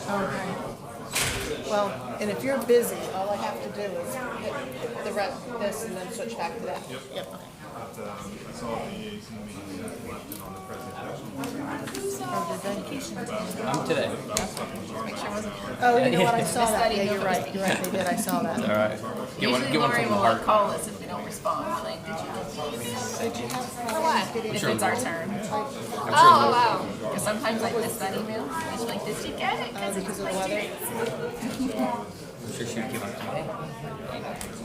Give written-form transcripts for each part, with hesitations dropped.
Okay. Well, and if you're busy, all I have to do is hit the this and then switch back to that. Yep. But, I saw the Jayson meeting that left it on the presentation. I'm today. Oh, you know what? I saw that. Yeah, you're right. You're right. They did. I saw that. All right. Get one Usually Lori from the will heart. call us if we don't respond. Like, did you get these? Did you have For what? If it's our turn. I'm Oh, wow. Because sometimes I miss that email. It's like, did you get it? because of the weather? I'm sure she would give it to me.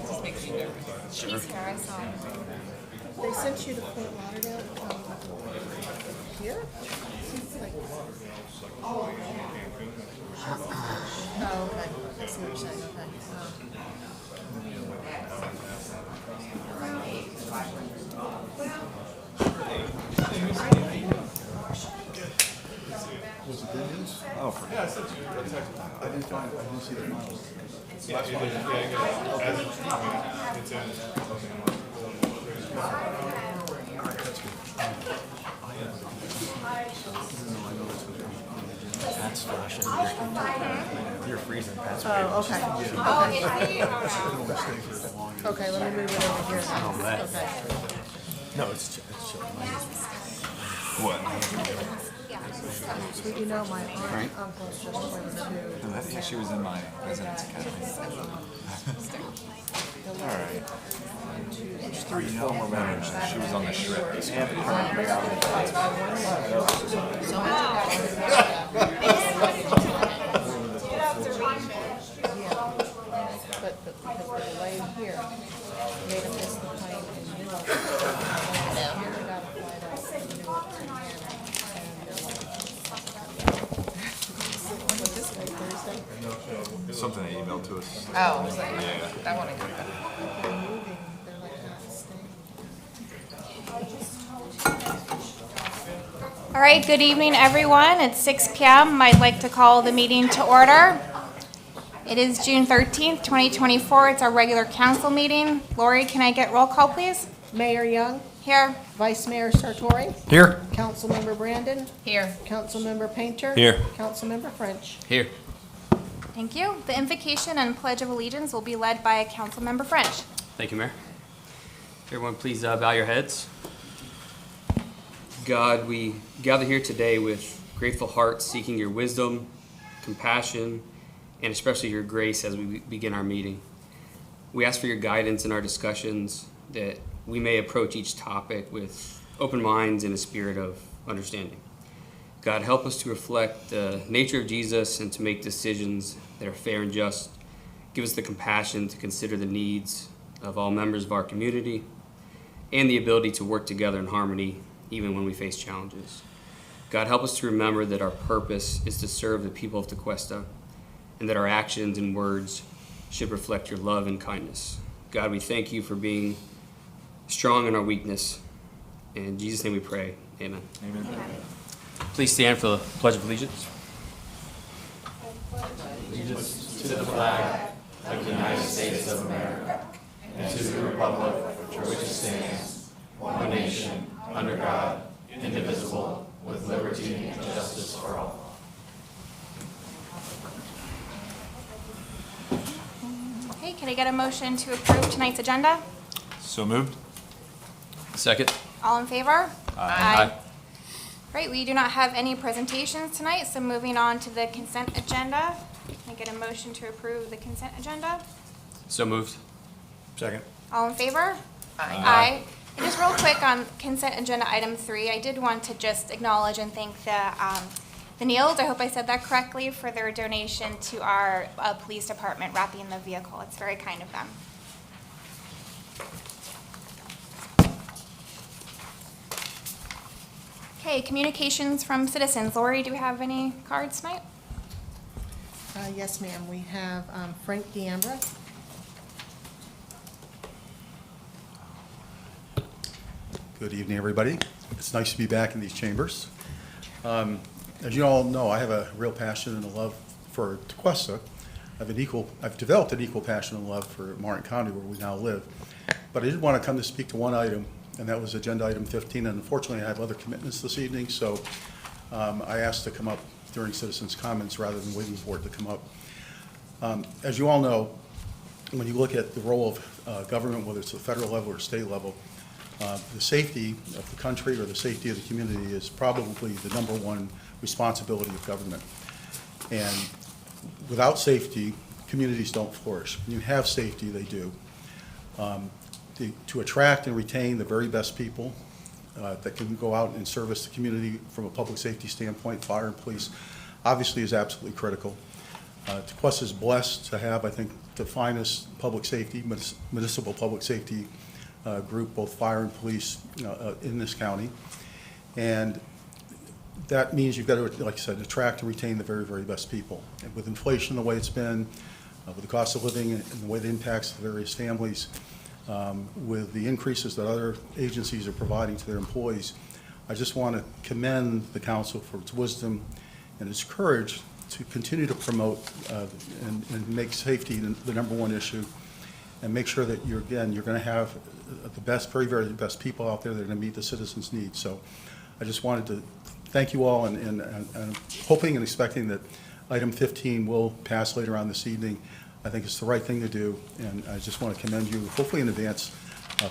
Just makes me nervous. She's here, I saw her. They sent you to Fort Lauderdale to come here? Like, oh, okay. I see what you're saying. Okay. Was it good news? Oh, yeah, I sent you a text. I didn't see the files. Yeah, it's in. Pat's flashing. You're freezing. Pat's Oh, okay. Okay, let me move it over here. Okay. No, it's chill. What? So you know my aunt, uncle's just 22. I think she was in my residence academy. Alright. You know more about her. She was on the shrimp. But because the delay here made him miss the plane in Newark. He got a flight out from Newark to Indiana. And this way Thursday. Something they emailed to us. Oh, yeah. That one I got. They're moving. They're like not staying. All right, good evening, everyone. It's 6 p.m. I'd like to call the meeting to order. It is June 13th, 2024. It's our regular council meeting. Lori, can I get roll call, please? Mayor Young, Here. Vice Mayor Sartori, Here. Councilmember Brandon, Here. Councilmember Painter. Here. Councilmember French. Here. Thank you. The invocation and pledge of allegiance will be led by Councilmember French. Thank you, Mayor. Everyone, please bow your heads. God, we gather here today with grateful hearts, seeking your wisdom, compassion, and especially your grace as we begin our meeting. We ask for your guidance in our discussions, that we may approach each topic with open minds and a spirit of understanding. God, help us to reflect the nature of Jesus and to make decisions that are fair and just. Give us the compassion to consider the needs of all members of our community and the ability to work together in harmony even when we face challenges. God, help us to remember that our purpose is to serve the people of Tequesta and that our actions and words should reflect your love and kindness. God, we thank you for being strong in our weakness. In Jesus' name we pray. Amen. Amen. Please stand for the Pledge of Allegiance. To the flag of the United States of America and to the republic for which it stands, one nation, under God, indivisible, with liberty and justice for all. Okay, can I get a motion to approve tonight's agenda? So moved. Second. All in favor? Aye. Great, we do not have any presentations tonight, so moving on to the consent agenda. Can I get a motion to approve the consent agenda? So moved. Second. All in favor? Aye. And just real quick on consent agenda item 3, I did want to just acknowledge and thank the Neils, I hope I said that correctly, for their donation to our police department wrapping the vehicle. It's very kind of them. Okay, communications from citizens. Lori, do we have any cards tonight? Yes, ma'am. We have Frank D'Ambra. Good evening, everybody. It's nice to be back in these chambers. As you all know, I have a real passion and a love for Tequesta. I've developed an equal passion and love for Martin County, where we now live. But I did want to come to speak to one item, and that was agenda item 15. And unfortunately, I have other commitments this evening, so I asked to come up during citizens' comments rather than waiting for it to come up. As you all know, when you look at the role of government, whether it's the federal level or state level, the safety of the country or the safety of the community is probably the number one responsibility of government. And without safety, communities don't flourish. When you have safety, they do. To attract and retain the very best people that can go out and service the community from a public safety standpoint, fire and police, obviously is absolutely critical. Tequesta is blessed to have, I think, the finest public safety, municipal public safety group, both fire and police, in this county. And that means you've got to, like I said, attract and retain the very, very best people. And with inflation the way it's been, with the cost of living and the way it impacts the various families, with the increases that other agencies are providing to their employees, I just want to commend the council for its wisdom and its courage to continue to promote and make safety the number one issue, and make sure that you're going to have the best, very, very best people out there that are going to meet the citizens' needs. So I just wanted to thank you all, and hoping and expecting that item 15 will pass later on this evening. I think it's the right thing to do, and I just want to commend you, hopefully in advance,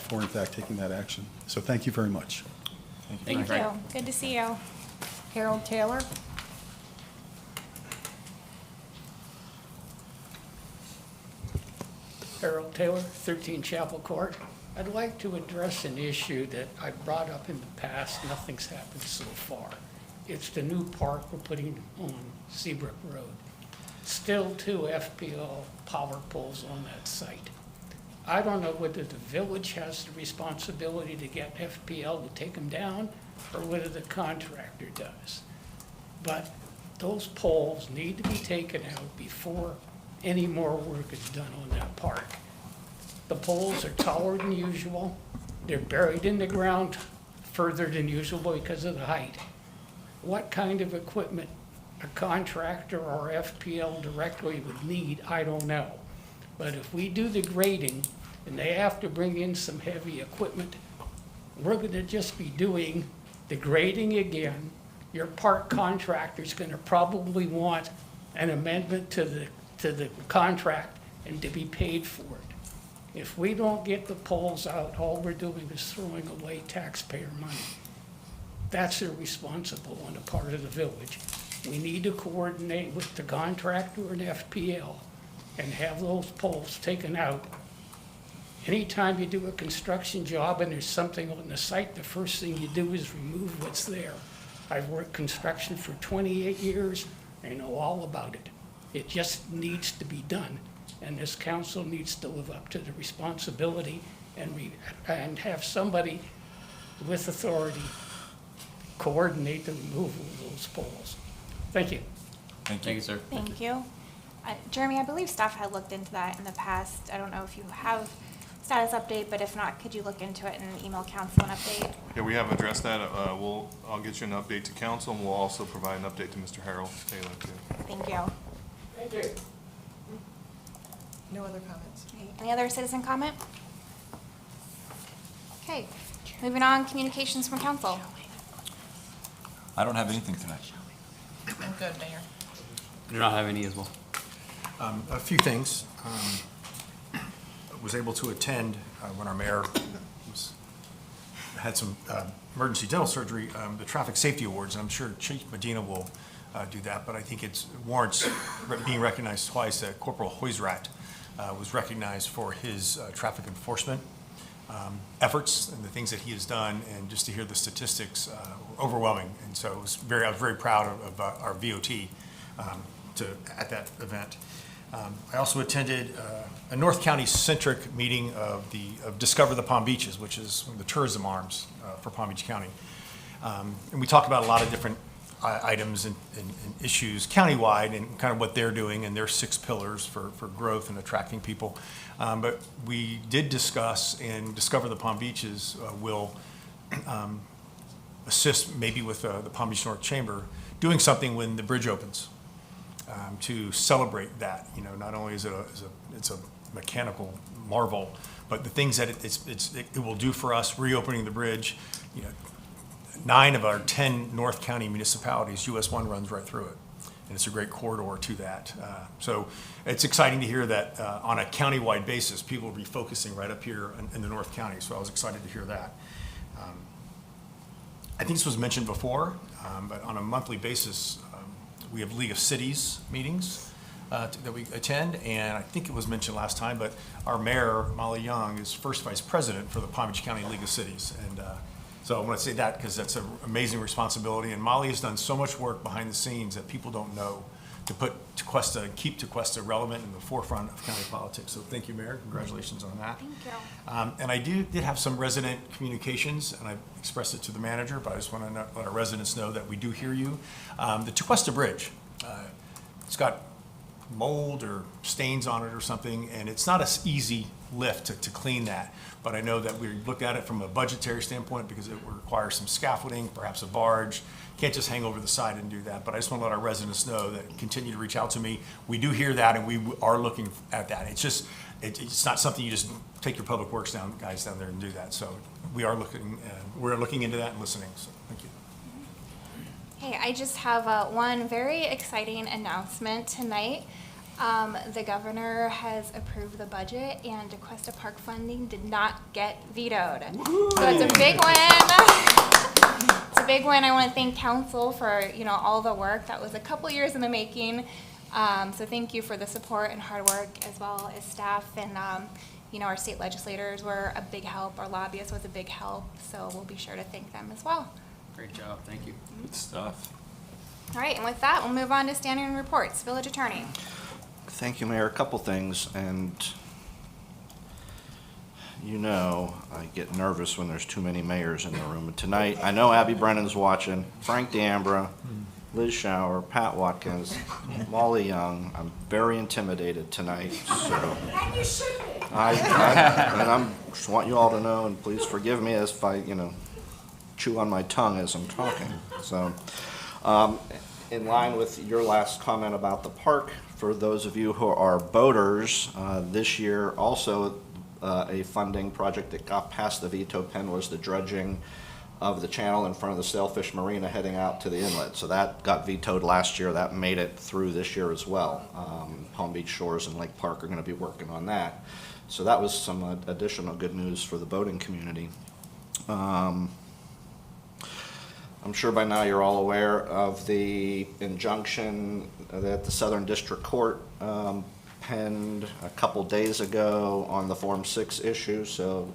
for in fact taking that action. So thank you very much. Thank you, Frank. Good to see you. Harold Taylor? Harold Taylor, 13 Chapel Court. I'd like to address an issue that I brought up in the past. Nothing's happened so far. It's the new park we're putting on Seabrook Road. Still 2 FPL power poles on that site. I don't know whether the village has the responsibility to get FPL to take them down or whether the contractor does. But those poles need to be taken out before any more work is done on that park. The poles are taller than usual. They're buried in the ground further than usual because of the height. What kind of equipment a contractor or FPL directly would need, I don't know. But if we do the grading and they have to bring in some heavy equipment, we're gonna just be doing the grading again. Your park contractor's gonna probably want an amendment to the contract and to be paid for it. If we don't get the poles out, all we're doing is throwing away taxpayer money. That's irresponsible on the part of the village. We need to coordinate with the contractor and FPL and have those poles taken out. Anytime you do a construction job and there's something on the site, the first thing you do is remove what's there. I've worked construction for 28 years. I know all about it. It just needs to be done. And this council needs to live up to the responsibility and have somebody with authority coordinate the removal of those poles. Thank you. Thank you, sir. Thank you. Jeremy, I believe staff had looked into that in the past. I don't know if you have status update, but if not, could you look into it and email council an update? Yeah, we have addressed that. I'll get you an update to council, and we'll also provide an update to Mr. Harold Taylor, too. Thank you. Thank you. No other comments? Okay, any other citizen comment? Okay, moving on, communications from council. I don't have anything tonight. I'm good, Mayor. I do not have any as well. A few things. Was able to attend when our mayor had some emergency dental surgery, the Traffic Safety Awards. And I'm sure Chief Medina will do that, but I think it warrants being recognized twice. Corporal Hoysrat was recognized for his traffic enforcement efforts and the things that he has done, and just to hear the statistics, overwhelming. And so I was very proud of our VOT at that event. I also attended a North County-centric meeting of Discover the Palm Beaches, which is one of the tourism arms for Palm Beach County. And we talked about a lot of different items and issues countywide and kind of what they're doing and their 6 pillars for growth and attracting people. But we did discuss, and Discover the Palm Beaches will assist maybe with the Palm Beach North Chamber doing something when the bridge opens. To celebrate that, not only is it's a mechanical marvel, but the things that it will do for us, reopening the bridge. 9 of our 10 North County municipalities, US 1 runs right through it. and it's a great corridor to that. So it's exciting to hear that on a countywide basis, people will be focusing right up here in the North County. So I was excited to hear that. I think this was mentioned before, but on a monthly basis, we have League of Cities meetings that we attend, and I think it was mentioned last time, but our mayor, Molly Young, is first vice president for the Palm Beach County League of Cities. And so I want to say that because that's an amazing responsibility, and Molly has done so much work behind the scenes that people don't know to put Tequesta and keep Tequesta relevant in the forefront of county politics. So thank you, Mayor. Congratulations on that. Thank you. And I did have some resident communications, and I expressed it to the manager, but I just want to let our residents know that we do hear you. The Tequesta Bridge, it's got mold or stains on it or something, and it's not an easy lift to clean that. But I know that we looked at it from a budgetary standpoint because it requires some scaffolding, perhaps a barge. Can't just hang over the side and do that. But I just want to let our residents know that continue to reach out to me. We do hear that, and we are looking at that. It's just, it's not something you just take your public works guys down there and do that. So we are looking, we're looking into that and listening. So thank you. Hey, I just have one very exciting announcement tonight. The governor has approved the budget, and Tequesta Park funding did not get vetoed. So it's a big win. It's a big win. I want to thank council for all the work. That was a couple years in the making. So thank you for the support and hard work, as well as staff and our state legislators were a big help. Our lobbyist was a big help. So we'll be sure to thank them as well. Great job, thank you. Good stuff. All right, and with that, we'll move on to standing reports. Village Attorney. Thank you, Mayor. A couple things, and I get nervous when there's too many mayors in the room. And tonight, I know Abby Brennan's watching, Frank D'Ambra, Liz Schauer, Pat Watkins, Molly Young. I'm very intimidated tonight, so. And you should be. And I'm just want you all to know, and please forgive me if I, chew on my tongue as I'm talking. So, in line with your last comment about the park, for those of you who are boaters, this year also a funding project that got past the veto pen was the dredging of the channel in front of the Sailfish Marina heading out to the inlet. So that got vetoed last year. That made it through this year as well. Palm Beach Shores and Lake Park are going to be working on that. So that was some additional good news for the boating community. I'm sure by now you're all aware of the injunction that the Southern District Court penned a couple days ago on the Form 6 issue. So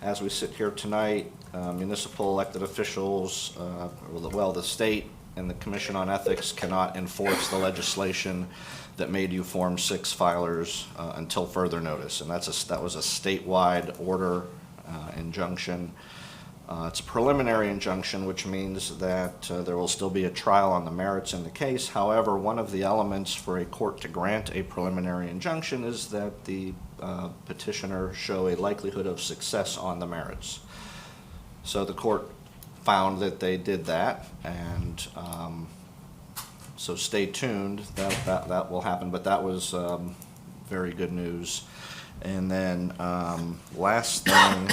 as we sit here tonight, municipal elected officials, the state and the Commission on Ethics cannot enforce the legislation that made you Form 6 filers until further notice. And that was a statewide order injunction. It's a preliminary injunction, which means that there will still be a trial on the merits in the case. However, one of the elements for a court to grant a preliminary injunction is that the petitioner show a likelihood of success on the merits. So the court found that they did that, and so stay tuned. That will happen, but that was very good news. And then last thing,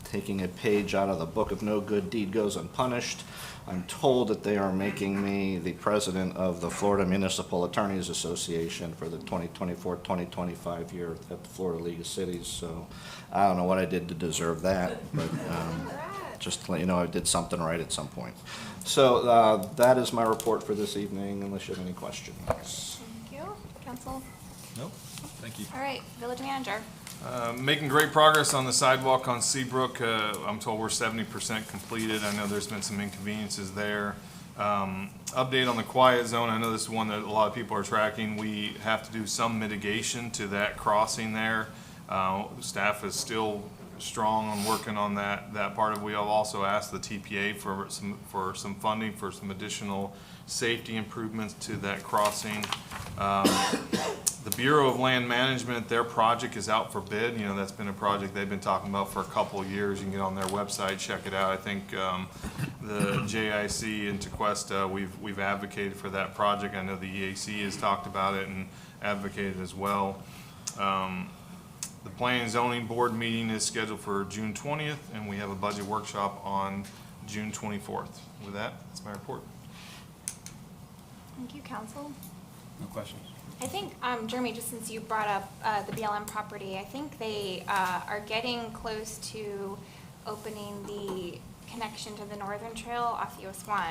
taking a page out of the book of No Good Deed Goes Unpunished. I'm told that they are making me the president of the Florida Municipal Attorneys Association for the 2024-2025 year at the Florida League of Cities. So I don't know what I did to deserve that, but just to let you know I did something right at some point. So that is my report for this evening, unless you have any questions. Thank you. Council? Nope, thank you. All right, Village Manager. Making great progress on the sidewalk on Seabrook. I'm told we're 70% completed. I know there's been some inconveniences there. Update on the quiet zone. I know this is one that a lot of people are tracking. We have to do some mitigation to that crossing there. Staff is still strong on working on that part of it. We have also asked the TPA for some funding for some additional safety improvements to that crossing. The Bureau of Land Management, their project is out for bid. That's been a project they've been talking about for a couple of years. You can get on their website, check it out. I think the JIC in Tequesta, we've advocated for that project. I know the EAC has talked about it and advocated as well. The Planning and Zoning Board meeting is scheduled for June 20th, and we have a budget workshop on June 24th. With that, that's my report. Thank you, council. No questions. I think, Jeremy, just since you brought up the BLM property, I think they are getting close to opening the connection to the Northern Trail off US 1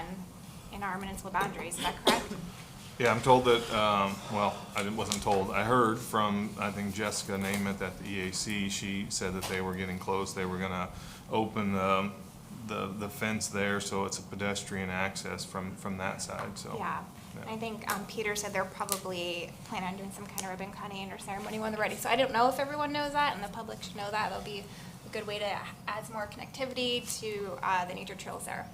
in our municipal boundaries. Is that correct? Yeah, I'm told that, well, wasn't told. I heard from, I think Jessica Namath at the EAC, she said that they were getting close. They were gonna open the fence there, so it's a pedestrian access from that side, so. Yeah. I think Peter said they're probably planning on doing some kind of ribbon cutting or ceremony when they're ready. So I don't know if everyone knows that, and the public should know that. It'll be a good way to add some more connectivity to the nature trails there.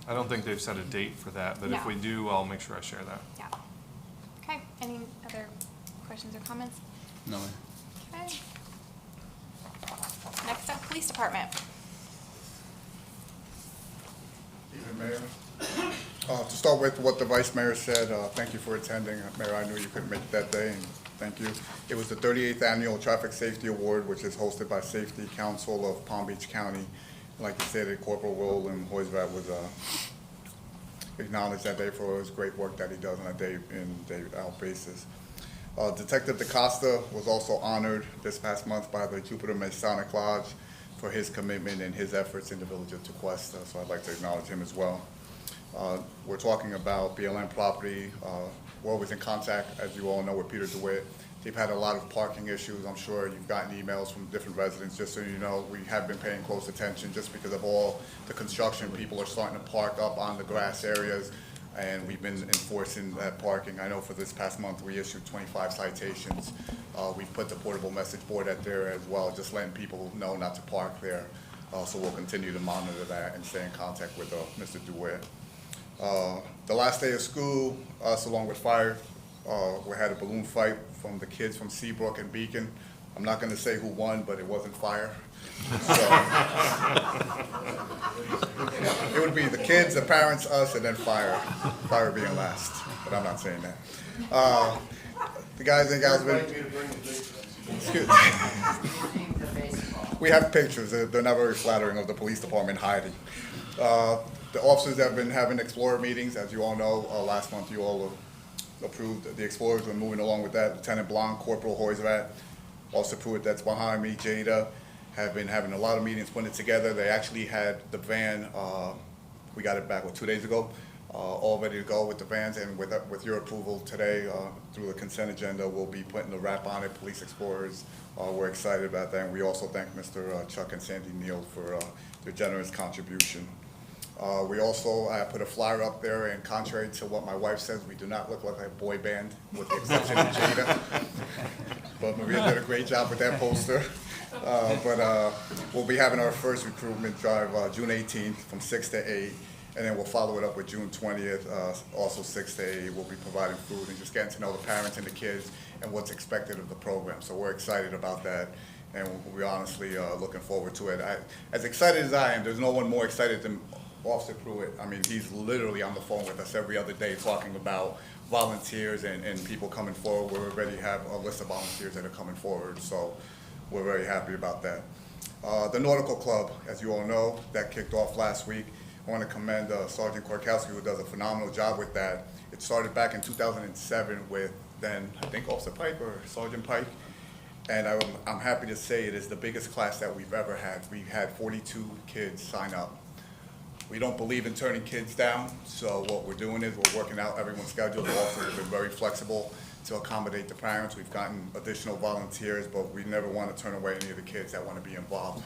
I don't think they've set a date for that, but if No. we do, I'll make sure I share that. Yeah. Okay. Any other questions or comments? No. Okay. Next up, police department. Evening, Mayor. To start with what the Vice Mayor said, thank you for attending. Mayor, I knew you couldn't make it that day, and thank you. It was the 38th Annual Traffic Safety Award, which is hosted by Safety Council of Palm Beach County. Like you said, Corporal Roland Hoisrat was acknowledged that day for his great work that he does on a day-in, day-out basis. Detective Tequesta was also honored this past month by the Jupiter Masonic Lodge for his commitment and his efforts in the village of Tequesta, so I'd like to acknowledge him as well. We're talking about BLM property. We're always in contact, as you all know, with Peter DeWitt. They've had a lot of parking issues. I'm sure you've gotten emails from different residents. Just so you know, we have been paying close attention just because of all the construction. People are starting to park up on the grass areas, and we've been enforcing that parking. I know for this past month, we issued 25 citations. We've put the portable message board out there as well, just letting people know not to park there. So we'll continue to monitor that and stay in contact with Mr. DeWitt. The last day of school, us along with fire, we had a balloon fight from the kids from Seabrook and Beacon. I'm not going to say who won, but it wasn't fire. So, it would be the kids, the parents, us, and then fire. Fire being last, but I'm not saying that. The guys and gals we have pictures. They're not very flattering of the police department hiding. The officers have been having Explorer meetings, as you all know. Last month you all approved the Explorers. We're moving along with that. Lieutenant Blanc, Corporal Hoisrat, Officer Pruitt that's behind me, Jada, have been having a lot of meetings putting it together. They actually had the van, we got it back 2 days ago, all ready to go with the vans, and with your approval today, through the consent agenda, we'll be putting the wrap on it, Police Explorers. We're excited about that, and we also thank Mr. Chuck and Sandy Neal for their generous contribution. We also put a flyer up there, and contrary to what my wife says, we do not look like a boy band, with the exception of Jada. But Maria did a great job with that poster. We'll be having our first recruitment drive June 18th from 6 to 8, and then we'll follow it up with June 20th, also 6 to 8. We'll be providing food and just getting to know the parents and the kids and what's expected of the program. So we're excited about that, and we're honestly looking forward to it. As excited as I am, there's no one more excited than Officer Pruitt. I mean, he's literally on the phone with us every other day talking about volunteers and people coming forward. We already have a list of volunteers that are coming forward, so we're very happy about that. The Nautical Club, as you all know, that kicked off last week. I want to commend Sergeant Korkowski, who does a phenomenal job with that. It started back in 2007 with then, I think, Officer Pike or Sergeant Pike. And I'm happy to say it is the biggest class that we've ever had. We've had 42 kids sign up. We don't believe in turning kids down, so what we're doing is we're working out everyone's schedule. The officers have been very flexible to accommodate the parents. We've gotten additional volunteers, but we never want to turn away any of the kids that want to be involved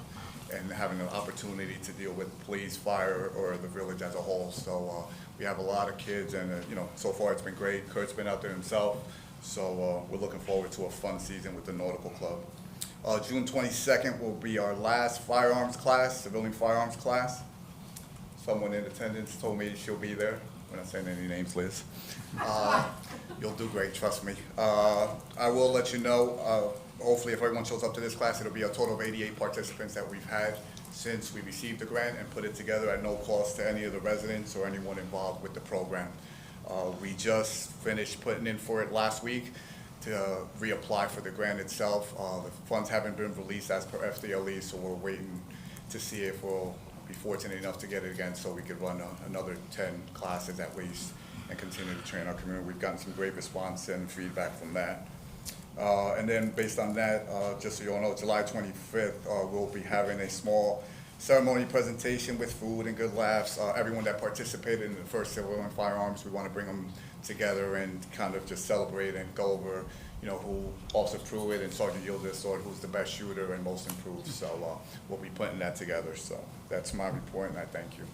and having an opportunity to deal with police, fire, or the village as a whole. So we have a lot of kids, and so far it's been great. Kurt's been out there himself, so we're looking forward to a fun season with the Nautical Club. June 22nd will be our last firearms class, civilian firearms class. Someone in attendance told me she'll be there. We're not saying any names, Liz. You'll do great, trust me. I will let you know, hopefully if everyone shows up to this class, it'll be a total of 88 participants that we've had since we received the grant and put it together at no cost to any of the residents or anyone involved with the program. We just finished putting in for it last week to reapply for the grant itself. The funds haven't been released as per FDLE, so we're waiting to see if we'll be fortunate enough to get it again so we could run another 10 classes at least and continue to train our community. We've gotten some great response and feedback from that. And then based on that, just so you all know, July 25th, we'll be having a small ceremony presentation with food and good laughs. Everyone that participated in the first Civil and Firearms, we want to bring them together and kind of just celebrate and go over, who also threw it, and Sergeant Yildiz Sword, who's the best shooter and most improved. So we'll be putting that together. So that's my report, and I thank you.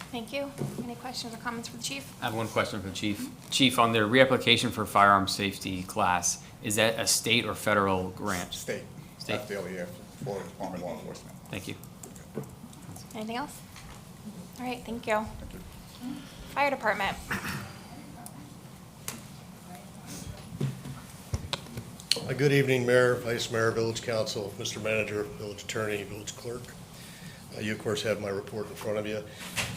Thank you. Any questions or comments for the chief? I have one question for the chief. Chief, on their reapplication for firearm safety class, is that a state or federal grant? State. State. FDEP, for Department of Law Enforcement. Thank you. Anything else? All right, thank you. Thank you. Fire department. Good evening, Mayor, Vice Mayor, Village Council, Mr. Manager, Village Attorney, Village Clerk. You, of course, have my report in front of you.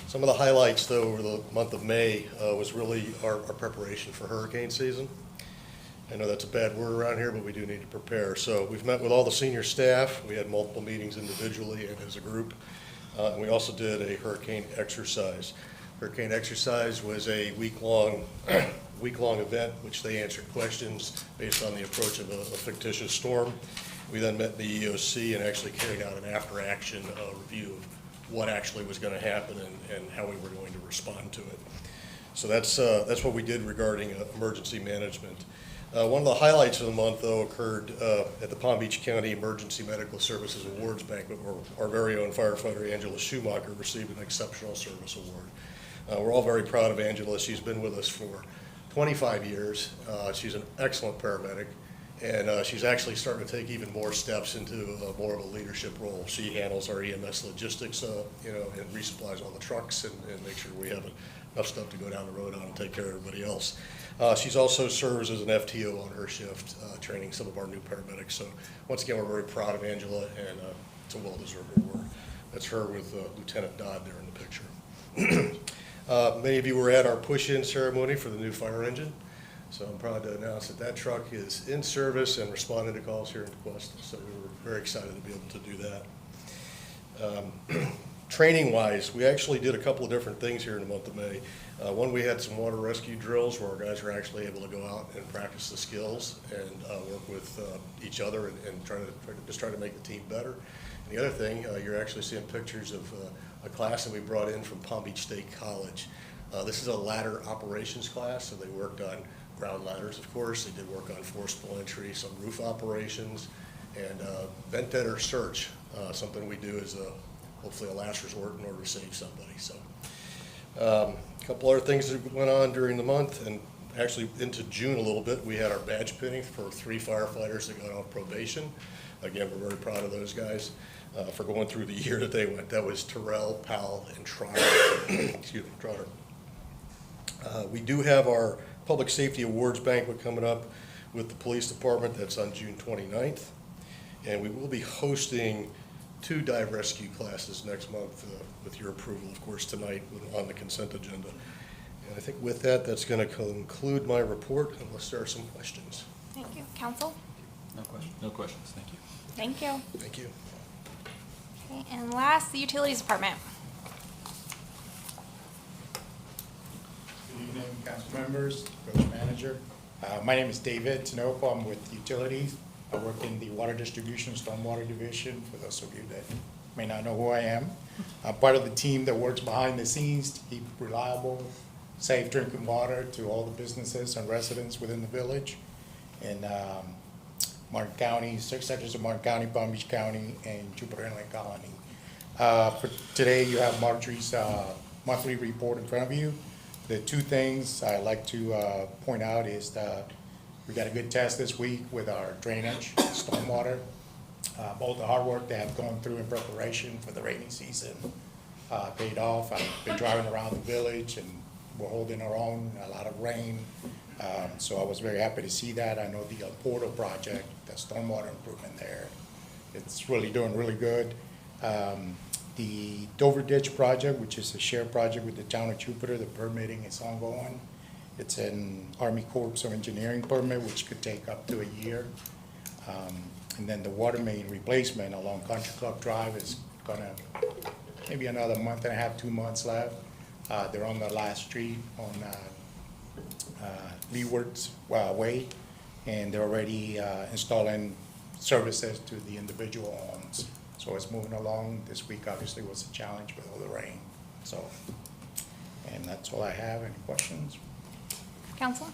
Some of the highlights, though, over the month of May was really our preparation for hurricane season. I know that's a bad word around here, but we do need to prepare. So we've met with all the senior staff. We had multiple meetings individually and as a group. And we also did a hurricane exercise. Hurricane exercise was a week-long event, which they answered questions based on the approach of a fictitious storm. We then met in the EOC and actually carried out an after-action review of what actually was going to happen and how we were going to respond to it. So that's what we did regarding emergency management. One of the highlights of the month, though, occurred at the Palm Beach County Emergency Medical Services Awards Banquet, where our very own firefighter, Angela Schumacher, received an Exceptional Service Award. We're all very proud of Angela. She's been with us for 25 years. She's an excellent paramedic, and she's actually starting to take even more steps into more of a leadership role. She handles our EMS logistics, and resupplies all the trucks and make sure we have enough stuff to go down the road on and take care of everybody else. She's also serves as an FTO on her shift, training some of our new paramedics. So once again, we're very proud of Angela, and it's a well-deserved award. That's her with Lieutenant Dodd there in the picture. Many of you were at our push-in ceremony for the new fire engine. So I'm proud to announce that that truck is in service and responding to calls here in Tequesta. So we were very excited to be able to do that. Training-wise, we actually did a couple of different things here in the month of May. One, we had some water rescue drills where our guys were actually able to go out and practice the skills and work with each other and try to make the team better. And the other thing, you're actually seeing pictures of a class that we brought in from Palm Beach State College. This is a ladder operations class, so they worked on ground ladders, of course. They did work on forcible entry, some roof operations, and vent deader search, something we do as hopefully a last resort in order to save somebody. So a couple other things that went on during the month, and actually into June a little bit, we had our badge pinning for 3 firefighters that got off probation. Again, we're very proud of those guys for going through the year that they went. That was Terrell, Powell, and Trotter. Excuse me, Trotter. We do have our Public Safety Awards Banquet coming up with the police department. That's on June 29th. And we will be hosting 2 dive rescue classes next month with your approval, of course, tonight on the consent agenda. And I think with that, that's going to conclude my report unless there are some questions. Thank you. Council? No questions. No questions. Thank you. Thank you. Thank you. Okay, and last, the utilities department. Good evening, council members, village manager. My name is David Tinoco. I'm with Utilities. I work in the water distribution, stormwater division, for those of you that may not know who I am. I'm part of the team that works behind the scenes to keep reliable, safe drinking water to all the businesses and residents within the village. In Martin County, 6 sections of Martin County, Palm Beach County, and Jupiter Inlet Colony. For today, you have Marjorie's monthly report in front of you. The 2 things I'd like to point out is that we got a good test this week with our drainage, stormwater. Both the hard work that I've gone through in preparation for the rainy season paid off. I've been driving around the village and we're holding our own, a lot of rain. So I was very happy to see that. I know the portal project, the stormwater improvement there, it's really doing really good. The Dover Ditch project, which is a shared project with the town of Jupiter, the permitting is ongoing. It's an Army Corps of Engineering permit, which could take up to a year. And then the water main replacement along Country Club Drive is gonna, maybe another month and a half, 2 months left. They're on the last street on Leeward's Way, and they're already installing services to the individual homes. So it's moving along. This week obviously was a challenge with all the rain. So, and that's all I have. Any questions? Council?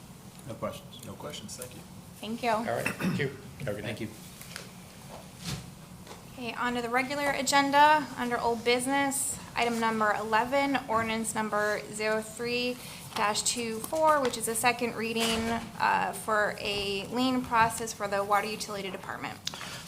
No questions. No questions, thank you. Thank you. All right, thank you. Have a good night. Thank you. Okay, on to the regular agenda, under old business, item number 11, ordinance number 03-24, which is a second reading for a lien process for the water utility department.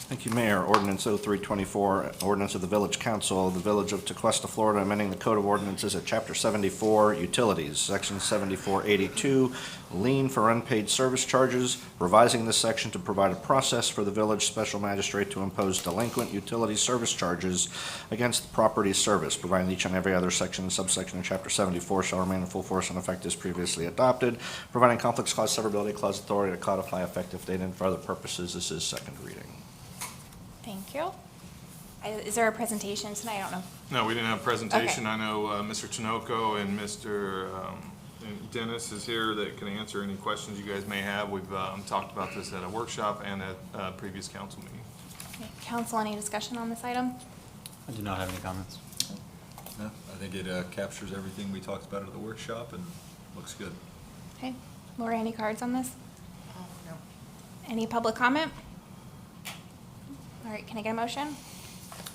Thank you, Mayor. Ordinance 0324, ordinance of the Village Council of the Village of Tequesta, Florida, amending the Code of Ordinances at Chapter 74, Utilities, Section 7482, lien for unpaid service charges, revising this section to provide a process for the village special magistrate to impose delinquent utility service charges against the property service, providing each and every other section and subsection in Chapter 74 shall remain in full force and effect as previously adopted, providing conflicts clause, severability clause, authority to codify effective date, and for other purposes. This is second reading. Thank you. Is there a presentation tonight? I don't know. No, we didn't have a presentation. Okay. I know Mr. Tinoco and Mr. Dennis is here that can answer any questions you guys may have. We've talked about this at a workshop and at a previous council meeting. Okay, council, any discussion on this item? I do not have any comments. No, I think it captures everything we talked about at the workshop and looks good. Okay, Lori, any cards on this? No. Any public comment? All right, can I get a motion?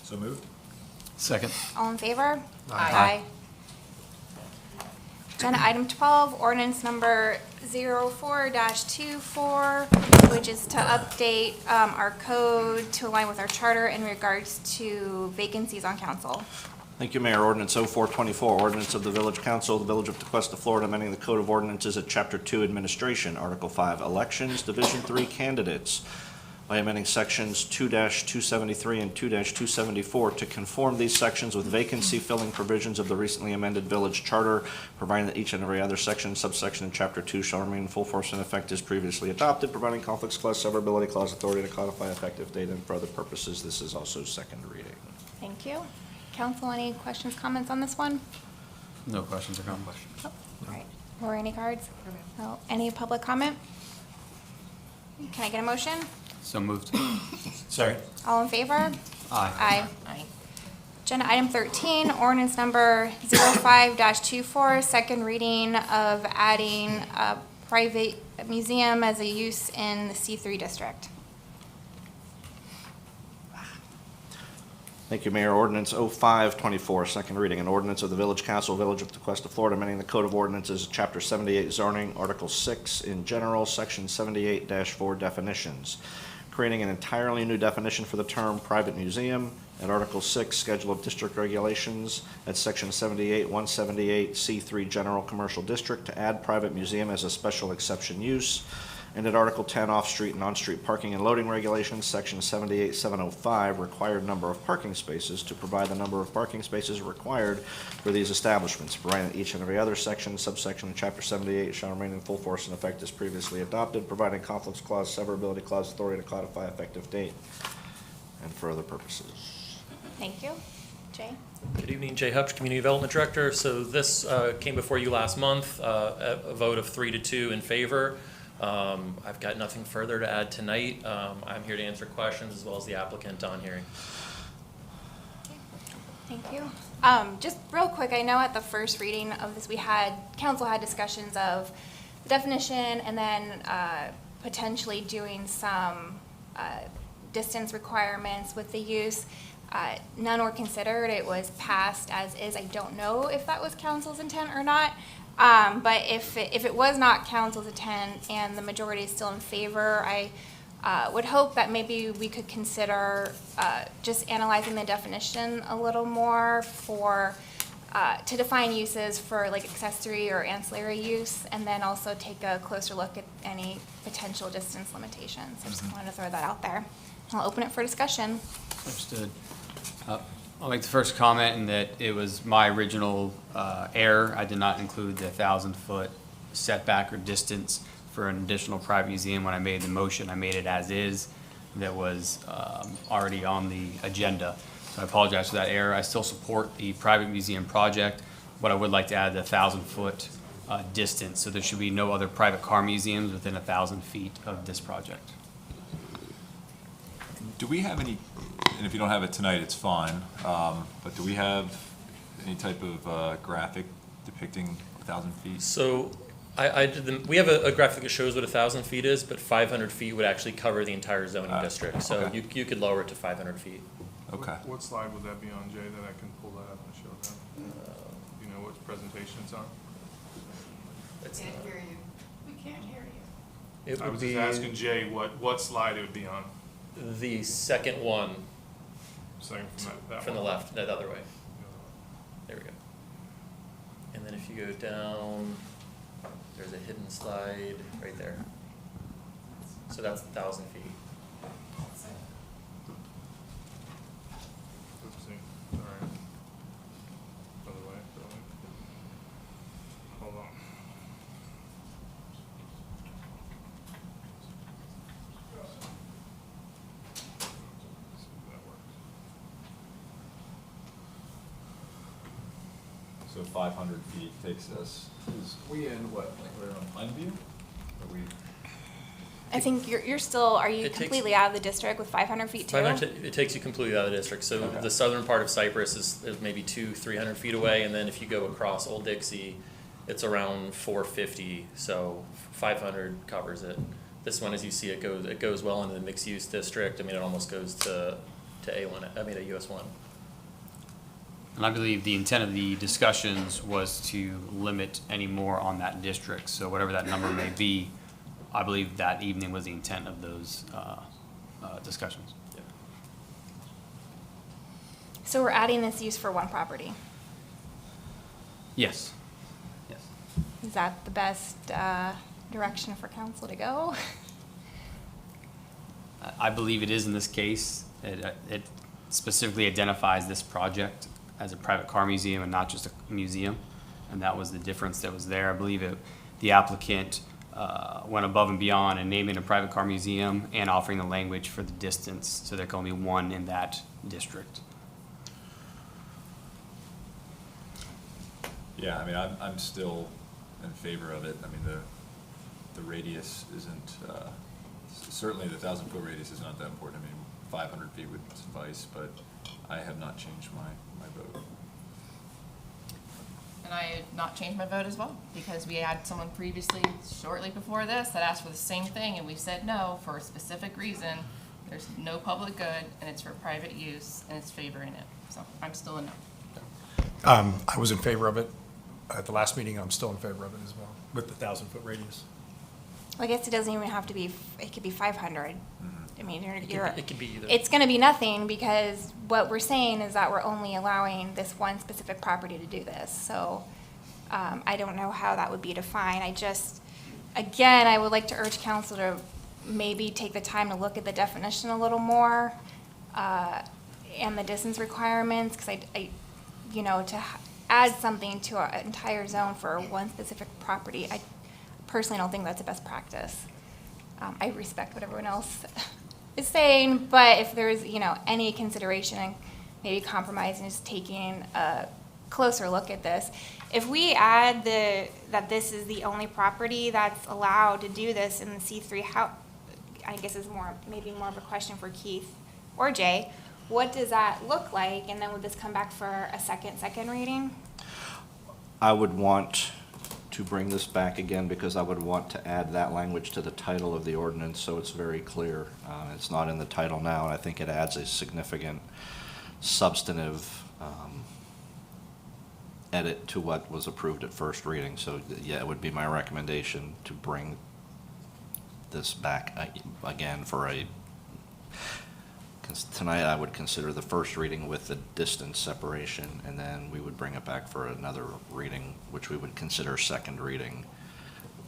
So moved? Second. All in favor? Aye. Agenda item 12, ordinance number 04-24, which is to update our code to align with our charter in regards to vacancies on council. Thank you, Mayor. Ordinance 0424, ordinance of the Village Council of the Village of Tequesta, Florida, amending the Code of Ordinances at Chapter 2 Administration, Article 5 Elections, Division 3 Candidates, by amending sections 2-273 and 2-274 to conform these sections with vacancy filling provisions of the recently amended village charter, providing that each and every other section, subsection in Chapter 2 shall remain in full force and effect as previously adopted, providing conflicts clause, severability clause, authority to codify effective date, and for other purposes. This is also second reading. Thank you. Council, any questions, comments on this one? No questions or comments. Oh, all right. Lori, any cards? No. Any public comment? Can I get a motion? So moved. Sorry. All in favor? Aye. Aye. Agenda item 13, ordinance number 05-24, second reading of adding a private museum as a use in the C3 district. Thank you, Mayor. Ordinance 0524, second reading, an ordinance of the Village Council, Village of Tequesta, Florida, amending the Code of Ordinances, Chapter 78 zoning, Article 6 in general, Section 78-4 definitions, creating an entirely new definition for the term private museum, at Article 6, Schedule of District Regulations, at Section 78-178 C3 General Commercial District, to add private museum as a special exception use, and at Article 10, Off-Street and On-Street Parking and Loading Regulations, Section 78-705, required number of parking spaces, to provide the number of parking spaces required for these establishments, providing that each and every other section, subsection in Chapter 78 shall remain in full force and effect as previously adopted, providing conflicts clause, severability clause, authority to codify effective date, and for other purposes. Thank you. Jay? Good evening, Jay Hupch, Community Development Director. So this came before you last month, a vote of 3-2 in favor. I've got nothing further to add tonight. I'm here to answer questions as well as the applicant on hearing. Thank you. Just real quick, I know at the first reading of this, council had discussions of the definition and then potentially doing some distance requirements with the use. None were considered. It was passed as is. I don't know if that was council's intent or not. But if it was not council's intent and the majority is still in favor, I would hope that maybe we could consider just analyzing the definition a little more to define uses for like accessory or ancillary use, and then also take a closer look at any potential distance limitations. I just wanted to throw that out there. I'll open it for discussion. Understood. I'll make the first comment in that it was my original error. I did not include the 1,000-foot setback or distance for an additional private museum. When I made the motion, I made it as is. That was already on the agenda. So I apologize for that error. I still support the private museum project, but I would like to add the 1,000-foot distance, so there should be no other private car museums within 1,000 feet of this project. Do we have any, and if you don't have it tonight, it's fine, but do we have any type of graphic depicting 1,000 feet? So I did we have a graphic that shows what 1,000 feet is, but 500 feet would actually cover the entire zoning district. So okay. you could lower it to 500 feet. Okay. What slide would that be on, Jay, that I can pull that up and show them? Do you know what presentation it's on? Can't hear you. We can't hear you. It I would was be just asking Jay what slide it would be on. the second one Second from that from the one. left, that other way. There we go. And then if you go down, there's a hidden slide right there. So that's 1,000 feet. Oopsie, sorry. Other way, really. Hold on. See if that works. So 500 feet takes us, is we in what, like we're on Glenview? Are we? I think you're still, are you It takes- completely out of the district with 500 feet too? It takes you completely out of the district. So Okay. the southern part of Cypress is maybe 200-300 feet away, and then if you go across Old Dixie, it's around 450. So 500 covers it. This one, as you see, it goes well into the mixed use district. I mean, it almost goes to A1. I mean, to US 1. And I believe the intent of the discussions was to limit any more on that district. So whatever that number may be, I believe that evening was the intent of those discussions. So we're adding this use for one property. Yes. Yes. Is that the best direction for council to go? I believe it is in this case. It specifically identifies this project as a private car museum and not just a museum. And that was the difference that was there. I believe the applicant went above and beyond in naming a private car museum and offering the language for the distance, so there can only be one in that district. Yeah, I mean, I'm still in favor of it. I mean, the radius isn't, certainly the 1,000-foot radius is not that important. I mean, 500 feet would suffice, but I have not changed my vote. And I had not changed my vote as well, because we had someone previously, shortly before this, that asked for the same thing, and we said no for a specific reason. There's no public good, and it's for private use, and it's favoring it. So I'm still a no. I was in favor of it at the last meeting. I'm still in favor of it as well, with the 1,000-foot radius. I guess it doesn't even have to be, it could be 500. I mean, It could be either. it's gonna be nothing, because what we're saying is that we're only allowing this one specific property to do this. So, I don't know how that would be defined. Again, I would like to urge council to maybe take the time to look at the definition a little more, and the distance requirements, because to add something to our entire zone for one specific property, I personally don't think that's the best practice. I respect what everyone else is saying, but if there's, any consideration and maybe compromising, just taking a closer look at this. If we add that this is the only property that's allowed to do this in the C3, how, I guess is maybe more of a question for Keith or Jay, what does that look like? And then would this come back for a second reading? I would want to bring this back again because I would want to add that language to the title of the ordinance so it's very clear. It's not in the title now, and I think it adds a significant substantive edit to what was approved at first reading. So, yeah, it would be my recommendation to bring this back again for tonight I would consider the first reading with the distance separation, and then we would bring it back for another reading, which we would consider second reading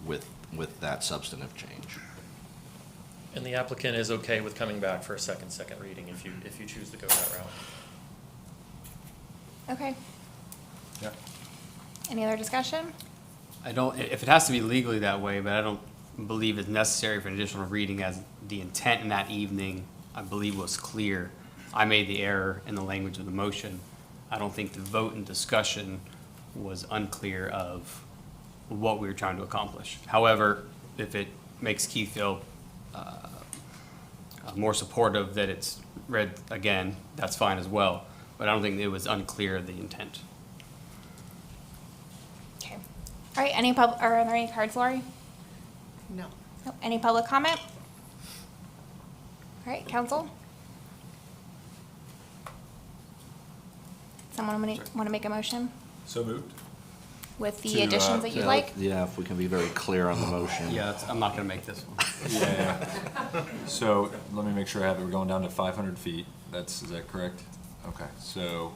with that substantive change. And the applicant is okay with coming back for a second reading if you choose to go that route. Okay. Yeah. Any other discussion? If it has to be legally that way, but I don't believe it's necessary for an additional reading, as the intent in that evening, I believe, was clear. I made the error in the language of the motion. I don't think the vote and discussion was unclear of what we were trying to accomplish. However, if it makes Keith feel more supportive that it's read again, that's fine as well. But I don't think it was unclear the intent. Okay. All right, are there any cards, Lori? No. No. Any public comment? All right, council? Someone want to make a motion So moved. with the additions that you'd like? Yeah, if we can be very clear on the motion. Yeah, I'm not gonna make this one. Yeah. So let me make sure I have it. We're going down to 500 feet. Is that correct? Okay. So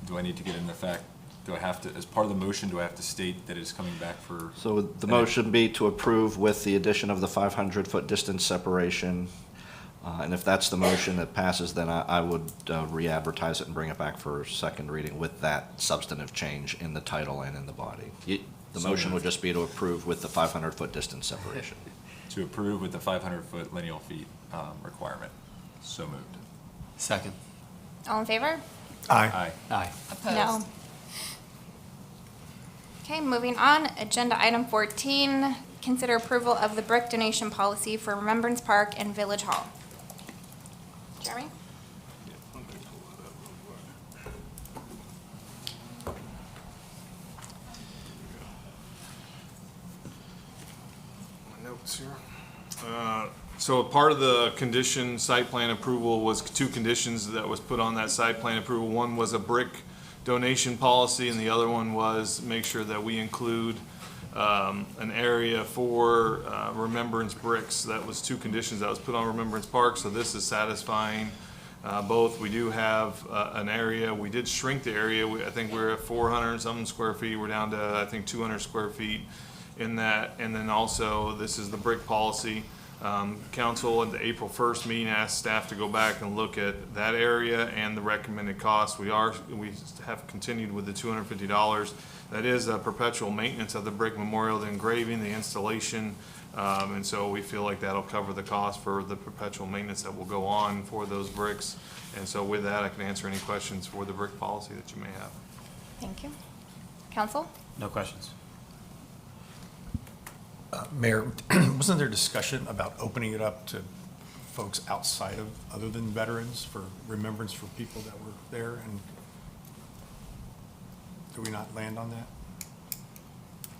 do I need to get in the fact, do I have to, as part of the motion, do I have to state that it's coming back for? So would the motion be to approve with the addition of the 500-foot distance separation? And if that's the motion that passes, then I would re-advertise it and bring it back for second reading with that substantive change in the title and in the body. The motion would just be to approve with the 500-foot distance separation. To approve with the 500-foot lineal feet requirement. So moved. Second. All in favor? Aye. Aye. Opposed? No. Okay, moving on. Agenda item 14, consider approval of the brick donation policy for Remembrance Park and Village Hall. Jeremy? My notes here. So part of the condition site plan approval was two conditions that was put on that site plan approval. One was a brick donation policy, and the other one was make sure that we include an area for remembrance bricks. That was two conditions that was put on Remembrance Park, so this is satisfying both. We do have an area. We did shrink the area. I think we're at 400 something square feet. We're down to, I think, 200 square feet in that. And then also, this is the brick policy. Council at the April 1st meeting asked staff to go back and look at that area and the recommended cost. We have continued with the $250. That is a perpetual maintenance of the brick memorial, the engraving, the installation, and so we feel like that'll cover the cost for the perpetual maintenance that will go on for those bricks. And so with that, I can answer any questions for the brick policy that you may have. Thank you. Council? No questions. Mayor, wasn't there discussion about opening it up to folks outside of, other than veterans, for remembrance for people that were there? And do we not land on that?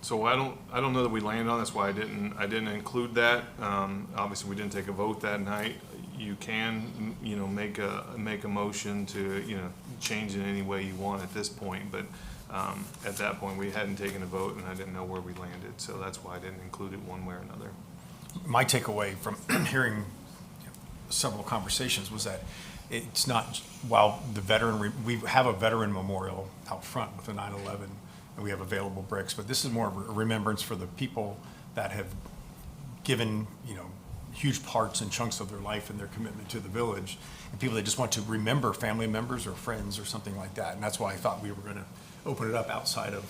So I don't know that we landed on. That's why I didn't include that. Obviously, we didn't take a vote that night. You can, make a motion to, change it any way you want at this point. But at that point, we hadn't taken a vote, and I didn't know where we landed. So that's why I didn't include it one way or another. My takeaway from hearing several conversations was that it's not, while the veteran, we have a veteran memorial out front with the 9/11, and we have available bricks, but this is more of a remembrance for the people that have given, huge parts and chunks of their life and their commitment to the village, and people that just want to remember family members or friends or something like that. And that's why I thought we were going to open it up outside of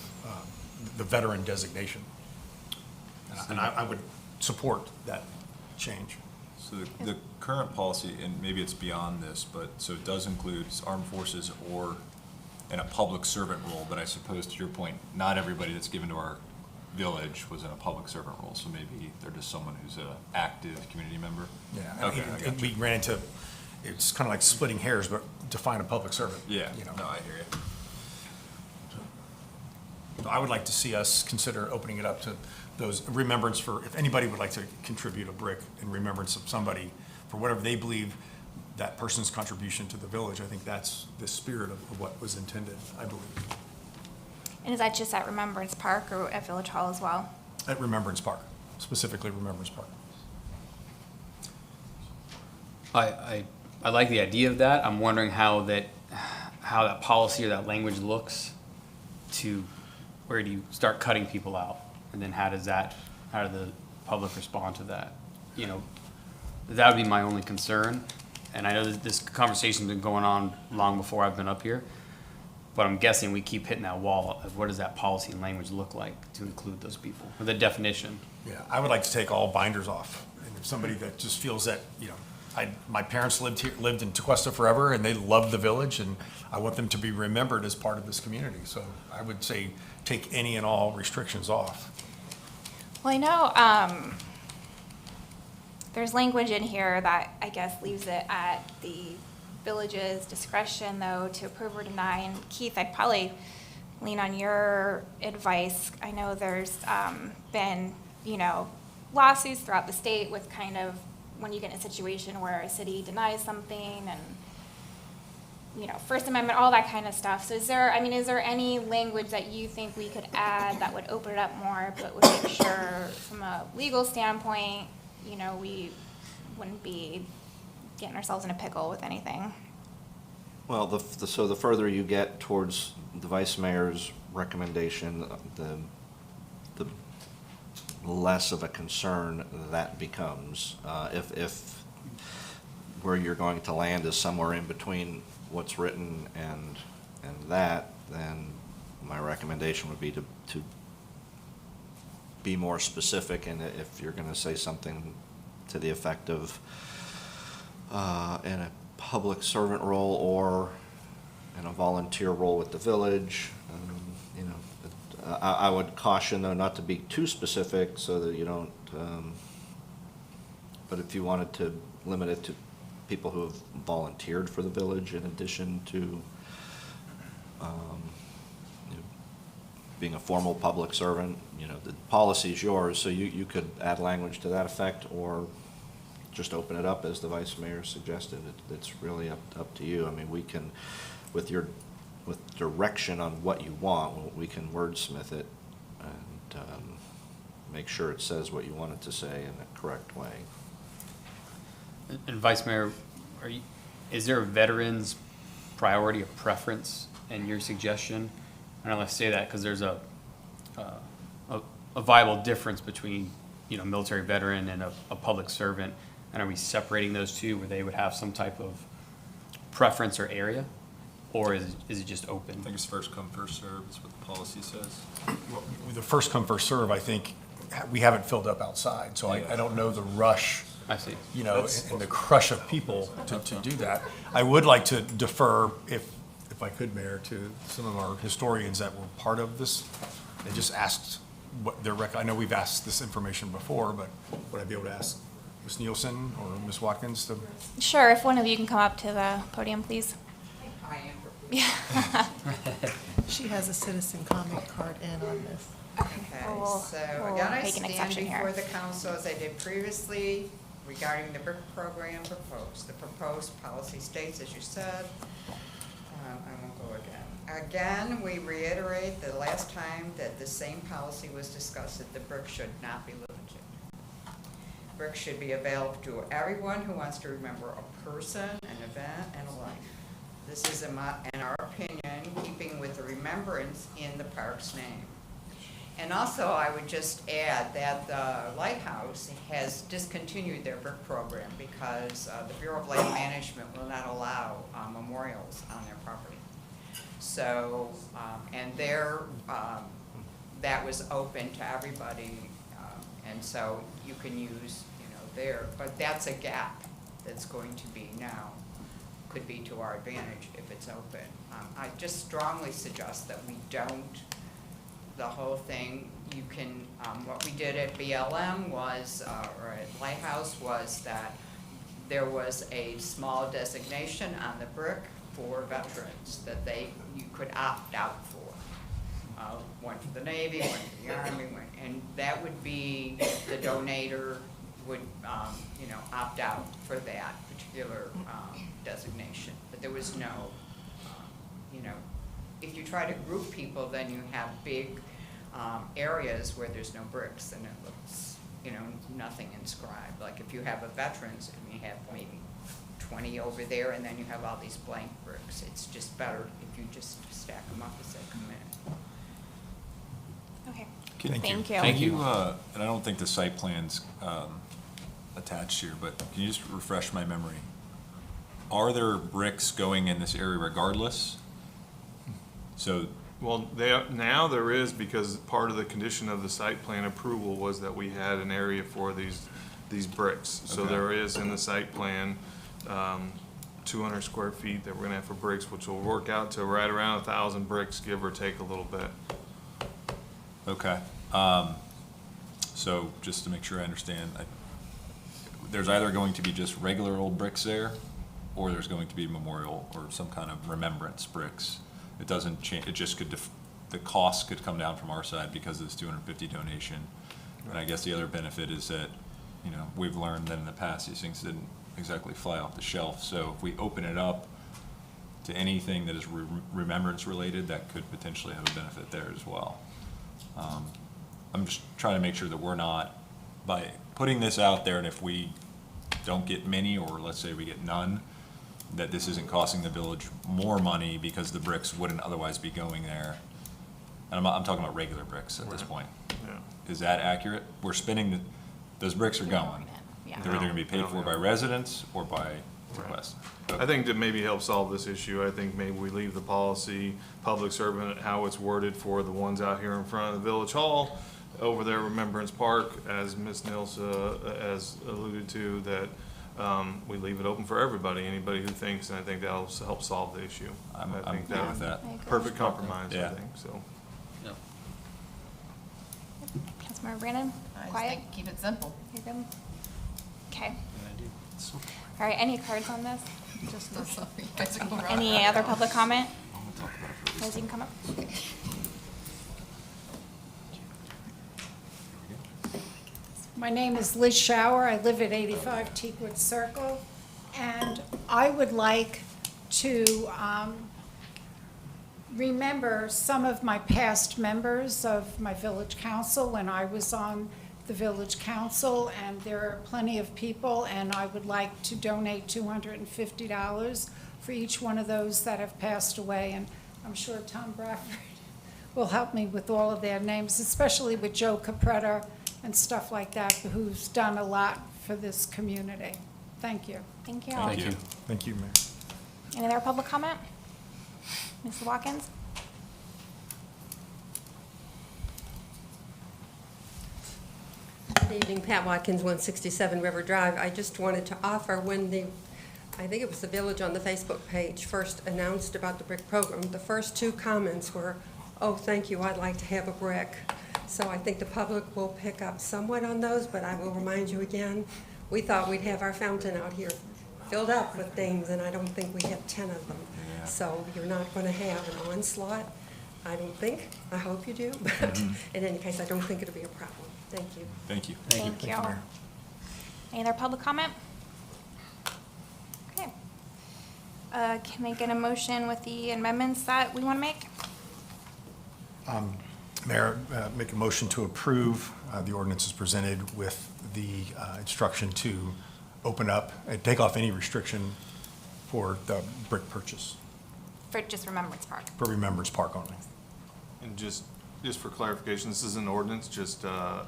the veteran designation. And I would support that change. So the current policy, and maybe it's beyond this, but so it does include armed forces or in a public servant role, but I suppose to your point, not everybody that's given to our village was in a public servant role, so maybe they're just someone who's an active community member? Yeah, Okay, I got you. we ran into, it's kind of like splitting hairs, but define a public servant. Yeah, no, I hear you. So I would like to see us consider opening it up to those remembrance for, if anybody would like to contribute a brick in remembrance of somebody for whatever they believe that person's contribution to the village. I think that's the spirit of what was intended, I believe. And is that just at Remembrance Park or at Village Hall as well? At Remembrance Park, specifically Remembrance Park. I like the idea of that. I'm wondering how that policy or that language looks to where do you start cutting people out? And then how does the public respond to that? That would be my only concern. And I know that this conversation's been going on long before I've been up here, but I'm guessing we keep hitting that wall of what does that policy and language look like to include those people, or the definition. Yeah, I would like to take all binders off. And if somebody that just feels that, my parents lived in Tequesta forever, and they loved the village, and I want them to be remembered as part of this community. So I would say take any and all restrictions off. Well, I know there's language in here that I guess leaves it at the village's discretion, though, to approve or deny. And Keith, I'd probably lean on your advice. I know there's been, lawsuits throughout the state with kind of when you get in a situation where a city denies something and, First Amendment, all that kind of stuff. So is there any language that you think we could add that would open it up more, but would make sure from a legal standpoint, we wouldn't be getting ourselves in a pickle with anything? Well, so the further you get towards the vice mayor's recommendation, the less of a concern that becomes. If where you're going to land is somewhere in between what's written and that, then my recommendation would be to be more specific. And if you're going to say something to the effect of in a public servant role or in a volunteer role with the village, I would caution, though, not to be too specific so that you don't, but if you wanted to limit it to people who have volunteered for the village in addition to being a formal public servant, the policy is yours, so you could add language to that effect or just open it up as the vice mayor suggested. It's really up to you. I mean, we can, with direction on what you want, we can wordsmith it and make sure it says what you want it to say in the correct way. And Vice Mayor, is there a veteran's priority or preference in your suggestion? I don't know if I say that because there's a viable difference between, military veteran and a public servant. And are we separating those two where they would have some type of preference or area? Or is it just open? I think it's first come, first served is what the policy says. Well, with the first come, first serve, I think we haven't filled up outside, so I don't know the rush. I see. And the crush of people to do that. I would like to defer, if I could, Mayor, to some of our historians that were part of this. They just asked what their I know we've asked this information before, but would I be able to ask Ms. Nielsen or Ms. Watkins to? Sure, if one of you can come up to the podium, please. I am. Yeah. She has a citizen comment card in on this. Okay, We'll so take again, I an stand exception here. before the council as I did previously regarding the BRIC program proposed. The proposed policy states, as you said, I won't go again. Again, we reiterate the last time that the same policy was discussed, that the BRIC should not be limited. BRIC should be available to everyone who wants to remember a person, an event, and a life. This is, in our opinion, keeping with the remembrance in the park's name. And also, I would just add that the Lighthouse has discontinued their BRIC program because the Bureau of Land Management will not allow memorials on their property. So, and that was open to everybody, and so you can use, there. But that's a gap that's going to be now. Could be to our advantage if it's open. I just strongly suggest that we don't, the whole thing, you can, what we did at BLM was, or at Lighthouse was that there was a small designation on the BRIC for veterans that you could opt out for. One for the Navy, one for the Army, and that would be, the donator would, opt out for that particular designation. But there was no, if you try to group people, then you have big areas where there's no bricks and it looks, nothing inscribed. Like if you have a veterans and you have maybe 20 over there and then you have all these blank bricks, it's just better if you just stack them up as they come in. Okay. Thank you. Thank you. And I don't think the site plan's attached here, but can you just refresh my memory? Are there bricks going in this area regardless? So, Well, now there is, because part of the condition of the site plan approval was that we had an area for these these bricks. So Okay. there is in the site plan, 200 square feet that we're gonna have for bricks, which will work out to right around 1,000 bricks, give or take a little bit. Okay. So just to make sure I understand, there's either going to be just regular old bricks there, or there's going to be memorial or some kind of remembrance bricks. It doesn't change, it just could, the cost could come down from our side because of this 250 donation. And I guess the other benefit is that, you know, we've learned that in the past, these things didn't exactly fly off the shelf. So if we open it up to anything that is remembrance related, that could potentially have a benefit there as well. I'm just trying to make sure that we're not, by putting this out there, and if we don't get many, or let's say we get none, that this isn't costing the village more money because the bricks wouldn't otherwise be going there. And I'm talking about regular bricks at this point. Yeah. Is that accurate? We're spending, those bricks are going. Yeah. They're either gonna be paid for by residents or by Tequesta. I think to maybe help solve this issue, I think maybe we leave the policy, public servant, how it's worded for the ones out here in front of the Village Hall, over there Remembrance Park, as Ms. Nils has alluded to, that we leave it open for everybody, anybody who thinks, and I think that'll help solve the issue. I'm I think good with that. I agree. Perfect compromise, I Yeah. think, so. Councilmember Brandon? I just Quiet? think keep it simple. You're good? Okay. All right, any cards on this? Just so you guys can run Any around. other public comment? Guys, you can come up. My name is Liz Shower. I live at 85 Teakwood Circle, and I would like to remember some of my past members of my village council when I was on the village council, and there are plenty of people, and I would like to donate $250 for each one of those that have passed away, and I'm sure Tom Bradford will help me with all of their names, especially with Joe Capretta and stuff like that, who's done a lot for this community. Thank you. Thank you. Thank you. Thank you, Mayor. Any other public comment? Mrs. Watkins? Good evening, Pat Watkins, 167 River Drive. I just wanted to offer, when I think it was the Village on the Facebook page first announced about the brick program, the first two comments were, "Oh, thank you, I'd like to have a brick." So I think the public will pick up somewhat on those, but I will remind you again, we thought we'd have our fountain out here filled up with things, and I don't think we have 10 of them. Yeah. So you're not going to have an onslaught, I don't think. I hope you do, but in any case, I don't think it'll be a problem. Thank you. Thank you. Thank you. Mayor. Any other public comment? Okay. Can I get a motion with the amendments that we want to make? Mayor, make a motion to approve the ordinances presented with the instruction to open up and take off any restriction for the brick purchase, For just Remembrance Park. for Remembrance Park only. And just for clarification, this is an ordinance, just,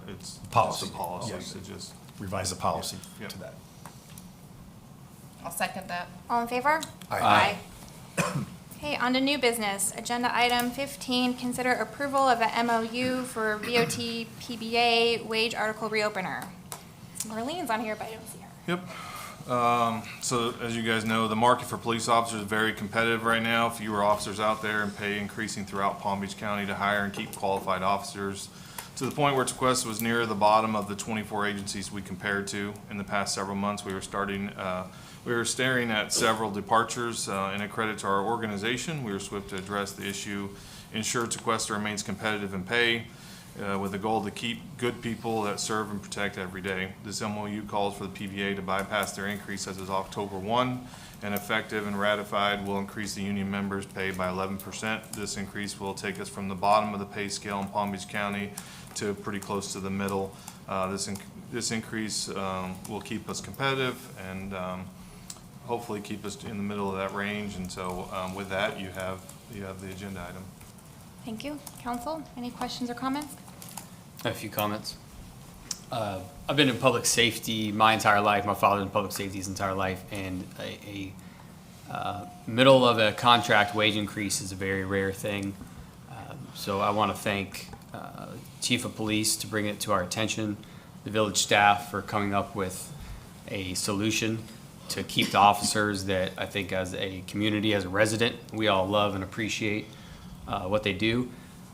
it's Policy. just a policy, Yes. so just. Revise the policy Yeah. to that. I'll second that. All in favor? Aye. Okay, on to new business. Agenda item 15, consider approval of a MOU for VOT PBA wage article reopener. Marlene's on here, but I don't see her. Yep. So as you guys know, the market for police officers is very competitive right now. Fewer officers out there, and pay increasing throughout Palm Beach County to hire and keep qualified officers, to the point where Tequesta was near the bottom of the 24 agencies we compared to. In the past several months, we were staring at several departures, and a credit to our organization. We were swift to address the issue, ensure Tequesta remains competitive in pay, with the goal to keep good people that serve and protect every day. This MOU calls for the PBA to bypass their increase as of October 1, and effective and ratified will increase the union members' pay by 11%. This increase will take us from the bottom of the pay scale in Palm Beach County to pretty close to the middle. This increase will keep us competitive and hopefully keep us in the middle of that range. And so with that, you have the agenda item. Thank you. Council, any questions or comments? I have a few comments. I've been in public safety my entire life. My father's in public safety his entire life, and a middle of a contract wage increase is a very rare thing. So I want to thank Chief of Police to bring it to our attention. the village staff for coming up with a solution to keep the officers that I think as a community, as a resident, we all love and appreciate what they do.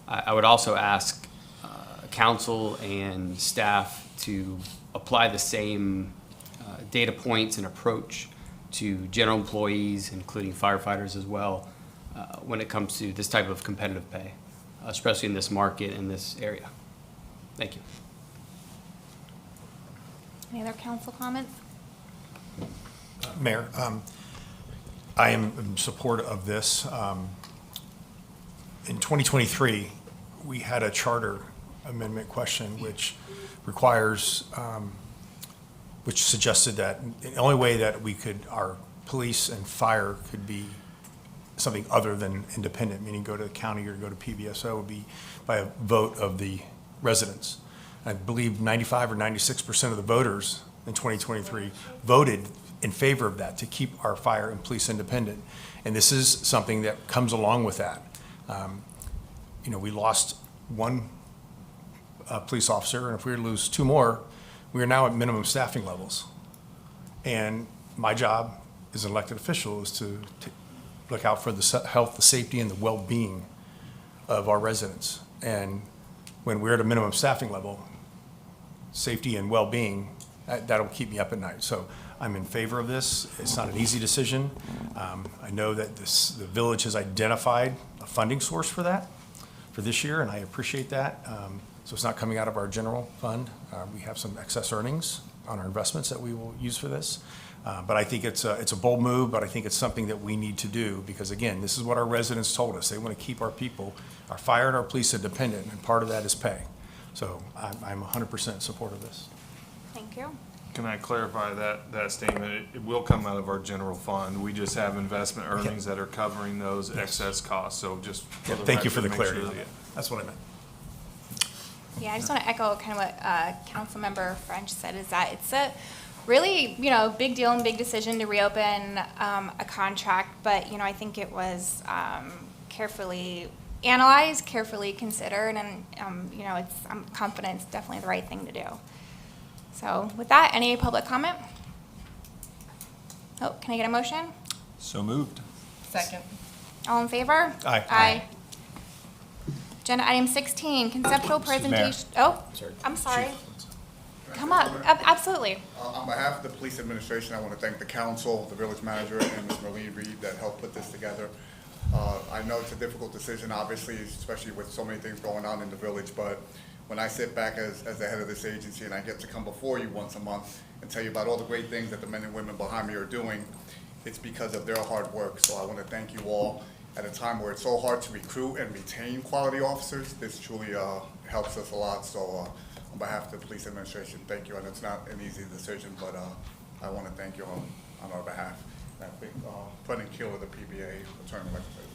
I would also ask council and staff to apply the same data points and approach to general employees, including firefighters as well, when it comes to this type of competitive pay, especially in this market, in this area. Thank you. Any other council comments? Mayor, I am in support of this. In 2023, we had a charter amendment question which requires, which suggested that the only way that we could, our police and fire could be something other than independent, meaning go to the county or go to PBSO, would be by a vote of the residents. I believe 95 or 96% of the voters in 2023 voted in favor of that, to keep our fire and police independent. And this is something that comes along with that. You know, we lost one police officer, and if we were to lose two more, we are now at minimum staffing levels. And my job as an elected official is to look out for the health, the safety, and the well-being of our residents. And when we're at a minimum staffing level, safety and well-being, that'll keep me up at night. So I'm in favor of this. It's not an easy decision. I know that the village has identified a funding source for that for this year, and I appreciate that. So it's not coming out of our general fund. We have some excess earnings on our investments that we will use for this. But I think it's a bold move, but I think it's something that we need to do because, again, this is what our residents told us. They want to keep our people, our fire and our police independent, and part of that is pay. So I'm 100% in support of this. Thank you. Can I clarify that statement? It will come out of our general fund. We just have investment earnings that are covering those excess costs. So just for the Thank you for the record, make clarity. sure That's what I meant. Yeah, I just want to echo kind of what Councilmember French said, is that it's a really, big deal and big decision to reopen a contract, but, I think it was carefully analyzed, carefully considered, and, I'm confident it's definitely the right thing to do. So with that, any public comment? Oh, can I get a motion? So moved. Second. All in favor? Aye. Aye. Agenda item 16, conceptual presentation. Oh, I'm sorry. Come up, absolutely. On behalf of the police administration, I want to thank the council, the village manager, and Ms. Marlene Reed that helped put this together. I know it's a difficult decision, obviously, especially with so many things going on in the village, but when I sit back as the head of this agency and I get to come before you once a month and tell you about all the great things that the men and women behind me are doing, it's because of their hard work. So I want to thank you all. At a time where it's so hard to recruit and retain quality officers, this truly helps us a lot. So on behalf of the police administration, thank you. And it's not an easy decision, but I want to thank you on our behalf. And I think Brendan Keeler, the PBA attorney legislator.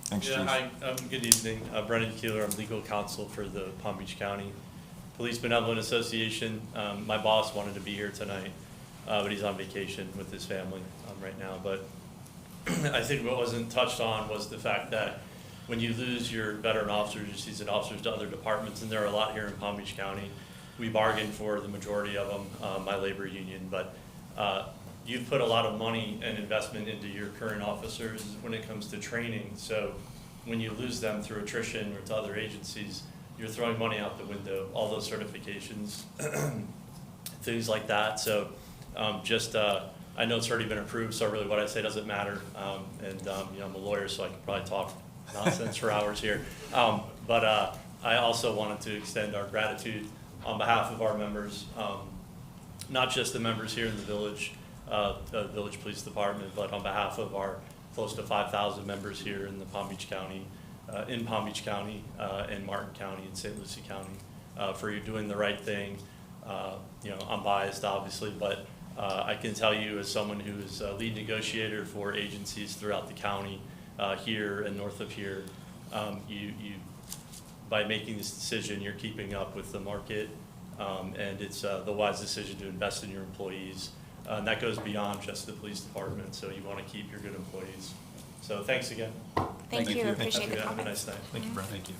Thanks, Chief. Hi, good evening. Brendan Keeler, I'm legal counsel for the Palm Beach County Police Benevolent Association. My boss wanted to be here tonight, but he's on vacation with his family right now. But I think what wasn't touched on was the fact that when you lose your veteran officers, your seasoned officers to other departments, and there are a lot here in Palm Beach County, we bargained for the majority of them, my labor union, but you've put a lot of money and investment into your current officers when it comes to training. So when you lose them through attrition or to other agencies, you're throwing money out the window, all those certifications, things like that. So I know it's already been approved, so really what I say doesn't matter. I'm a lawyer, so I can probably talk nonsense for hours here. But I also wanted to extend our gratitude on behalf of our members, not just the members here in the village, the Village Police Department, but on behalf of our close to 5,000 members here in the Palm Beach County, and Martin County and St. Lucie County, for you doing the right thing. I'm biased, obviously, but I can tell you as someone who is a lead negotiator for agencies throughout the county, here and north of here, you by making this decision, you're keeping up with the market, and it's the wise decision to invest in your employees. And that goes beyond just the police department, so you want to keep your good employees. So thanks again. Thank you. Appreciate the Have a comments. nice night. Thank you, Brent. Thank you.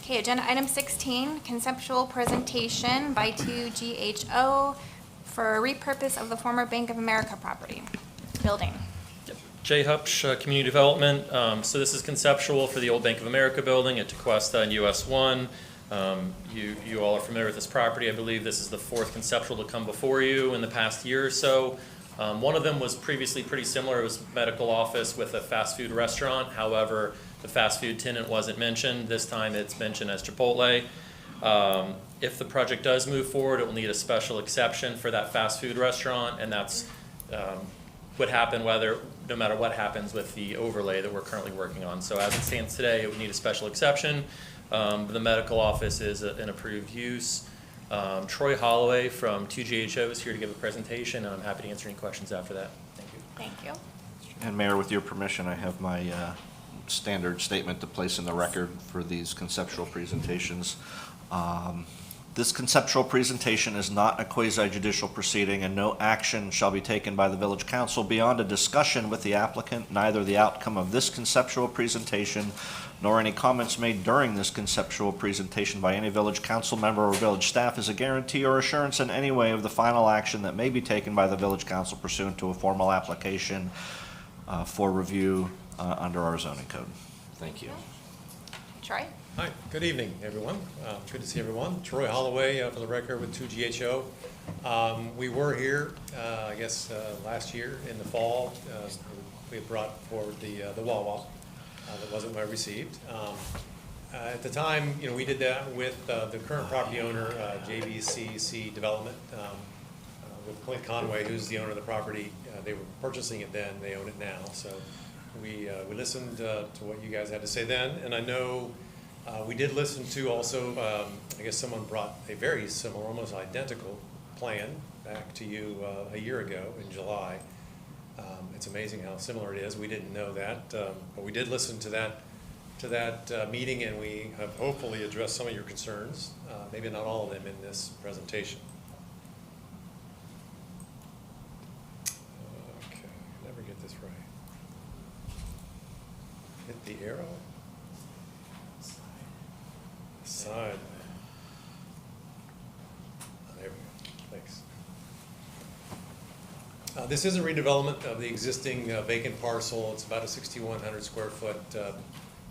Okay, agenda item 16, conceptual presentation by 2GHO for repurpose of the former Bank of America property building. Jay Hupsch, Community Development. So this is conceptual for the old Bank of America building at Tequesta and US 1. You all are familiar with this property. I believe this is the fourth conceptual to come before you in the past year or so. One of them was previously pretty similar. It was medical office with a fast food restaurant. However, the fast food tenant wasn't mentioned. This time it's mentioned as Chipotle. If the project does move forward, it will need a special exception for that fast food restaurant, and that's would happen no matter what happens with the overlay that we're currently working on. So as it stands today, it would need a special exception. The medical office is an approved use. Troy Holloway from 2GHO is here to give a presentation, and I'm happy to answer any questions after that. Thank you. Thank you. And Mayor, with your permission, I have my standard statement to place in the record for these conceptual presentations. This conceptual presentation is not a quasi-judicial proceeding, and no action shall be taken by the Village Council beyond a discussion with the applicant. Neither the outcome of this conceptual presentation nor any comments made during this conceptual presentation by any Village Council member or Village staff is a guarantee or assurance in any way of the final action that may be taken by the Village Council pursuant to a formal application for review under our zoning code. Thank you. Troy? Hi, good evening, everyone. Good to see everyone. Troy Holloway, for the record, with 2GHO. We were here, I guess, last year in the fall. We had brought forward the Wawa that wasn't well received. At the time, we did that with the current property owner, JVCC Development, with Clint Conway, who's the owner of the property. They were purchasing it then, they own it now. So we listened to what you guys had to say then, and I know we did listen to also, I guess someone brought a very similar, almost identical plan back to you a year ago in July. It's amazing how similar it is. We didn't know that, but we did listen to that meeting, and we have hopefully addressed some of your concerns, maybe not all of them in this presentation. Okay, never get this right. Hit the arrow. Side. There we go. Thanks. This is a redevelopment of the existing vacant parcel. It's about a 6,100 square foot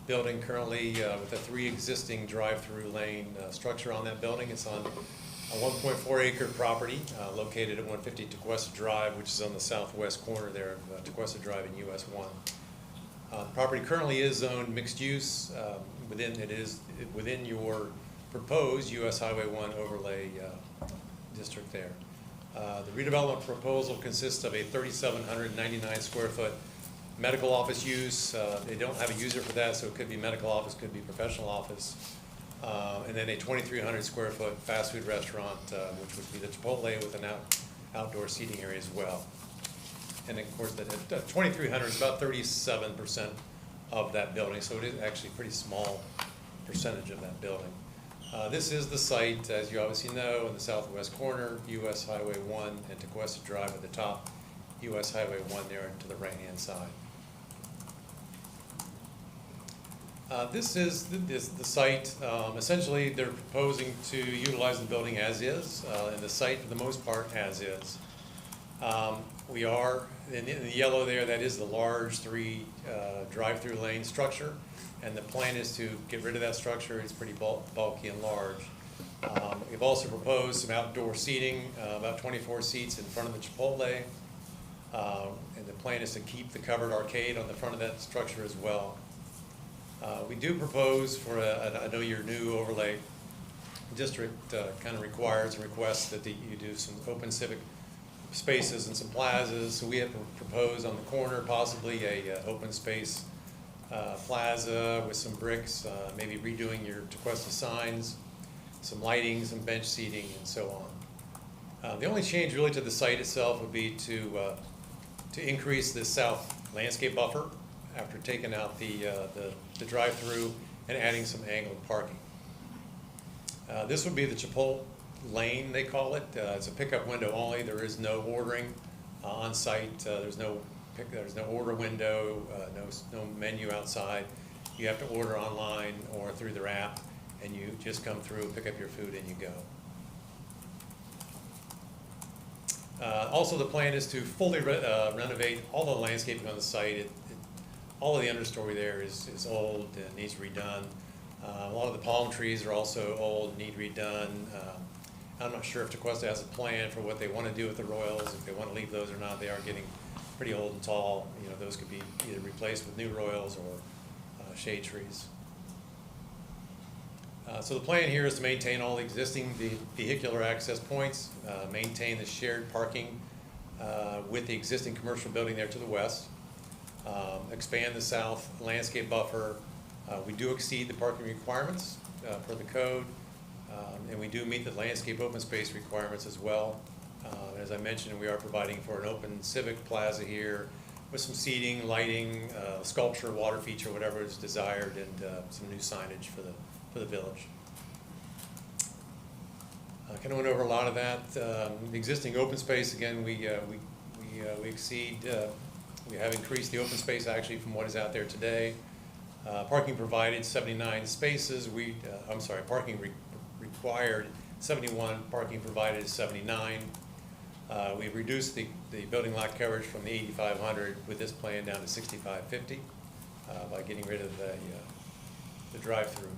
building currently with a 3 existing drive-through lane structure on that building. It's on a 1.4 acre property located at 150 Tequesta Drive, which is on the southwest corner there of Tequesta Drive in US 1. The property currently is zoned mixed use. Within your proposed US Highway 1 overlay district there. The redevelopment proposal consists of a 3,799 square foot medical office use. They don't have a user for that, so it could be medical office, could be professional office. And then a 2,300 square foot fast food restaurant, which would be the Chipotle with an outdoor seating area as well. And of course, the 2,300 is about 37% of that building, so it is actually a pretty small percentage of that building. This is the site, as you obviously know, in the southwest corner, US Highway 1 and Tequesta Drive at the top, US Highway 1 there to the right-hand side. This is the site. Essentially, they're proposing to utilize the building as is, and the site, for the most part, as is. We are, in the yellow there, that is the large 3 drive-through lane structure, and the plan is to get rid of that structure. It's pretty bulky and large. We've also proposed some outdoor seating, about 24 seats in front of the Chipotle, and the plan is to keep the covered arcade on the front of that structure as well. We do propose for I know your new overlay district kind of requires and requests that you do some open civic spaces and some plazas. So we have proposed on the corner possibly a open space plaza with some bricks, maybe redoing your Tequesta signs, some lighting, some bench seating, and so on. The only change really to the site itself would be to increase the south landscape buffer after taking out the drive-through and adding some angled parking. This would be the Chipotle lane, they call it. It's a pickup window only. There is no ordering on site. There's no order window, no menu outside. You have to order online or through their app, and you just come through, pick up your food, and you go. Also, the plan is to fully renovate all the landscaping on the site. All of the understory there is old and needs redone. A lot of the palm trees are also old and need redone. I'm not sure if Tequesta has a plan for what they want to do with the Royals, if they want to leave those or not. They are getting pretty old and tall. You know, those could be either replaced with new Royals or shade trees. So the plan here is to maintain all the existing vehicular access points, maintain the shared parking with the existing commercial building there to the west, expand the south landscape buffer. We do exceed the parking requirements per the code, and we do meet the landscape open space requirements as well. As I mentioned, we are providing for an open civic plaza here with some seating, lighting, sculpture, water feature, whatever is desired, and some new signage for the village. I kind of went over a lot of that. The existing open space, again, we exceed, we have increased the open space actually from what is out there today. Parking provided 79 spaces. Parking required 71, parking provided is 79. We've reduced the building lot coverage from the 8,500 with this plan down to 6,550 by getting rid of the drive-through,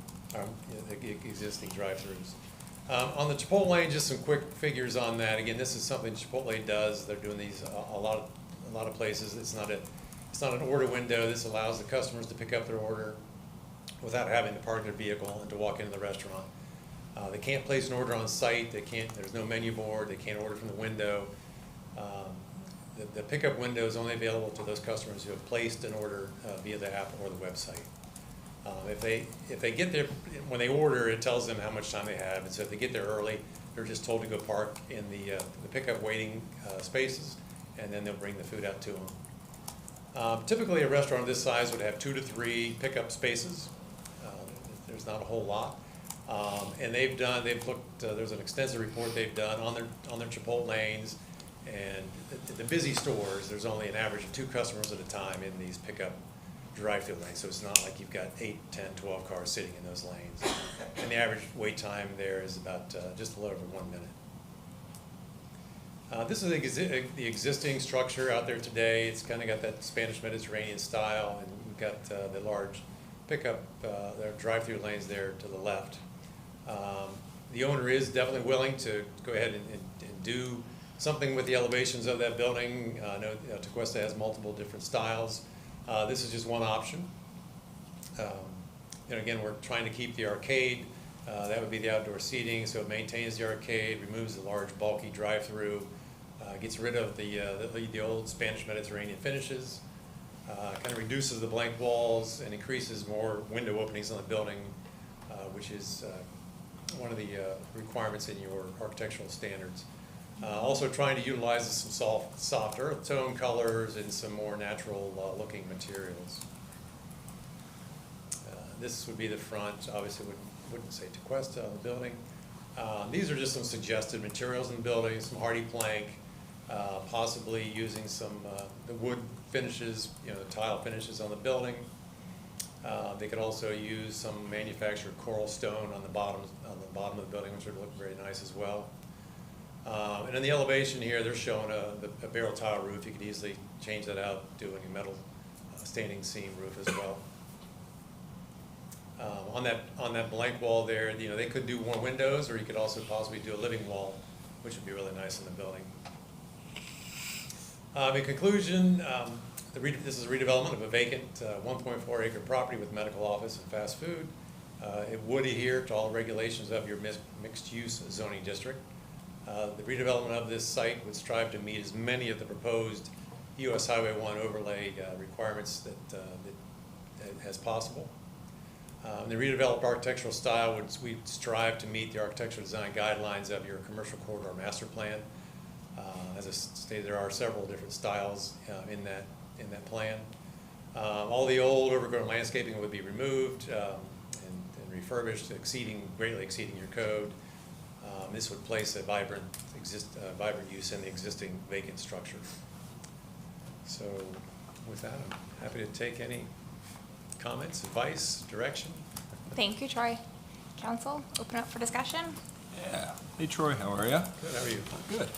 the existing drive-throughs. On the Chipotle, just some quick figures on that. Again, this is something Chipotle does. They're doing these a lot of places. It's not an order window. This allows the customers to pick up their order without having to park their vehicle and to walk into the restaurant. They can't place an order on site. There's no menu board. They can't order from the window. The pickup window is only available to those customers who have placed an order via the app or the website. If they get there, when they order, it tells them how much time they have. And so if they get there early, they're just told to go park in the pickup waiting spaces, and then they'll bring the food out to them. Typically, a restaurant of this size would have 2 to 3 pickup spaces. There's not a whole lot. And they've looked, there's an extensive report they've done on their Chipotle lanes, and the busy stores, there's only an average of 2 customers at a time in these pickup drive-through lanes, so it's not like you've got 8, 10, 12 cars sitting in those lanes. And the average wait time there is about just a little over 1 minute. This is the existing structure out there today. It's kind of got that Spanish Mediterranean style, and we've got the large pickup, their drive-through lanes there to the left. The owner is definitely willing to go ahead and do something with the elevations of that building. I know Tequesta has multiple different styles. This is just one option. And again, we're trying to keep the arcade. That would be the outdoor seating, so it maintains the arcade, removes the large bulky drive-through, gets rid of the old Spanish Mediterranean finishes, kind of reduces the blank walls and increases more window openings on the building, which is one of the requirements in your architectural standards. Also trying to utilize some soft earth tone colors and some more natural looking materials. This would be the front. Obviously wouldn't say Tequesta on the building. These are just some suggested materials in the building, some hardy plank, possibly using some the wood finishes, the tile finishes on the building. They could also use some manufactured coral stone on the bottom of the building, which would look very nice as well. And in the elevation here, they're showing a barrel tile roof. You could easily change that out, doing a metal standing seam roof as well. On that blank wall there, they could do more windows, or you could also possibly do a living wall, which would be really nice in the building. In conclusion, this is a redevelopment of a vacant 1.4 acre property with medical office and fast food. It would adhere to all regulations of your mixed use zoning district. The redevelopment of this site would strive to meet as many of the proposed US Highway 1 overlay requirements as possible. The redeveloped architectural style we strive to meet the architectural design guidelines of your commercial corridor master plan. As I stated, there are several different styles in that plan. All the old overgrown landscaping would be removed and refurbished, greatly exceeding your code. This would place a vibrant use in the existing vacant structure. So with that, I'm happy to take any comments, advice, direction. Thank you, Troy. Council, open up for discussion. Yeah. Hey Troy, how are you? Good, how are you? Good.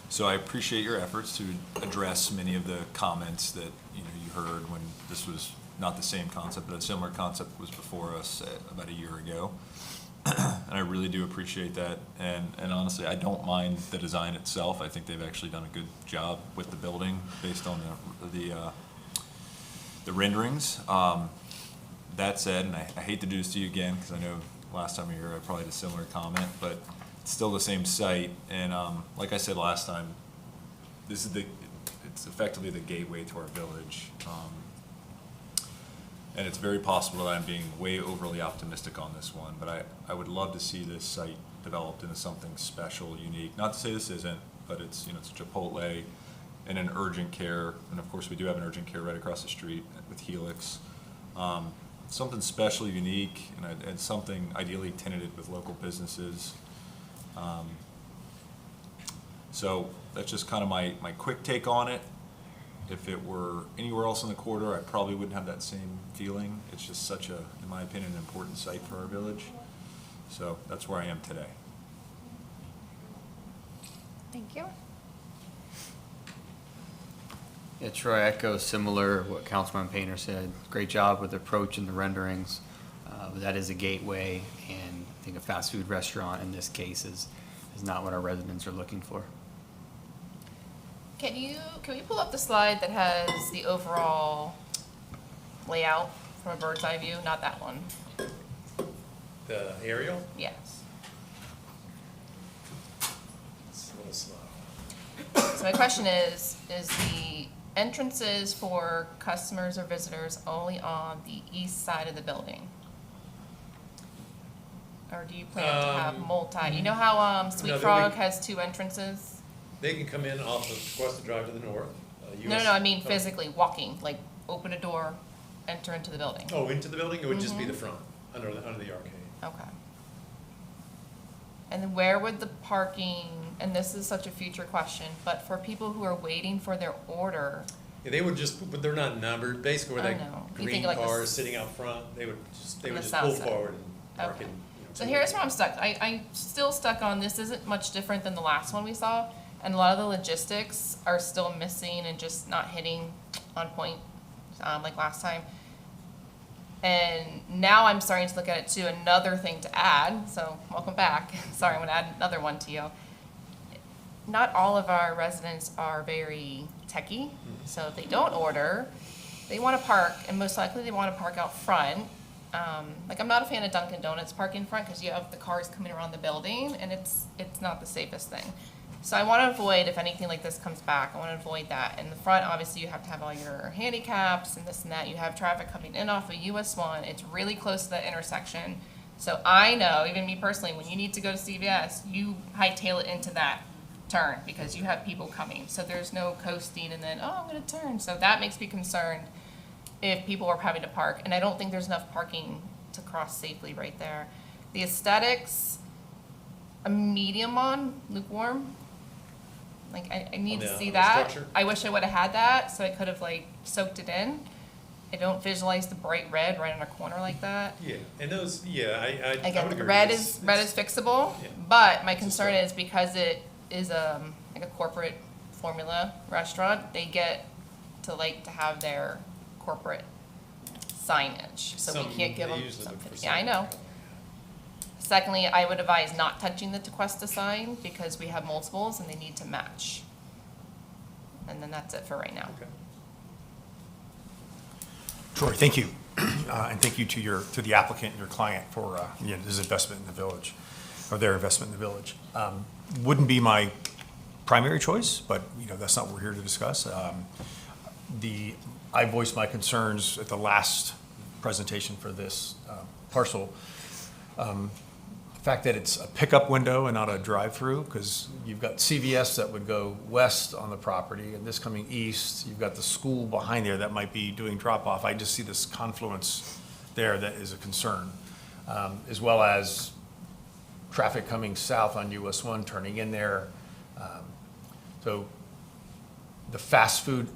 So I appreciate your efforts to address many of the comments that, you heard when this was not the same concept, but a similar concept was before us about a year ago. And I really do appreciate that. And honestly, I don't mind the design itself. I think they've actually done a good job with the building based on the renderings. That said, and I hate to do this to you again, because I know last time you were here, I probably had a similar comment, but it's still the same site. And like I said last time, it's effectively the gateway to our village. And it's very possible that I'm being way overly optimistic on this one, but I would love to see this site developed into something special, unique. Not to say this isn't, but it's, it's Chipotle and an urgent care, and of course we do have an urgent care right across the street with Helix. Something special, unique, and something ideally tenanted with local businesses. So that's just kind of my quick take on it. If it were anywhere else in the corridor, I probably wouldn't have that same feeling. It's just such a, in my opinion, an important site for our village. So that's where I am today. Thank you. Yeah, Troy, echoes similar what Councilman Painter said. Great job with the approach and the renderings. But that is a gateway, and I think a fast food restaurant in this case is not what our residents are looking for. Can we pull up the slide that has the overall layout from a bird's eye view? Not that one. The aerial? Yes. It's a little slow. So my question is the entrances for customers or visitors only on the east side of the building? Or do you plan to have multi? You know how Sweet no, Frog we- has two entrances? They can come in off of Tequesta Drive to the north. No, I mean physically walking, like open a door, enter into the building. Oh, into the building? It would just be the front, under the arcade. Okay. And then where would the parking, and this is such a future question, but for people who are waiting for their order? Yeah, they would just, but they're not numbered. Basically, where I that know. You green think like car this- is sitting out front, they would just On the pull south side. forward and park Okay. in. So here's where I'm stuck. I'm still stuck on, this isn't much different than the last one we saw, and a lot of the logistics are still missing and just not hitting on point, like last time. And now I'm starting to look at it too, another thing to add, so welcome back. Sorry, I'm gonna add another one to you. Not all of our residents are very techie, so if they don't order, they wanna park, and most likely they wanna park out front. Like I'm not a fan of Dunkin' Donuts parking in front because you have the cars coming around the building and it's not the safest thing. So I want to avoid, if anything like this comes back, I want to avoid that. In the front, obviously you have to have all your handicaps and this and that. You have traffic coming in off of US 1. It's really close to that intersection. So I know, even me personally, when you need to go to CVS, you hightail it into that turn because you have people coming. So there's no coasting and then, oh, I'm going to turn. So that makes me concerned if people are having to park, and I don't think there's enough parking to cross safely right there. The aesthetics, a medium on, lukewarm. Like I need to see that. structure? I wish I would have had that, so I could have like soaked it in. I don't visualize the bright red right in a corner like that. Yeah, and those, yeah, I would Again, agree. red It's- is fixable, Yeah. but my concern is because it is like a corporate formula restaurant, they get to have their corporate signage, so we can't give them something. Yeah, I know. Secondly, I would advise not touching the Tequesta sign because we have multiples and they need to match. And then that's it for right now. Okay. Troy, thank you. And thank you to the applicant and your client for his investment in the village, or their investment in the village. Wouldn't be my primary choice, but that's not what we're here to discuss. I voiced my concerns at the last presentation for this parcel. The fact that it's a pickup window and not a drive-through, because you've got CVS that would go west on the property, and this coming east. You've got the school behind there that might be doing drop-off. I just see this confluence there that is a concern, as well as traffic coming south on US 1, turning in there. So the fast food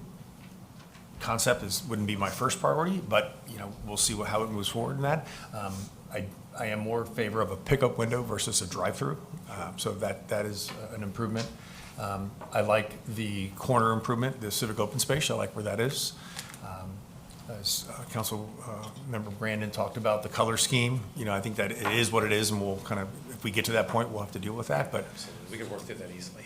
concept wouldn't be my first priority, but we'll see how it moves forward in that. I am more in favor of a pickup window versus a drive-through, so that is an improvement. I like the corner improvement, the civic open space, I like where that is. As Council Member Brandon talked about the color scheme, I think that it is what it is, and we'll kind of, if we get to that point, we'll have to deal with that, but. We can work through that easily.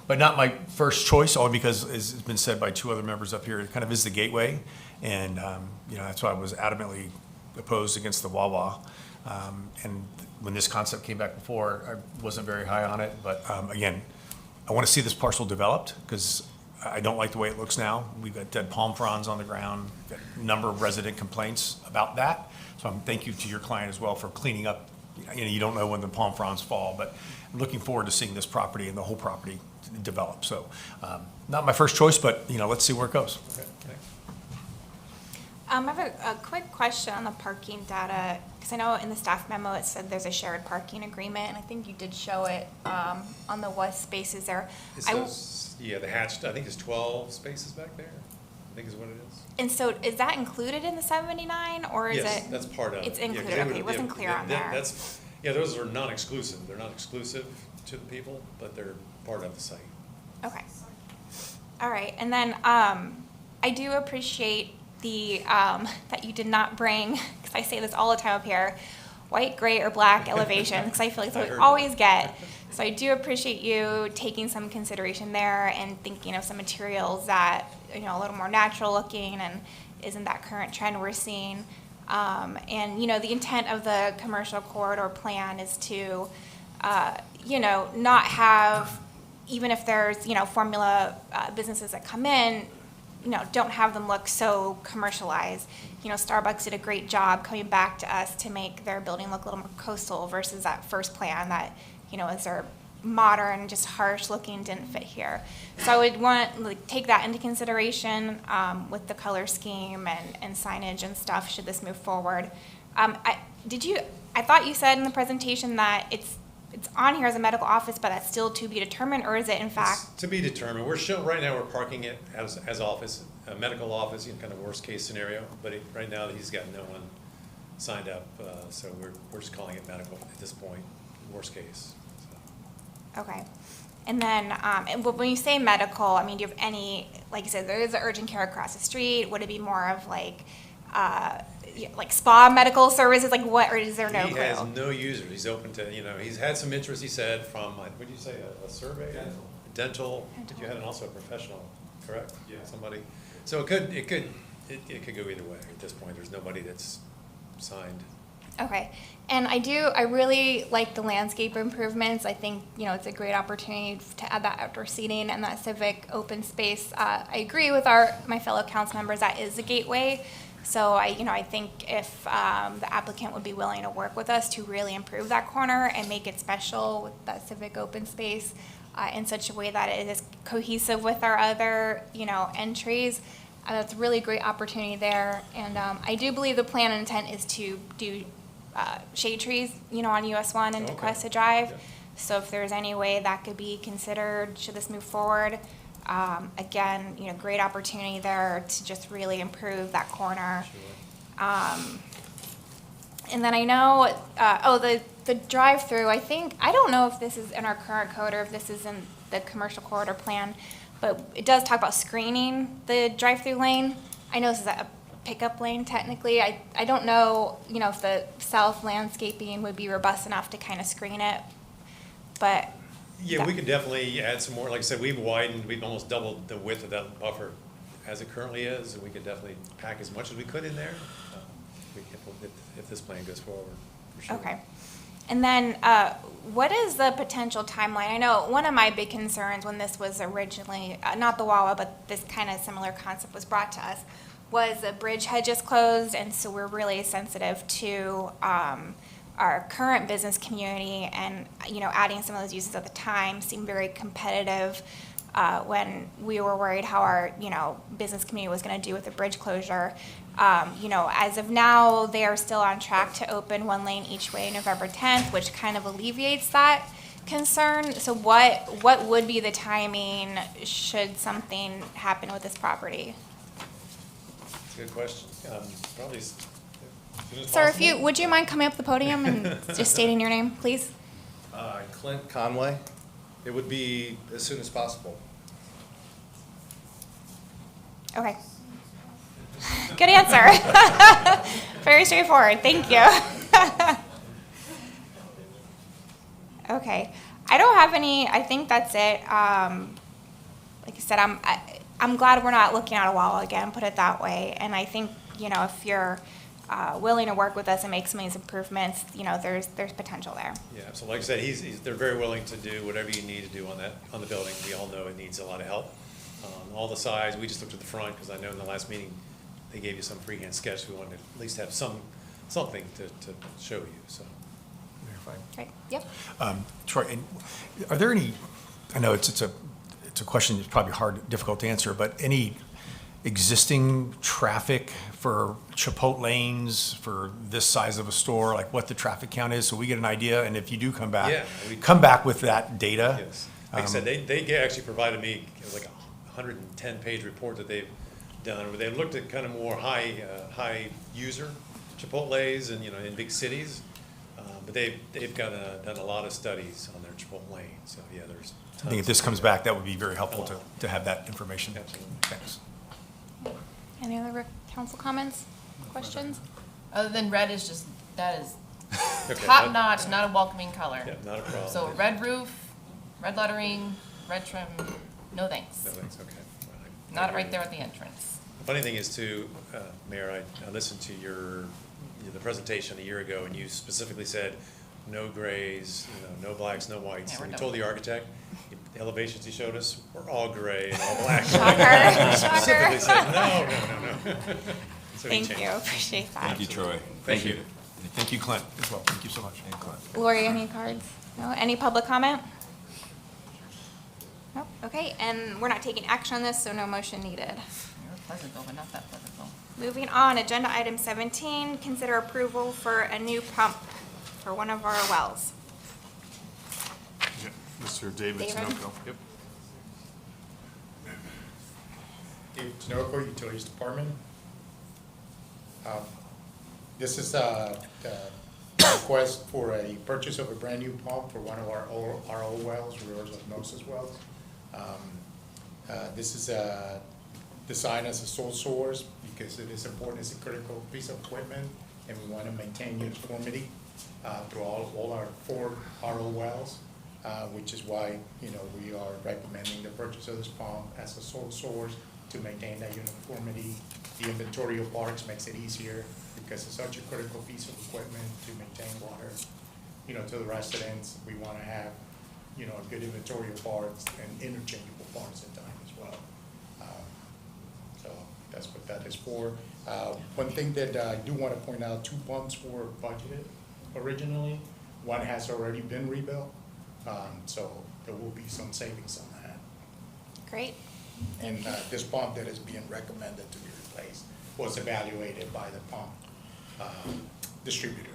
But not my first choice, only because, as has been said by two other members up here, it kind of is the gateway, and, that's why I was adamantly opposed against the Wawa. And when this concept came back before, I wasn't very high on it, but, again, I want to see this parcel developed, because I don't like the way it looks now. We've got dead palm fronds on the ground, got a number of resident complaints about that. So thank you to your client as well for cleaning up. You don't know when the palm fronds fall, but I'm looking forward to seeing this property and the whole property develop. So not my first choice, but let's see where it goes. Okay, thanks. I have a quick question on the parking data, because I know in the staff memo it said there's a shared parking agreement, and I think you did show it on the west spaces there. It says, the hatched, I think there's 12 spaces back there, I think is what it is. And so is that included in the 79, or is it? Yes, that's part of it. It's included, Yeah, 'cause okay, it wasn't clear on there. Those are non-exclusive. They're not exclusive to the people, but they're part of the site. Okay. All right, and then I do appreciate the, that you did not bring, because I say this all the time up here, white, gray, or black elevation, because I feel like that's what we always get. So I do appreciate you taking some consideration there and thinking of some materials that, a little more natural looking and isn't that current trend we're seeing. And, the intent of the commercial corridor plan is to, not have, even if there's, formula businesses that come in, don't have them look so commercialized. Starbucks did a great job coming back to us to make their building look a little more coastal versus that first plan that, is their modern, just harsh looking, didn't fit here. So I would want, take that into consideration with the color scheme and signage and stuff, should this move forward. I thought you said in the presentation that it's on here as a medical office, but that's still to be determined, or is it in fact? It's to be determined. Right now we're parking it as office, a medical office, kind of worst case scenario, but right now he's got no one signed up, so we're just calling it medical at this point, worst case. So. Okay. And then, when you say medical, do you have any, like you said, there is an urgent care across the street, would it be more of like spa medical services, like what, or is there no clue? He has no users. He's open to, he's had some interest, he said, from, what did you say, a survey? Dental. You had also a professional, correct? Yeah. Somebody. So it could go either way. At this point, there's nobody that's signed. Okay. And I really like the landscape improvements. I think, it's a great opportunity to add that outdoor seating and that civic open space. I agree with my fellow council members, that is a gateway. So I think if the applicant would be willing to work with us to really improve that corner and make it special with that civic open space in such a way that it is cohesive with our other, entries, that's a really great opportunity there. And I do believe the plan and intent is to do shade trees, on US 1 and Tequesta Drive. Yeah. So if there's any way that could be considered, should this move forward, again, great opportunity there to just really improve that corner. Sure. And then I know, the drive-through, I don't know if this is in our current code or if this is in the commercial corridor plan, but it does talk about screening the drive-through lane. I know this is a pickup lane technically. I don't know, if the south landscaping would be robust enough to kind of screen it, but. Yeah, we could definitely add some more. Like I said, we've almost doubled the width of that buffer as it currently is, and we could definitely pack as much as we could in there if this plan goes forward, for sure. Okay. And then what is the potential timeline? I know one of my big concerns when this was originally, not the Wawa, but this kind of similar concept was brought to us, was the bridge had just closed, and so we're really sensitive to our current business community, and adding some of those uses at the time seemed very competitive when we were worried how our business community was going to do with the bridge closure. As of now, they are still on track to open one lane each way November 10th, which kind of alleviates that concern. So what would be the timing should something happen with this property? That's a good question. Probably Sir, if you, would you mind coming up the podium and just stating your name, please? Clint Conway. It would be as soon as possible. Okay. Good answer. Very straightforward. Thank you. Okay. I don't have any, I think that's it. Like I said, I'm glad we're not looking at a wall again, put it that way. And I think, you know, if you're willing to work with us and make some of these improvements, you know, there's potential there. Yeah, so like I said, they're very willing to do whatever you need to do on the building. We all know it needs a lot of help. All the sides, we just looked at the front, because I know in the last meeting, they gave you some freehand sketch. We wanted to at least have something to show you, so. Right, yep. Troy, and are there any, I know it's a question that's probably hard, difficult to answer, but any existing traffic for Chipotle lanes for this size of a store, like what the traffic count is, so we get an idea, and if you do come back, come back with that data? Yes. Like I said, they actually provided me like a 110-page report that they've done, where they've looked at kind of more high user Chipotles and, you know, in big cities. But they've done a lot of studies on their Chipotle lanes, so yeah, there's tons. I think if this comes back, that would be very helpful to have that information. Absolutely. Thanks. Any other council comments, questions? Other than red is just, that is Okay, top notch, not a welcoming color. Yeah, not a problem. So a red roof, red lettering, red trim, no thanks. No, thanks, okay. Not right there at the entrance. The funny thing is too, Mayor, I listened to the presentation a year ago, and you specifically said, no grays, you know, no blacks, no whites. Yeah, we're And we done. told the architect, the elevations he showed us were all gray and all black. Shocker, Specifically said, no. So he Thank changed you, it. appreciate that. Thank you, Troy. Thank you. Thank you, Clint, as well. Thank you so much. Lori, any cards? No, any public comment? Nope, okay, and we're not taking action on this, so no motion needed. You're Pleasantville, but not that Pleasantville. Moving on, agenda item 17, consider approval for a new pump for one of our wells. Yeah, Mr. David David? Sunoco. Yep. David Tinoco, Utilities Department. This is a request for a purchase of a brand-new pump for one of our old wells, reverse osmosis wells. This is designed as a sole source because it is important, it's a critical piece of equipment, and we want to maintain uniformity through all our 4 RO wells, which is why, you know, we are recommending the purchase of this pump as a sole source to maintain that uniformity. The inventory of parts makes it easier because it's such a critical piece of equipment to maintain water, you know, to the residents. We want to have, you know, a good inventory of parts and interchangeable parts in time as well. So that's what that is for. One thing that I do want to point out, 2 pumps were budgeted originally. One has already been rebuilt, so there will be some savings on that. Great. And this pump that is being recommended to be replaced was evaluated by the pump distributor,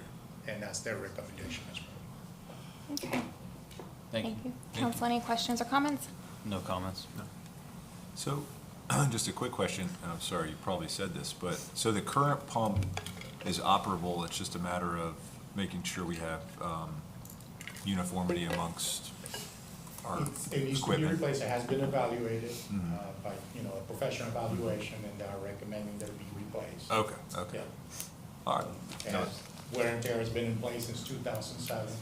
and that's their recommendation as well. Okay. Thank you. Council, any questions or comments? No comments. No. So, just a quick question, and I'm sorry, you probably said this, but, so the current pump is operable, it's just a matter of making sure we have uniformity amongst our It needs to be equipment? replaced, it has been evaluated Mhm. by, you know, a professional evaluation, and they are recommending that it be replaced. Okay, okay. Yeah. All right. No, And wear and tear has been in place since 2007.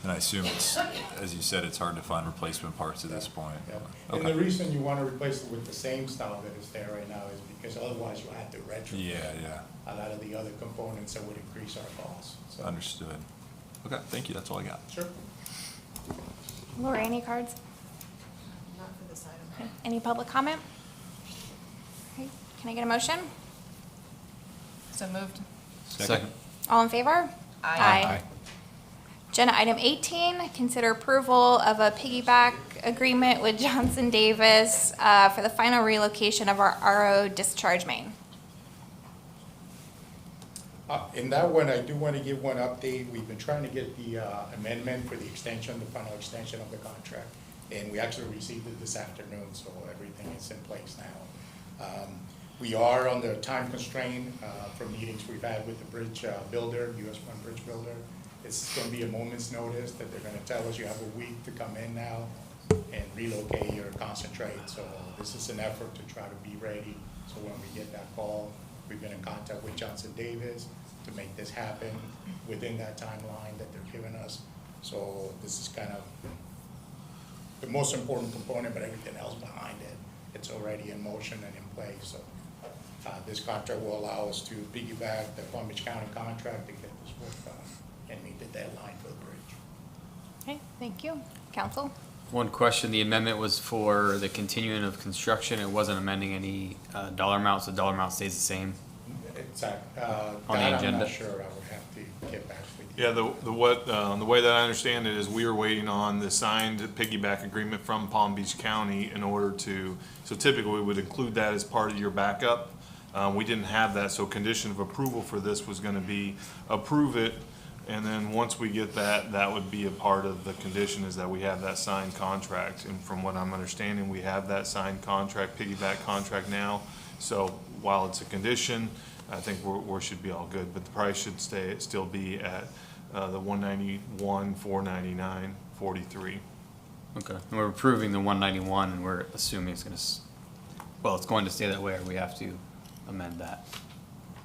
And I assume it's, as you said, it's hard to find replacement parts at this point. Yeah. And Okay. the reason you want to replace it with the same style that is there right now is because otherwise you have to retrofit Yeah. a lot of the other components that would increase our costs. So- Understood. Okay, thank you, that's all I got. Sure. Lori, any cards? Not for this item. Okay. Any public comment? Okay. Can I get a motion? So moved. Second. All in favor? Aye. Agenda item 18, consider approval of a piggyback agreement with Johnson Davis for the final relocation of our RO discharge main. In that one, I do want to give one update. We've been trying to get the amendment for the extension, the final extension of the contract, and we actually received it this afternoon, so everything is in place now. We are under time constraint from meetings we've had with the bridge builder, US 1 bridge builder. It's going to be a moment's notice that they're going to tell us you have a week to come in now and relocate your concentrate. So this is an effort to try to be ready. So when we get that call, we've been in contact with Johnson Davis to make this happen within that timeline that they're giving us. So this is kind of the most important component, but everything else behind it, it's already in motion and in place. So this contract will allow us to piggyback the Palm Beach County contract to get this work done and meet the deadline for the bridge. Okay, thank you. Council? One question, the amendment was for the continuing of construction. It wasn't amending any dollar amounts. The dollar amount stays the same. Exactly. On the I'm agenda? not sure. I would have to get back with you. Yeah, the way that I understand it is we are waiting on the signed piggyback agreement from Palm Beach County in order to, so typically we would include that as part of your backup. We didn't have that, so condition of approval for this was gonna be approve it, and then once we get that, that would be a part of the condition is that we have that signed contract. And from what I'm understanding, we have that signed contract, piggyback contract now. So while it's a condition, I think we should be all good, but the price should still be at the $191, $499, $43. Okay, and we're approving the 191, and we're assuming it's well, it's going to stay that way, or we have to amend that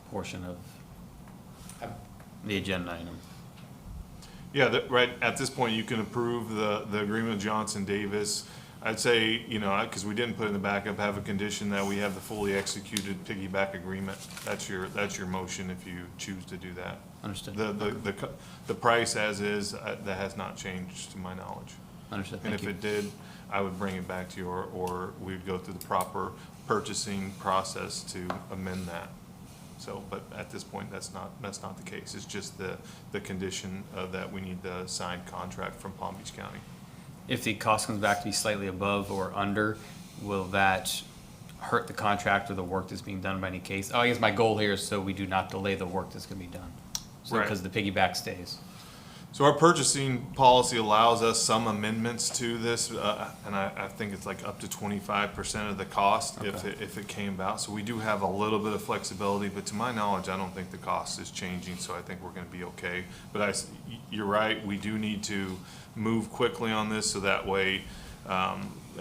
portion of the agenda item. Yeah, right, at this point, you can approve the agreement with Johnson Davis. I'd say, because we didn't put in the backup, have a condition that we have the fully executed piggyback agreement. That's your motion if you choose to do that. Understood. The price as is, that has not changed to my knowledge. Understood, And thank you. if it did, I would bring it back to you, or we'd go through the proper purchasing process to amend that. So, but at this point, that's not the case. It's just the condition that we need the signed contract from Palm Beach County. If the cost comes back to be slightly above or under, will that hurt the contract or the work that's being done by any case? I guess my goal here is so we do not delay the work that's gonna be done. So, Right. because the piggyback stays. So our purchasing policy allows us some amendments to this, and I think it's like up to 25% of the cost if it came about. So we do have a little bit of flexibility, but to my knowledge, I don't think the cost is changing, so I think we're gonna be okay. But you're right, we do need to move quickly on this, so that way,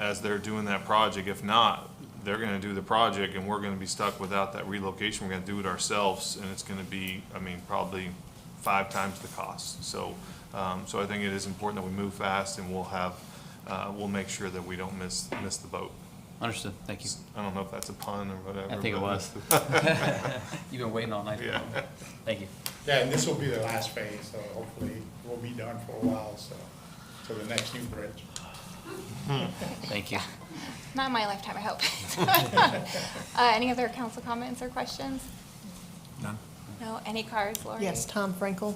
as they're doing that project, if not, they're gonna do the project and we're gonna be stuck without that relocation. We're gonna do it ourselves, and it's gonna be, probably 5 times the cost. So I think it is important that we move fast, and we'll make sure that we don't miss the boat. Understood, thank you. I don't know if that's a pun or whatever. I think it but- was. You've been waiting all night. Yeah. Thank you. Yeah, and this will be the last phase, so hopefully we'll be done for a while, so the next new bridge. Thank you. Not in my lifetime, I hope. Any other council comments or questions? None. No, any cards, Lori? Yes, Tom Frankel.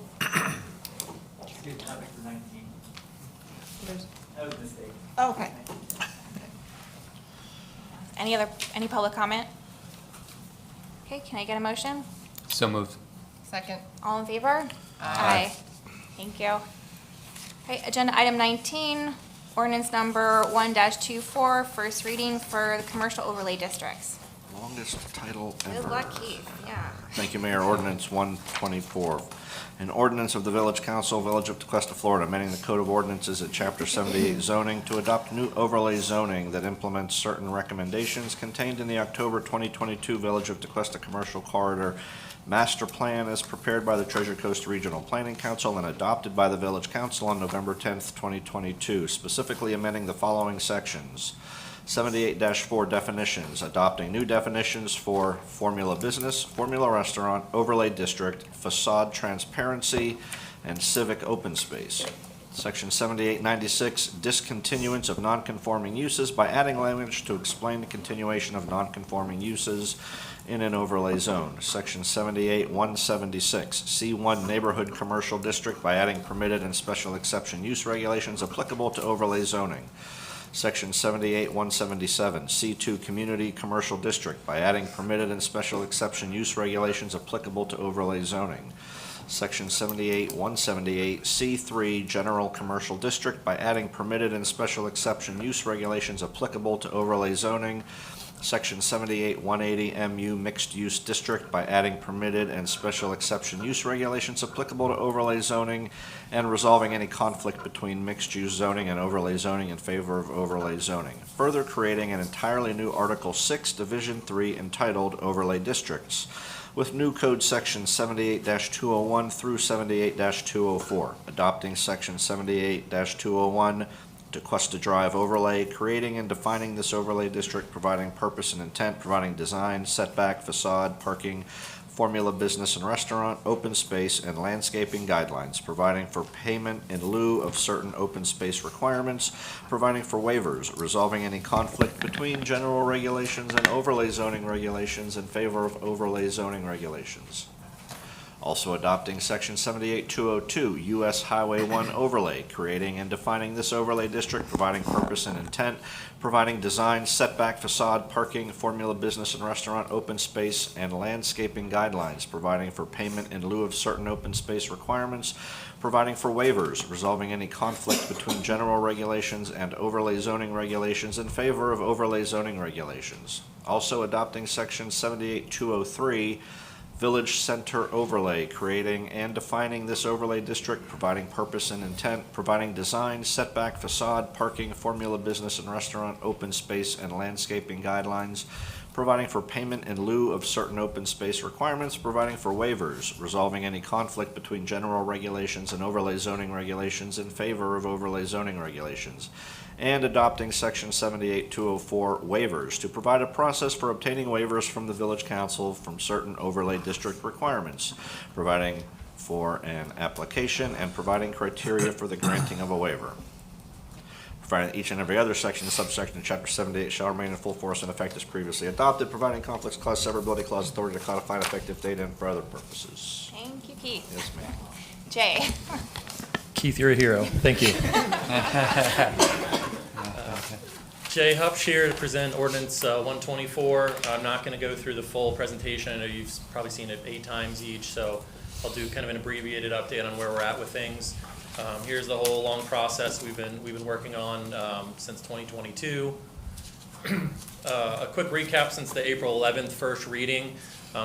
Good topic for 19. That was a mistake. Okay. Any public comment? Okay, can I get a motion? So moved. Second. All in favor? Aye. Thank you. Okay, agenda item 19, ordinance number 1-24, first reading for the commercial overlay districts. Longest title ever. Good luck, Keith, yeah. Thank you, Mayor. Ordinance 124. An ordinance of the Village Council, Village of Tequesta, Florida, amending the Code of Ordinances at Chapter 78 zoning to adopt new overlay zoning that implements certain recommendations contained in the October 2022 Village of Tequesta Commercial Corridor Master Plan as prepared by the Treasure Coast Regional Planning Council and adopted by the Village Council on November 10th, 2022, specifically amending the following sections. 78-4 definitions, adopting new definitions for formula business, formula restaurant, overlay district, facade transparency, and civic open space. Section 7896, discontinuance of nonconforming uses by adding language to explain the continuation of nonconforming uses in an overlay zone. Section 78-176, C1 neighborhood commercial district by adding permitted and special exception use regulations applicable to overlay zoning. Section 78-177, C2 Community Commercial District by adding permitted and special exception use regulations applicable to overlay zoning. Section 78-178, C3 General Commercial District by adding permitted and special exception use regulations applicable to overlay zoning. Section 78-180 MU Mixed Use District by adding permitted and special exception use regulations applicable to overlay zoning and resolving any conflict between mixed use zoning and overlay zoning in favor of overlay zoning. Further creating an entirely new Article 6, Division 3 entitled Overlay Districts, with new code section 78-201 through 78-204, adopting section 78-201 Tequesta Drive overlay, creating and defining this overlay district, providing purpose and intent, providing design, setback, facade, parking, formula business and restaurant, open space, and landscaping guidelines, providing for payment in lieu of certain open space requirements, providing for waivers, resolving any conflict between general regulations and overlay zoning regulations in favor of overlay zoning regulations. Also adopting section 78-202 U.S. Highway 1 overlay, creating and defining this overlay district, providing purpose and intent, providing design, setback, facade, parking, formula business and restaurant, open space, and landscaping guidelines, providing for payment in lieu of certain open space requirements, providing for waivers, resolving any conflict between general regulations and overlay zoning regulations in favor of overlay zoning regulations. Also adopting section 78-203 Village Center overlay, creating and defining this overlay district, providing purpose and intent, providing design, setback, facade, parking, formula business and restaurant, open space, and landscaping guidelines, providing for payment in lieu of certain open space requirements, providing for waivers, resolving any conflict between general regulations and overlay zoning regulations in favor of overlay zoning regulations, and adopting section 78-204 waivers to provide a process for obtaining waivers from the Village Council from certain overlay district requirements, providing for an application and providing criteria for the granting of a waiver. Providing each and every other section and subsection of Chapter 78 shall remain in full force and effect as previously adopted, providing conflicts clause, severability clause, authority to codify an effective date, and for other purposes. Thank you, Keith. Yes, ma'am. Jay. Keith, you're a hero. Thank you. Jay Hupsch here to present ordinance 124. I'm not going to go through the full presentation. I know you've probably seen it 8 times each, so I'll do kind of an abbreviated update on where we're at with things. Here's the whole long process we've been working on since 2022. A quick recap since the April 11th first reading.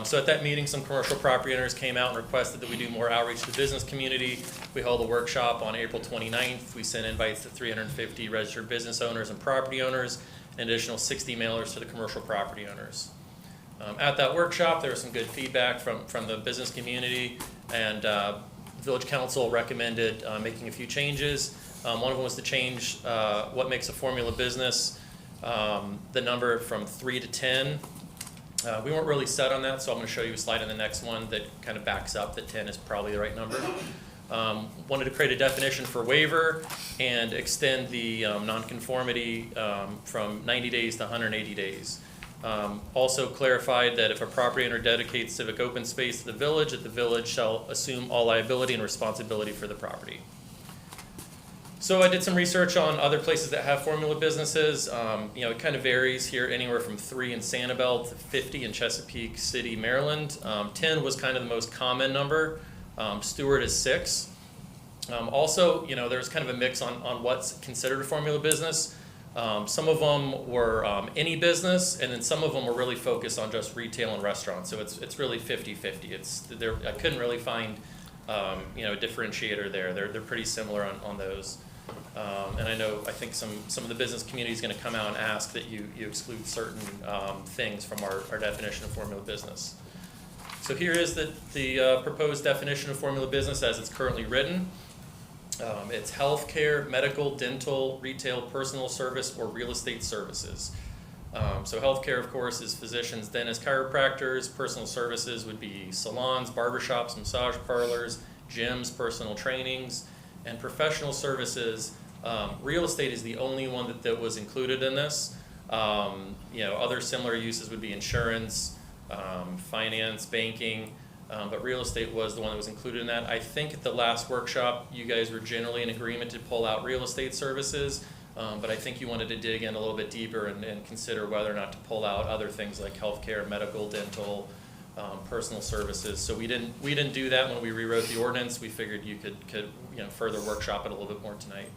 So at that meeting, some commercial property owners came out and requested that we do more outreach to the business community. We held a workshop on April 29th. We sent invites to 350 registered business owners and property owners, an additional 60 mailers to the commercial property owners. At that workshop, there was some good feedback from the business community, and Village Council recommended making a few changes. One of them was to change what makes a formula business, the number from 3 to 10. We weren't really set on that, so I'm going to show you a slide in the next one that kind of backs up that 10 is probably the right number. Wanted to create a definition for waiver and extend the nonconformity from 90 days to 180 days. Also clarified that if a property owner dedicates civic open space to the village, that the village shall assume all liability and responsibility for the property. So I did some research on other places that have formula businesses. It kind of varies here, anywhere from 3 in Sanibel to 50 in Chesapeake City, Maryland. 10 was kind of the most common number. Stewart is 6. Also, there's kind of a mix on what's considered a formula business. Some of them were any business, and then some of them were really focused on just retail and restaurants. So it's really 50-50. I couldn't really find a differentiator there. They're pretty similar on those. And I think some of the business community is going to come out and ask that you exclude certain things from our definition of formula business. So here is the proposed definition of formula business as it's currently written. It's healthcare, medical, dental, retail, personal service, or real estate services. So healthcare, of course, is physicians, dentists, chiropractors. Personal services would be salons, barbershops, massage parlors, gyms, personal trainings, and professional services. Real estate is the only one that was included in this. Other similar uses would be insurance, finance, banking, but real estate was the one that was included in that. I think at the last workshop, you guys were generally in agreement to pull out real estate services, but I think you wanted to dig in a little bit deeper and consider whether or not to pull out other things like healthcare, medical, dental, personal services. So we didn't do that when we rewrote the ordinance. We figured you could further workshop it a little bit more tonight.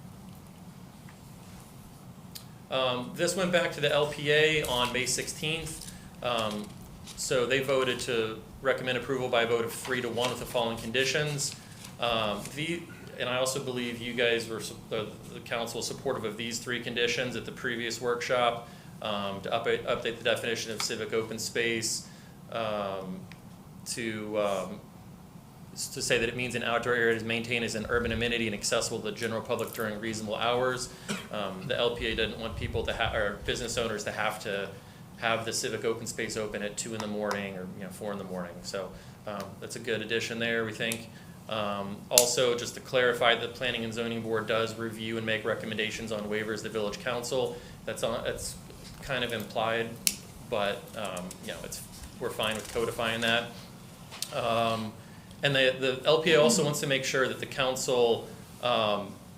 This went back to the LPA on May 16th. So they voted to recommend approval by a vote of 3-1 with the following conditions. And I also believe you guys were, the council was supportive of these 3 conditions at the previous workshop, to update the definition of civic open space, to say that it means an outdoor area is maintained as an urban amenity and accessible to the general public during reasonable hours. The LPA doesn't want people to or business owners to have the civic open space open at 2 in the morning or 4 in the morning. So that's a good addition there, we think. Also, just to clarify, the Planning and Zoning Board does review and make recommendations on waivers to Village Council. That's kind of implied, but we're fine with codifying that. And the LPA also wants to make sure that the council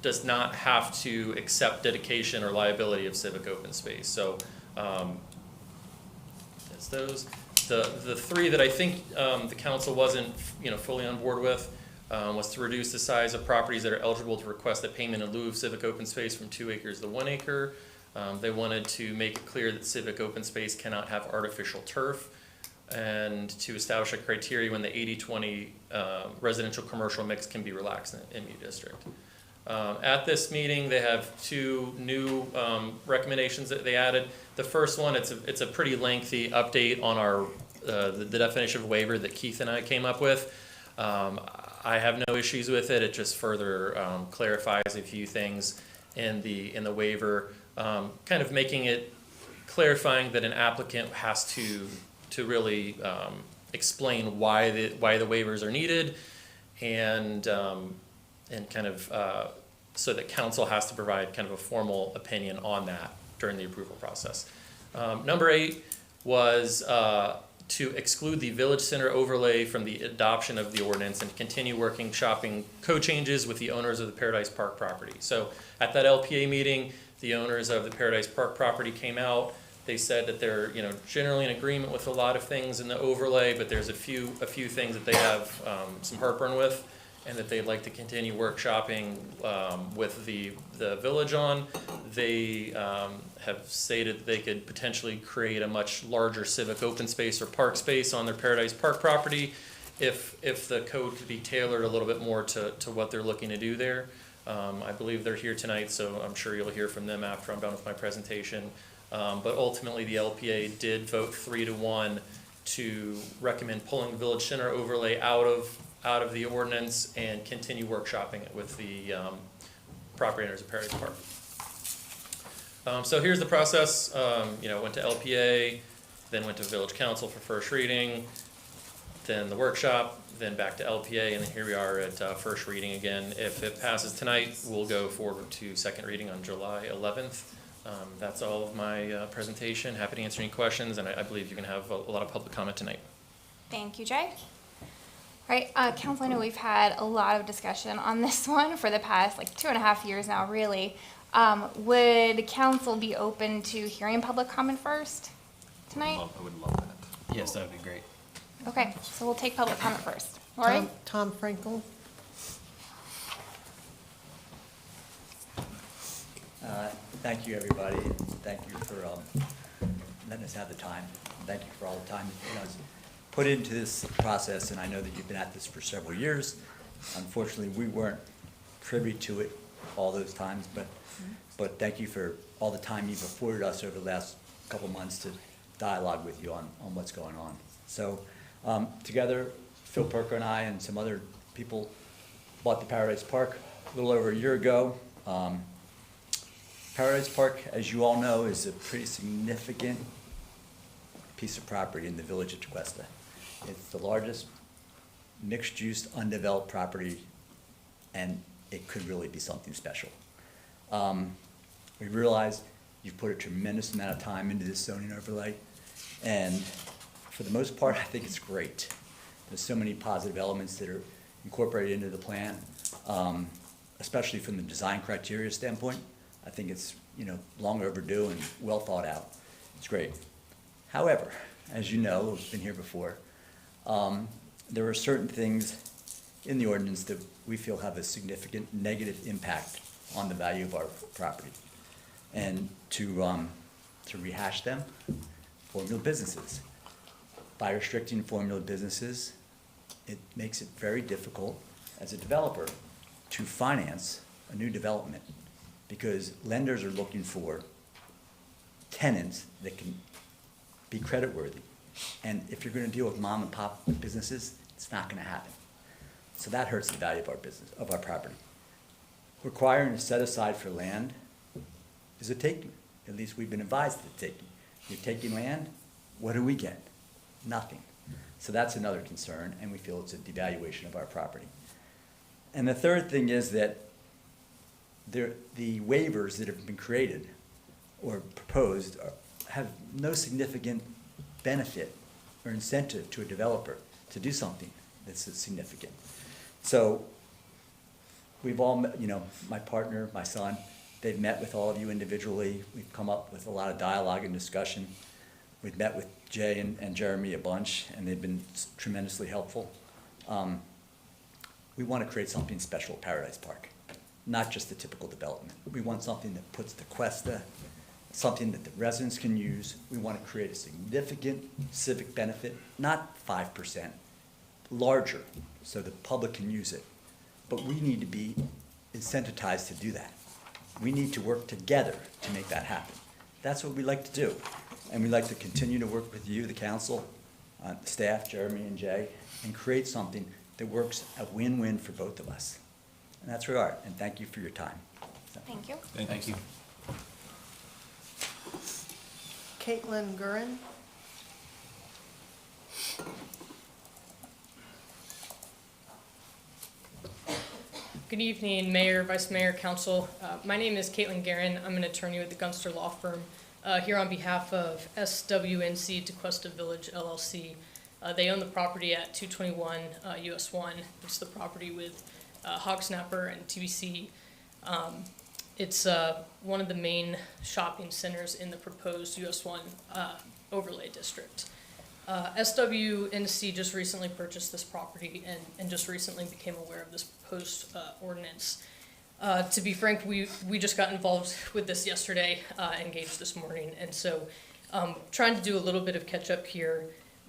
does not have to accept dedication or liability of civic open space. So that's those. The 3 that I think the council wasn't fully on board with was to reduce the size of properties that are eligible to request a payment in lieu of civic open space from 2 acres to 1 acre. They wanted to make it clear that civic open space cannot have artificial turf, and to establish a criteria when the 80-20 residential commercial mix can be relaxed in MU district. At this meeting, they have 2 new recommendations that they added. The first one, it's a pretty lengthy update on our the definition of waiver that Keith and I came up with. I have no issues with it. It just further clarifies a few things in the waiver, kind of making it clarifying that an applicant has to really explain why the waivers are needed, and kind of so that council has to provide kind of a formal opinion on that during the approval process. Number 8 was to exclude the Village Center overlay from the adoption of the ordinance and continue working shopping code changes with the owners of the Paradise Park property. So at that LPA meeting, the owners of the Paradise Park property came out. They said that they're generally in agreement with a lot of things in the overlay, but there's a few things that they have some heartburn with, and that they'd like to continue workshopping with the village on. They have stated that they could potentially create a much larger civic open space or park space on their Paradise Park property if the code could be tailored a little bit more to what they're looking to do there. I believe they're here tonight, so I'm sure you'll hear from them after I'm done with my presentation. But ultimately, the LPA did vote 3-1 to recommend pulling the Village Center overlay out of the ordinance and continue workshopping it with the property owners of Paradise Park. So here's the process. Went to LPA, then went to Village Council for first reading, then the workshop, then back to LPA, and then here we are at first reading again. If it passes tonight, we'll go forward to second reading on July 11th. That's all of my presentation. Happy to answer any questions, and I believe you can have a lot of public comment tonight. Thank you, Jay. All right, Council, I know we've had a lot of discussion on this one for the past 2.5 years now, really. Would council be open to hearing public comment first tonight? I would love that. Yes, that would be great. Okay, so we'll take public comment first. Lori? Tom Frankel. Thank you, everybody, and thank you for letting us have the time. Thank you for all the time that's put into this process, and I know that you've been at this for several years. Unfortunately, we weren't privy to it all those times, but thank you for all the time you've afforded us over the last couple months to dialogue with you on what's going on. So together, Phil Perker and I and some other people bought the Paradise Park a little over a year ago. Paradise Park, as you all know, is a pretty significant piece of property in the village of Tequesta. It's the largest mixed-use undeveloped property, and it could really be something special. We realize you've put a tremendous amount of time into this zoning overlay, and for the most part, I think it's great. There's so many positive elements that are incorporated into the plan, especially from the design criteria standpoint. I think it's long overdue and well thought out. It's great. However, as you know, we've been here before, there are certain things in the ordinance that we feel have a significant negative impact on the value of our property. And to rehash them, formula businesses. By restricting formula businesses, it makes it very difficult as a developer to finance a new development, because lenders are looking for tenants that can be creditworthy. And if you're gonna deal with mom and pop businesses, it's not gonna happen. So that hurts the value of our business, of our property. Requiring a set aside for land is a taking. At least we've been advised it's a taking. You're taking land, what do we get? Nothing. So that's another concern, and we feel it's a devaluation of our property. And the third thing is that the waivers that have been created or proposed have no significant benefit or incentive to a developer to do something that's significant. So we've all met, you know, my partner, my son, they've met with all of you individually. We've come up with a lot of dialogue and discussion. We've met with Jay and Jeremy a bunch, and they've been tremendously helpful. We want to create something special at Paradise Park, not just the typical development. We want something that puts Tequesta, something that the residents can use. We want to create a significant civic benefit, not 5%, larger, so the public can use it. But we need to be incentivized to do that. We need to work together to make that happen. That's what we like to do. And we like to continue to work with you, the council, staff, Jeremy and Jay, and create something that works a win-win for both of us. And that's where we are, and thank you for your time. Thank you. Thank you. Caitlin Gurin. Good evening, Mayor, Vice Mayor, Council. My name is Caitlin Guerin. I'm an attorney with the Gunster Law Firm here on behalf of SWNC Tequesta Village LLC. They own the property at 221 US 1. It's the property with Hog Snapper and TBC. It's one of the main shopping centers in the proposed US 1 overlay district. SWNC just recently purchased this property and just recently became aware of this proposed ordinance. To be frank, we just got involved with this yesterday, engaged this morning, and so trying to do a little bit of catch up here,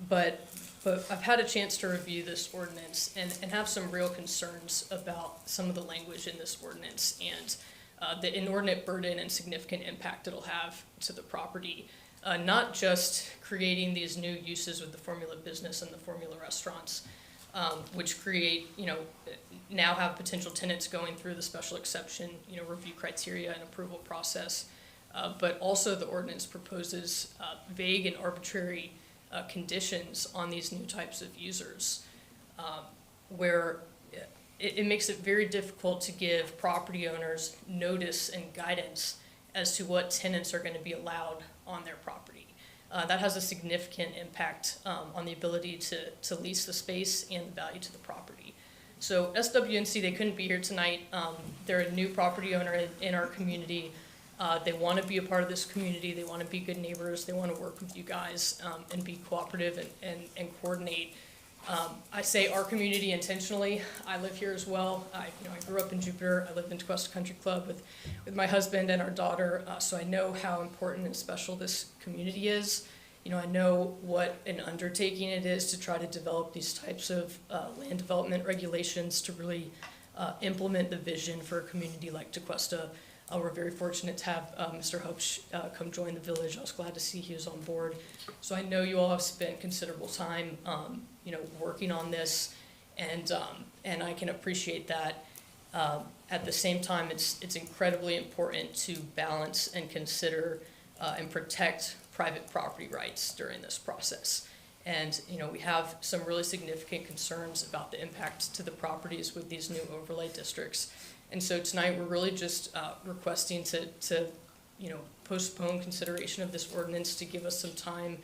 but I've had a chance to review this ordinance and have some real concerns about some of the language in this ordinance and the inordinate burden and significant impact it'll have to the property. Not just creating these new uses with the formula business and the formula restaurants, which create, now have potential tenants going through the special exception, review criteria and approval process. But also the ordinance proposes vague and arbitrary conditions on these new types of users, where it makes it very difficult to give property owners notice and guidance as to what tenants are going to be allowed on their property. That has a significant impact on the ability to lease the space and the value to the property. So SWNC, they couldn't be here tonight. They're a new property owner in our community. They want to be a part of this community. They want to be good neighbors. They want to work with you guys and be cooperative and coordinate. I say our community intentionally. I live here as well. I grew up in Jupiter. I lived in Tequesta Country Club with my husband and our daughter, so I know how important and special this community is. I know what an undertaking it is to try to develop these types of land development regulations to really implement the vision for a community like Tequesta. We're very fortunate to have Mr. Hopsch come join the village. I was glad to see he was on board. So I know you all have spent considerable time, working on this, and I can appreciate that. At the same time, it's incredibly important to balance and consider and protect private property rights during this process. And we have some really significant concerns about the impact to the properties with these new overlay districts. And so tonight, we're really just requesting to postpone consideration of this ordinance, to give us some time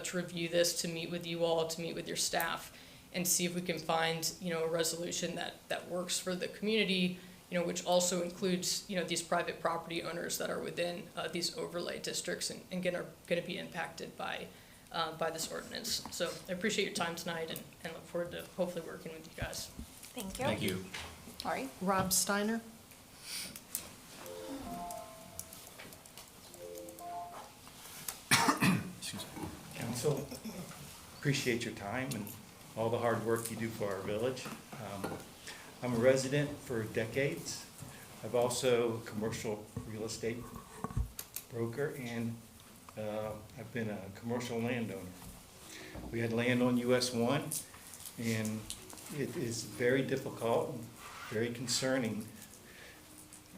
to review this, to meet with you all, to meet with your staff, and see if we can find, a resolution that works for the community, which also includes, these private property owners that are within these overlay districts and again are going to be impacted by this ordinance. So I appreciate your time tonight and look forward to hopefully working with you guys. Thank you. Thank you. All right. Rob Steiner. Council. Appreciate your time and all the hard work you do for our village. I'm a resident for decades. I've also a commercial real estate broker, and I've been a commercial landowner. We had land on US 1, and it is very difficult, and very concerning,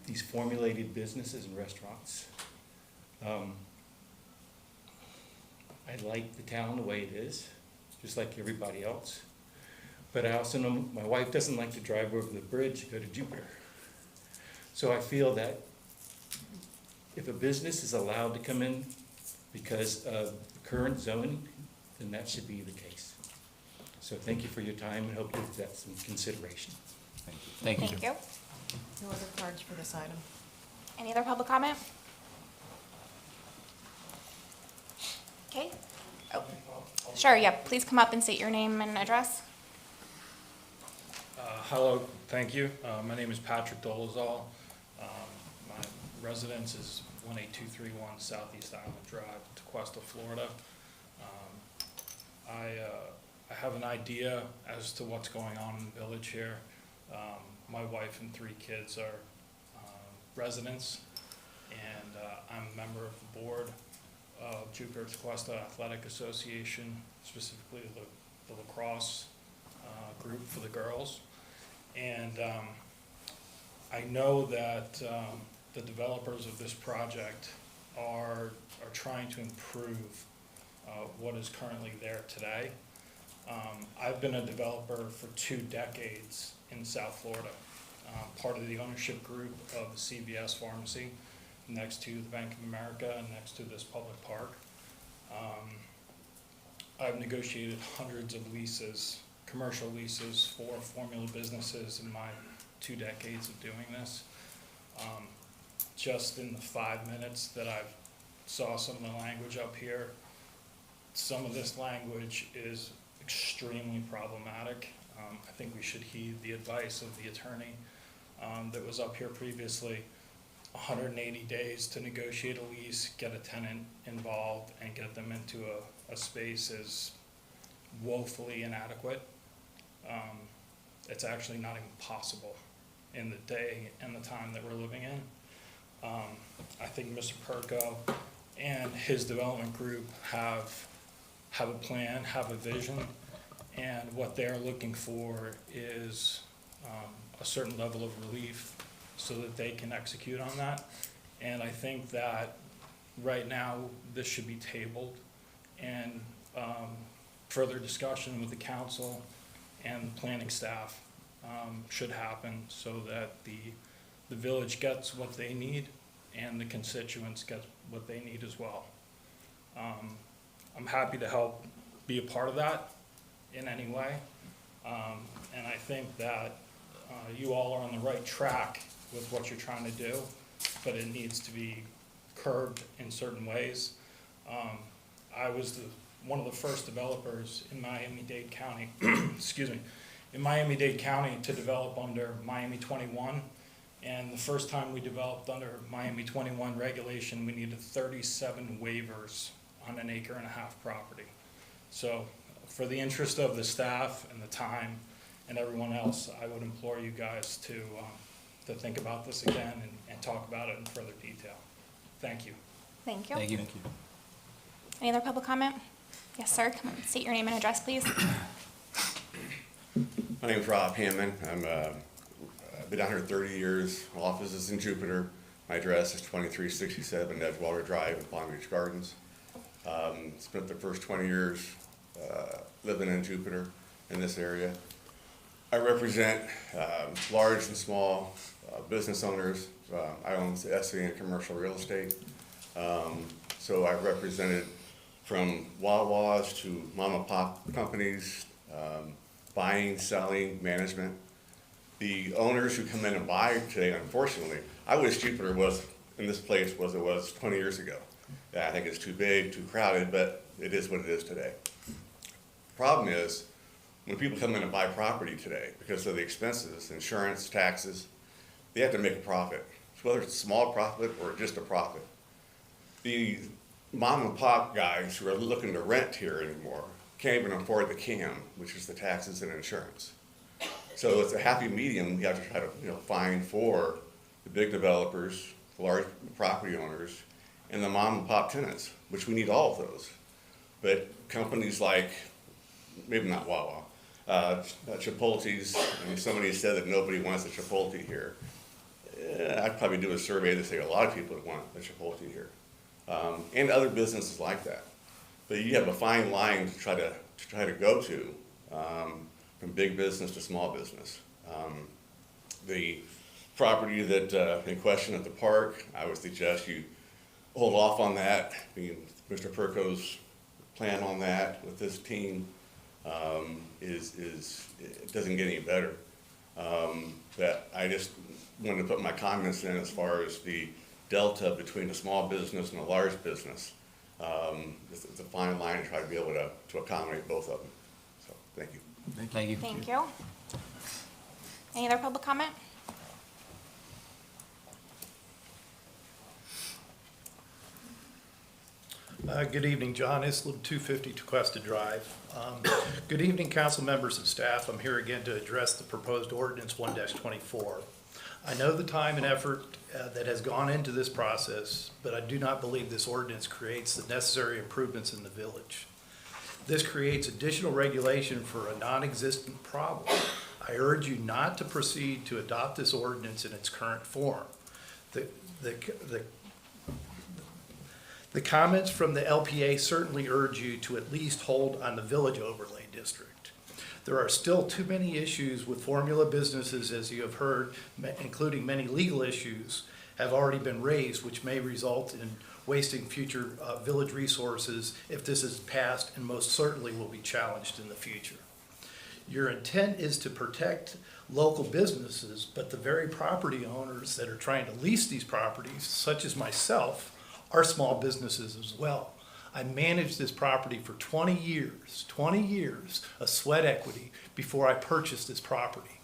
these formulated businesses and restaurants. I like the town the way it is, just like everybody else. But I also know my wife doesn't like to drive over the bridge to go to Jupiter. So I feel that if a business is allowed to come in because of the current zoning, then that should be the case. So thank you for your time, and hope you give that some consideration. Thank you. Thank you. No other cards for this item. Any other public comment? Okay. Oh, sure, yeah, please come up and state your name and address. Hello, thank you. My name is Patrick Dolezal. My residence is 18231 Southeast Island Drive, Tequesta, Florida. I have an idea as to what's going on in the village here. My wife and 3 kids are residents, and I'm a member of the board of Jupiter Tequesta Athletic Association, specifically the lacrosse group for the girls. And I know that the developers of this project are trying to improve what is currently there today. I've been a developer for 2 decades in South Florida, part of the ownership group of the CVS pharmacy next to the Bank of America and next to this public park. I've negotiated hundreds of leases, commercial leases for formula businesses in my 2 decades of doing this. Just in the 5 minutes that I saw some of the language up here, some of this language is extremely problematic. I think we should heed the advice of the attorney that was up here previously. 180 days to negotiate a lease, get a tenant involved, and get them into a space is woefully inadequate. It's actually not even possible in the day and the time that we're living in. I think Mr. Perko and his development group have a plan, have a vision, and what they're looking for is a certain level of relief so that they can execute on that. And I think that right now this should be tabled, and further discussion with the council and the planning staff should happen so that the village gets what they need and the constituents get what they need as well. I'm happy to help be a part of that in any way. And I think that you all are on the right track with what you're trying to do, but it needs to be curbed in certain ways. I was one of the first developers in Miami-Dade County, excuse me, in Miami-Dade County to develop under Miami 21. And the first time we developed under Miami 21 regulation, we needed 37 waivers on an 1.5 acre property. So for the interest of the staff and the time and everyone else, I would implore you guys to think about this again and talk about it in further detail. Thank you. Thank you. Thank you. Any other public comment? Yes, sir. Come on, state your name and address, please. My name is Rob Hammond. I've been down here 30 years. My office is in Jupiter. My address is 2367 Edgewater Drive in Palm Beach Gardens. Spent the first 20 years living in Jupiter in this area. I represent large and small business owners. I own SE and commercial real estate. So I've represented from Wawas to mom and pop companies, buying, selling, management. The owners who come in and buy today, unfortunately, I wish Jupiter was in this place as it was 20 years ago. Yeah, I think it's too big, too crowded, but it is what it is today. Problem is, when people come in and buy property today, because of the expenses, insurance, taxes, they have to make a profit. So whether it's a small profit or just a profit. The mom and pop guys who are looking to rent here anymore can't even afford the CAM, which is the taxes and insurance. So it's a happy medium you have to try to find for the big developers, the large property owners, and the mom and pop tenants, which we need all of those. But companies like, maybe not Wawa, Chipotle's, somebody said that nobody wants a Chipotle here. I'd probably do a survey to say a lot of people would want a Chipotle here. And other businesses like that. But you have a fine line to try to go to, from big business to small business. The property that in question at the park, I would suggest you hold off on that. Mr. Perko's plan on that with this team it doesn't get any better. That I just wanted to put my comments in as far as the delta between a small business and a large business. It's a fine line to try to be able to accommodate both of them. So, thank you. Thank you. Thank you. Any other public comment? Good evening, John Islip, 250 Tequesta Drive. Good evening, council members and staff. I'm here again to address the proposed ordinance 1-24. I know the time and effort that has gone into this process, but I do not believe this ordinance creates the necessary improvements in the village. This creates additional regulation for a non-existent problem. I urge you not to proceed to adopt this ordinance in its current form. The comments from the LPA certainly urge you to at least hold on the village overlay district. There are still too many issues with formula businesses, as you have heard, including many legal issues, have already been raised, which may result in wasting future village resources if this is passed, and most certainly will be challenged in the future. Your intent is to protect local businesses, but the very property owners that are trying to lease these properties, such as myself, are small businesses as well. I managed this property for 20 years of sweat equity before I purchased this property.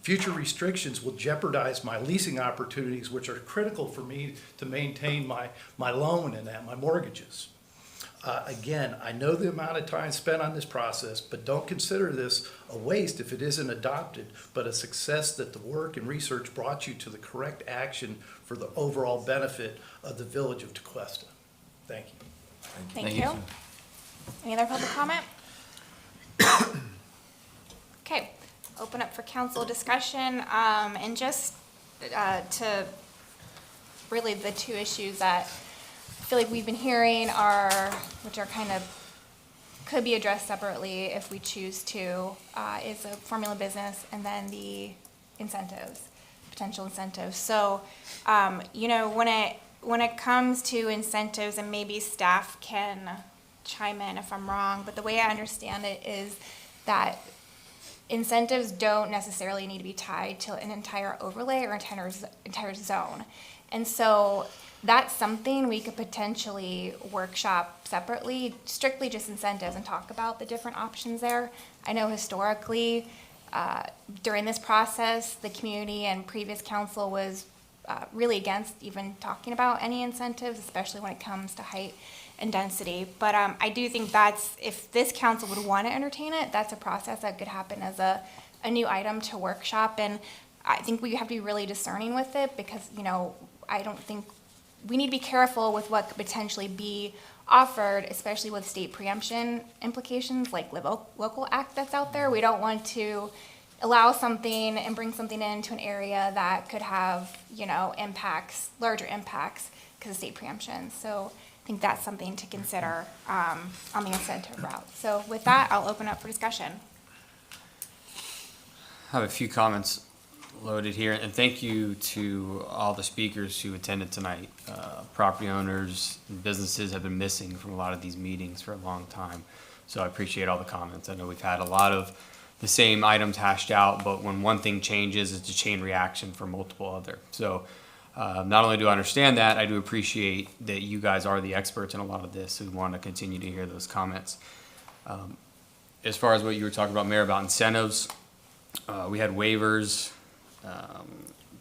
Future restrictions will jeopardize my leasing opportunities, which are critical for me to maintain my loan and my mortgages. Again, I know the amount of time spent on this process, but don't consider this a waste if it isn't adopted, but a success that the work and research brought you to the correct action for the overall benefit of the village of Tequesta. Thank you. Thank you. Any other public comment? Okay, open up for council discussion, and just to really the two issues that I feel like we've been hearing which are kind of, could be addressed separately if we choose to, is a formula business and then the incentives, potential incentives. So, when it comes to incentives, and maybe staff can chime in if I'm wrong, but the way I understand it is that incentives don't necessarily need to be tied to an entire overlay or entire zone. And so that's something we could potentially workshop separately, strictly just incentives, and talk about the different options there. I know historically, during this process, the community and previous council was really against even talking about any incentives, especially when it comes to height and density. But I do think if this council would want to entertain it, that's a process that could happen as a new item to workshop. And I think we have to be really discerning with it, because, I don't think we need to be careful with what could potentially be offered, especially with state preemption implications like the local act that's out there. We don't want to allow something and bring something into an area that could have, larger impacts because of state preemption. So I think that's something to consider on the incentive route. So with that, I'll open up for discussion. I have a few comments loaded here, and thank you to all the speakers who attended tonight. Property owners and businesses have been missing from a lot of these meetings for a long time, so I appreciate all the comments. I know we've had a lot of the same items hashed out, but when one thing changes, it's a chain reaction for multiple other. So not only do I understand that, I do appreciate that you guys are the experts in a lot of this, so we want to continue to hear those comments. As far as what you were talking about, Mayor, about incentives, we had waivers,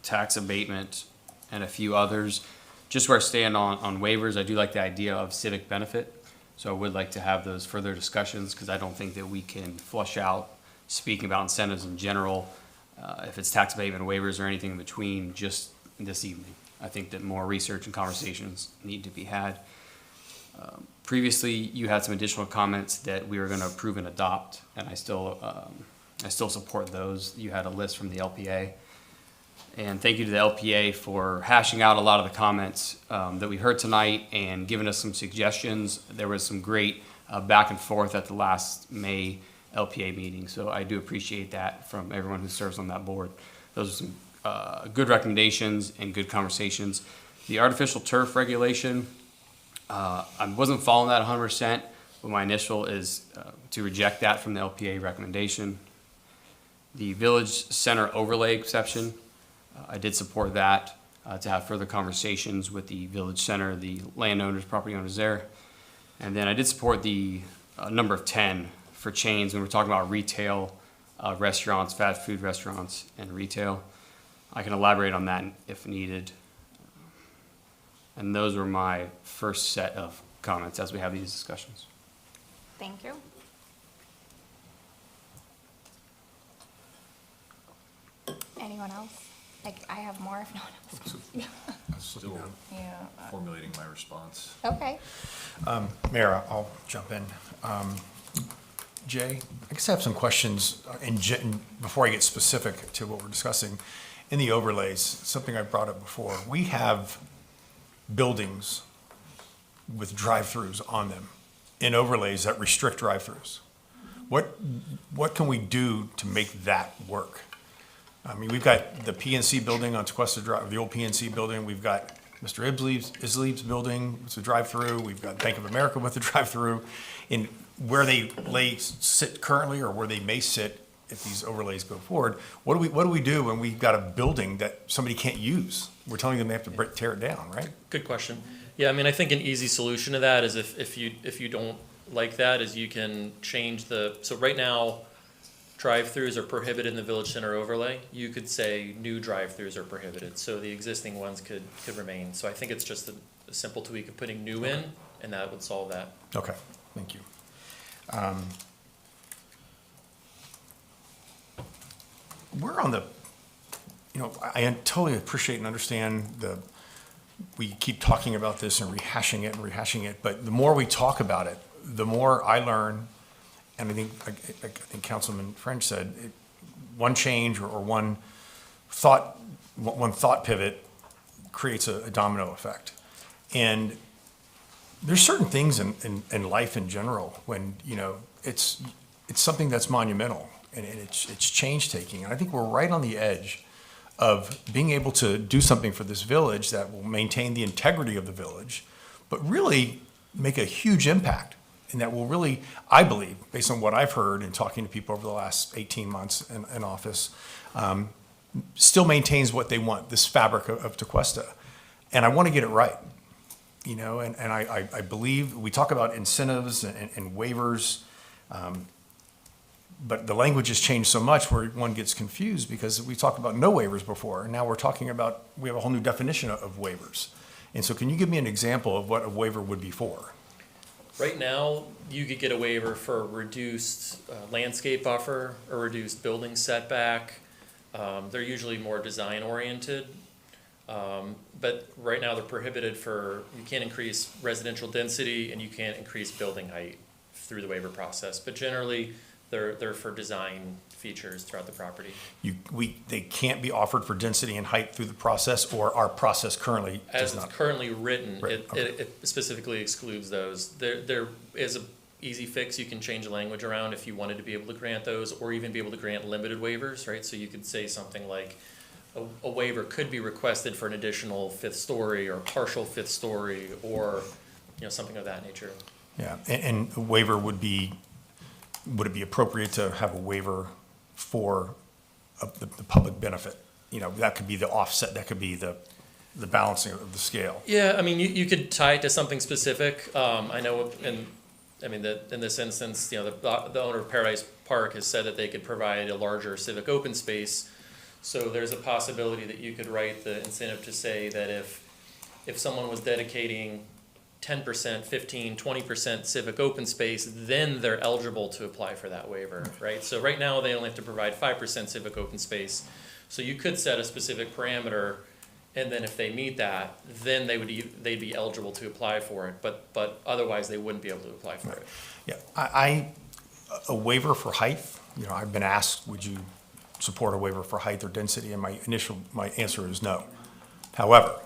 tax abatement, and a few others. Just where I stand on waivers, I do like the idea of civic benefit. So I would like to have those further discussions, because I don't think that we can flush out speaking about incentives in general, if it's tax abatement waivers or anything in between, just this evening. I think that more research and conversations need to be had. Previously, you had some additional comments that we were going to approve and adopt, and I still support those. You had a list from the LPA. And thank you to the LPA for hashing out a lot of the comments that we heard tonight and giving us some suggestions. There was some great back and forth at the last May LPA meeting, so I do appreciate that from everyone who serves on that board. Those are some good recommendations and good conversations. The artificial turf regulation, I wasn't following that 100%, but my initial is to reject that from the LPA recommendation. The village center overlay exception, I did support that, to have further conversations with the village center, the landowners, property owners there. And then I did support the number of 10 for chains when we're talking about retail restaurants, fast food restaurants, and retail. I can elaborate on that if needed. And those were my first set of comments as we have these discussions. Thank you. Anyone else? I have more if no one else. Still Yeah. formulating my response. Okay. Mayor, I'll jump in. Jay, I guess I have some questions before I get specific to what we're discussing. In the overlays, something I brought up before, we have buildings with drive-throughs on them in overlays that restrict drive-throughs. What can we do to make that work? I mean, we've got the PNC building on Tequesta Drive, the old PNC building. We've got Mr. Isleeb's building, it's a drive-through. We've got Bank of America with a drive-through. In where they sit currently, or where they may sit if these overlays go forward, what do we do when we've got a building that somebody can't use? We're telling them they have to tear it down, right? Good question. Yeah, I mean, I think an easy solution to that is if you don't like that, is you can change so right now, drive-throughs are prohibited in the village center overlay. You could say new drive-throughs are prohibited, so the existing ones could remain. So I think it's just a simple tweak of putting new in, and that would solve that. Okay, thank you. We're on the, I totally appreciate and understand we keep talking about this and rehashing it, but the more we talk about it, the more I learn. And I think Councilman French said, one change or one thought pivot creates a domino effect. And there's certain things in life in general when, it's something that's monumental and it's change taking. And I think we're right on the edge of being able to do something for this village that will maintain the integrity of the village, but really make a huge impact. And that will really, I believe, based on what I've heard and talking to people over the last 18 months in office, still maintains what they want, this fabric of Tequesta. And I want to get it right, and I believe we talk about incentives and waivers, but the language has changed so much where one gets confused because we talked about no waivers before, and now we're talking about, we have a whole new definition of waivers. And so can you give me an example of what a waiver would be for? Right now, you could get a waiver for a reduced landscape buffer, or reduced building setback. They're usually more design oriented. But right now they're prohibited you can't increase residential density and you can't increase building height through the waiver process. But generally, they're for design features throughout the property. They can't be offered for density and height through the process, or our process currently does As not? it's currently written, Right, okay. it specifically excludes those. There is an easy fix. You can change the language around if you wanted to be able to grant those, or even be able to grant limited waivers, right? So you could say something like, a waiver could be requested for an additional fifth story or partial fifth story, or something of that nature. Yeah, and a waiver would it be appropriate to have a waiver for the public benefit? That could be the offset, that could be the balancing of the scale. Yeah, I mean, you could tie it to something specific. I know, in this instance, the owner of Paradise Park has said that they could provide a larger civic open space. So there's a possibility that you could write the incentive to say that if if someone was dedicating 10%, 15, 20% civic open space, then they're eligible to apply for that waiver, right? So right now, they only have to provide 5% civic open space. So you could set a specific parameter, and then if they meet that, then they'd be eligible to apply for it, but otherwise, they wouldn't be able to apply for it. Yeah, a waiver for height, you know, I've been asked, would you support a waiver for height or density? And my answer is no. However,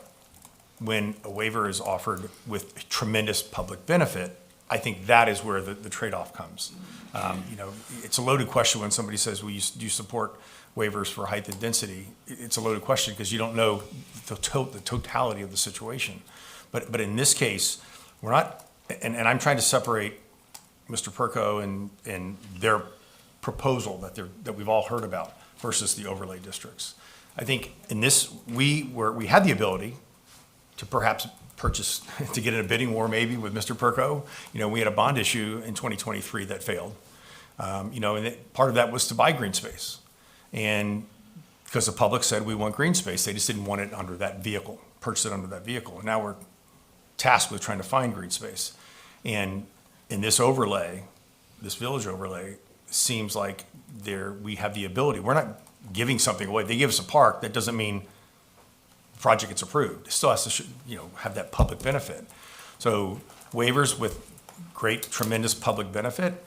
when a waiver is offered with tremendous public benefit, I think that is where the trade-off comes. You know, it's a loaded question when somebody says, do you support waivers for height and density? It's a loaded question because you don't know the totality of the situation. But in this case, we're not, and I'm trying to separate Mr. Perko and their proposal that we've all heard about versus the overlay districts. I think in this, we had the ability to perhaps purchase, to get in a bidding war maybe with Mr. Perko. You know, we had a bond issue in 2023 that failed. You know, and part of that was to buy green space. And because the public said we want green space, they just didn't want it under that vehicle, purchase it under that vehicle. And now we're tasked with trying to find green space. And in this overlay, this village overlay, seems like we have the ability. We're not giving something away. They give us a park, that doesn't mean the project gets approved. It still has to, you know, have that public benefit. So waivers with great, tremendous public benefit,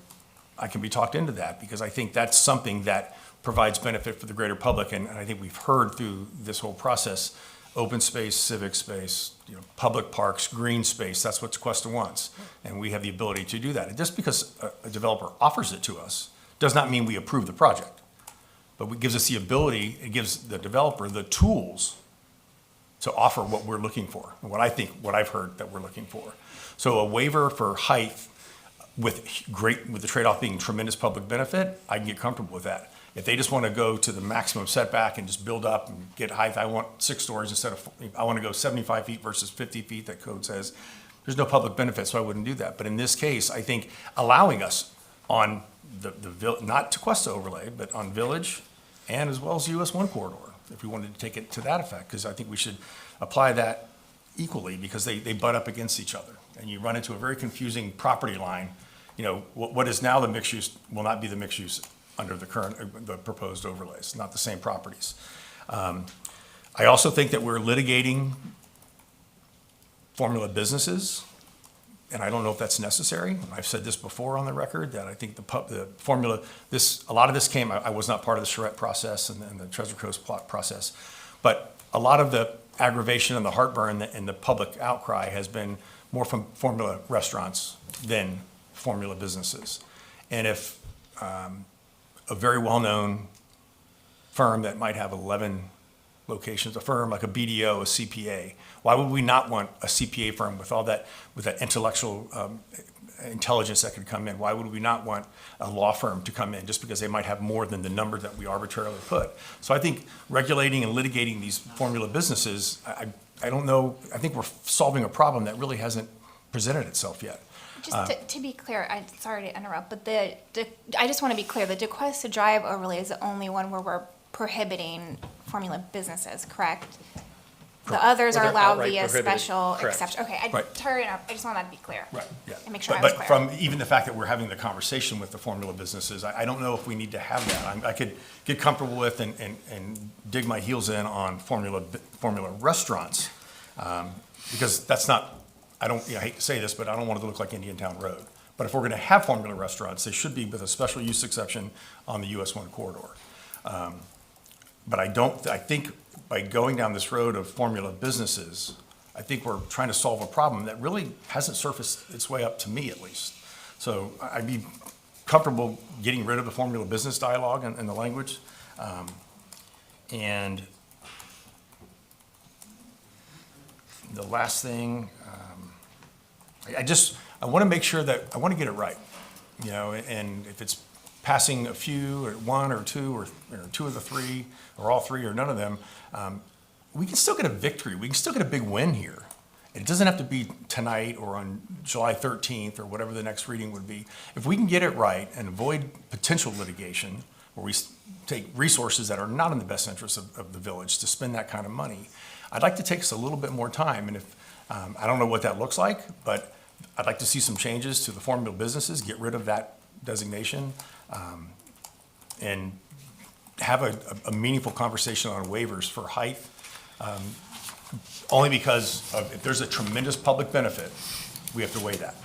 I can be talked into that because I think that's something that provides benefit for the greater public. And I think we've heard through this whole process, open space, civic space, you know, public parks, green space, that's what Tequesta wants. And we have the ability to do that. And just because a developer offers it to us does not mean we approve the project. But it gives us the ability, it gives the developer the tools to offer what we're looking for, and what I've heard that we're looking for. So a waiver for height with the trade-off being tremendous public benefit, I can get comfortable with that. If they just want to go to the maximum setback and just build up and get height, I want 6 stories instead of, I want to go 75 feet versus 50 feet that code says, there's no public benefit, so I wouldn't do that. But in this case, I think allowing us on not Tequesta overlay, but on Village and as well as US 1 corridor, if we wanted to take it to that effect, because I think we should apply that equally because they butt up against each other. And you run into a very confusing property line. You know, what is now the mixed use will not be the mixed use under the proposed overlays, not the same properties. I also think that we're litigating formula businesses, and I don't know if that's necessary. I've said this before on the record, that I think the formula, a lot of this came, I was not part of the charrette process and the Treasure Coast plot process, but a lot of the aggravation and the heartburn and the public outcry has been more from formula restaurants than formula businesses. And if a very well-known firm that might have 11 locations, a firm like a BDO, a CPA, why would we not want a CPA firm with all that, with that intellectual intelligence that could come in? Why would we not want a law firm to come in just because they might have more than the number that we arbitrarily put? So I think regulating and litigating these formula businesses, I don't know, I think we're solving a problem that really hasn't presented itself yet. Just to be clear, I'm sorry to interrupt, but I just want to be clear, the Tequesta Drive overlay is the only one where we're prohibiting formula businesses, correct? The others are allowed via special exception. Okay, sorry to interrupt, I just want that to be clear. Right, yeah. And make sure I was clear. But from even the fact that we're having the conversation with the formula businesses, I don't know if we need to have that. I could get comfortable with and dig my heels in on formula restaurants, because that's not, I hate to say this, but I don't want it to look like Indiantown Road. But if we're going to have formula restaurants, they should be with a special use exception on the US 1 corridor. But I think by going down this road of formula businesses, I think we're trying to solve a problem that really hasn't surfaced its way up to me, at least. So I'd be comfortable getting rid of the formula business dialogue and the language. And the last thing, I want to make sure that, I want to get it right, you know, and if it's passing a few, or 1 or 2, or 2 of the 3, or all 3, or none of them, we can still get a victory. We can still get a big win here. It doesn't have to be tonight or on July 13th or whatever the next reading would be. If we can get it right and avoid potential litigation, where we take resources that are not in the best interest of the village to spend that kind of money, I'd like to take us a little bit more time. And if I don't know what that looks like, but I'd like to see some changes to the formula businesses, get rid of that designation, and have a meaningful conversation on waivers for height. Only because if there's a tremendous public benefit, we have to weigh that.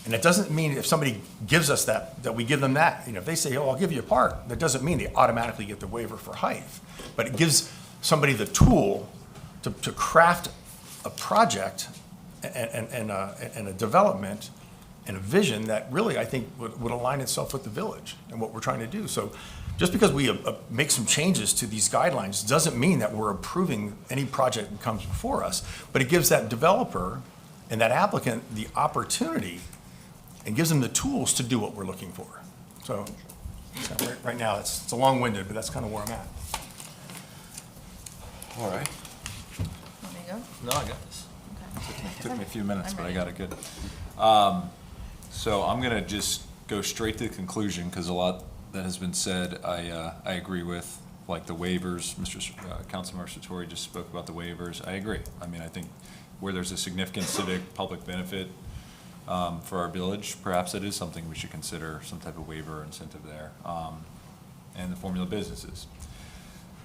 And it doesn't mean if somebody gives us that we give them that. If they say, oh, I'll give you a park, that doesn't mean they automatically get the waiver for height. But it gives somebody the tool to craft a project and a development and a vision that really, I think, would align itself with the village and what we're trying to do. So just because we make some changes to these guidelines doesn't mean that we're approving any project that comes before us, but it gives that developer and that applicant the opportunity and gives them the tools to do what we're looking for. So right now, it's a long-winded, but that's kind of where I'm at. All right. Want me to go? No, I got this. Okay. Took me a few minutes, I'm but I ready. got it good. So I'm gonna just go straight to the conclusion, because a lot that has been said, I agree with, like the waivers. Councilmember Sartori just spoke about the waivers. I agree. I mean, I think where there's a significant civic public benefit for our village, perhaps it is something we should consider, some type of waiver or incentive there, and the formula businesses.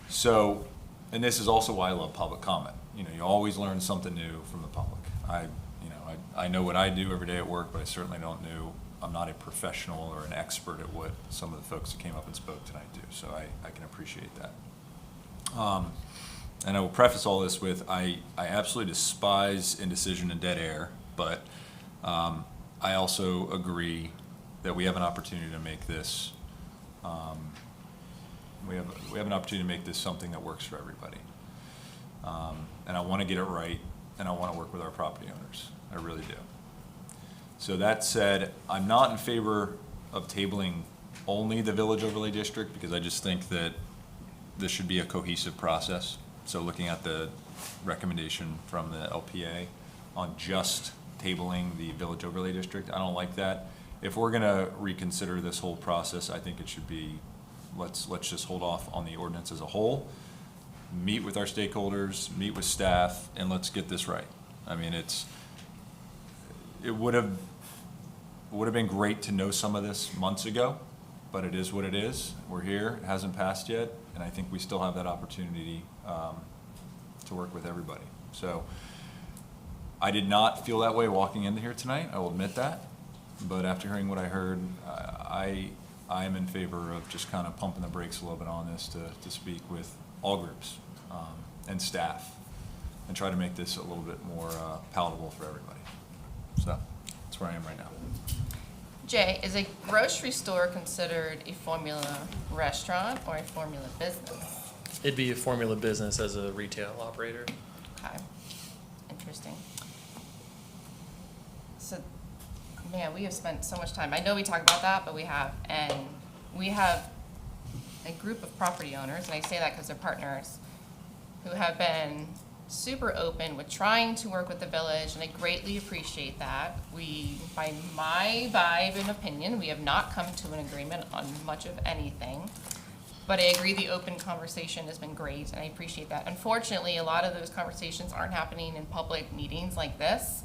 So, and this is also why I love public comment. You always learn something new from the public. I know what I do every day at work, but I certainly don't know. I'm not a professional or an expert at what some of the folks that came up and spoke tonight do. So I can appreciate that. And I will preface all this with I absolutely despise indecision and dead air, but I also agree that we have an opportunity to make this. We have an opportunity to make this something that works for everybody. And I want to get it right, and I want to work with our property owners. I really do. So that said, I'm not in favor of tabling only the Village Overlay District, because I just think that this should be a cohesive process. So looking at the recommendation from the LPA on just tabling the Village Overlay District, I don't like that. If we're gonna reconsider this whole process, I think it should be, let's just hold off on the ordinance as a whole, meet with our stakeholders, meet with staff, and let's get this right. I mean, it would have been great to know some of this months ago, but it is what it is. We're here, it hasn't passed yet, and I think we still have that opportunity to work with everybody. So I did not feel that way walking into here tonight, I will admit that, but after hearing what I heard, I am in favor of just kind of pumping the brakes a little bit on this to speak with all groups and staff and try to make this a little bit more palatable for everybody. So that's where I am right now. Jay, is a grocery store considered a formula restaurant or a formula business? It'd be a formula business as a retail operator. Okay, interesting. So, man, we have spent so much time. I know we talked about that, but we have a group of property owners, and I say that because they're partners, who have been super open with trying to work with the village, and I greatly appreciate that. By my vibe and opinion, we have not come to an agreement on much of anything, but I agree the open conversation has been great, and I appreciate that. Unfortunately, a lot of those conversations aren't happening in public meetings like this.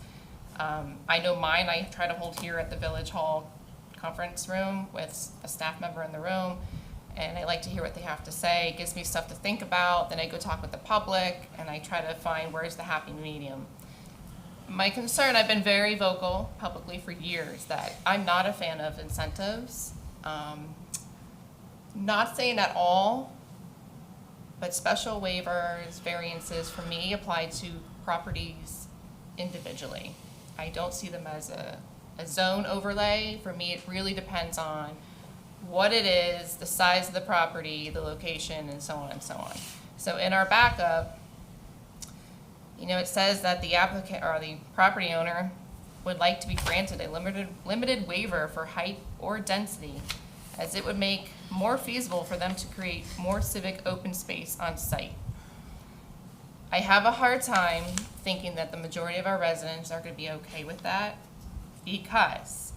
I know mine, I try to hold here at the Village Hall conference room with a staff member in the room, and I like to hear what they have to say. It gives me stuff to think about. Then I go talk with the public, and I try to find where's the happy medium. My concern, I've been very vocal publicly for years that I'm not a fan of incentives. Not saying at all, but special waivers, variances, for me, apply to properties individually. I don't see them as a zone overlay. For me, it really depends on what it is, the size of the property, the location, and so on and so on. So in our backup, it says that the applicant or the property owner would like to be granted a limited waiver for height or density, as it would make more feasible for them to create more civic open space on site. I have a hard time thinking that the majority of our residents are going to be okay with that, because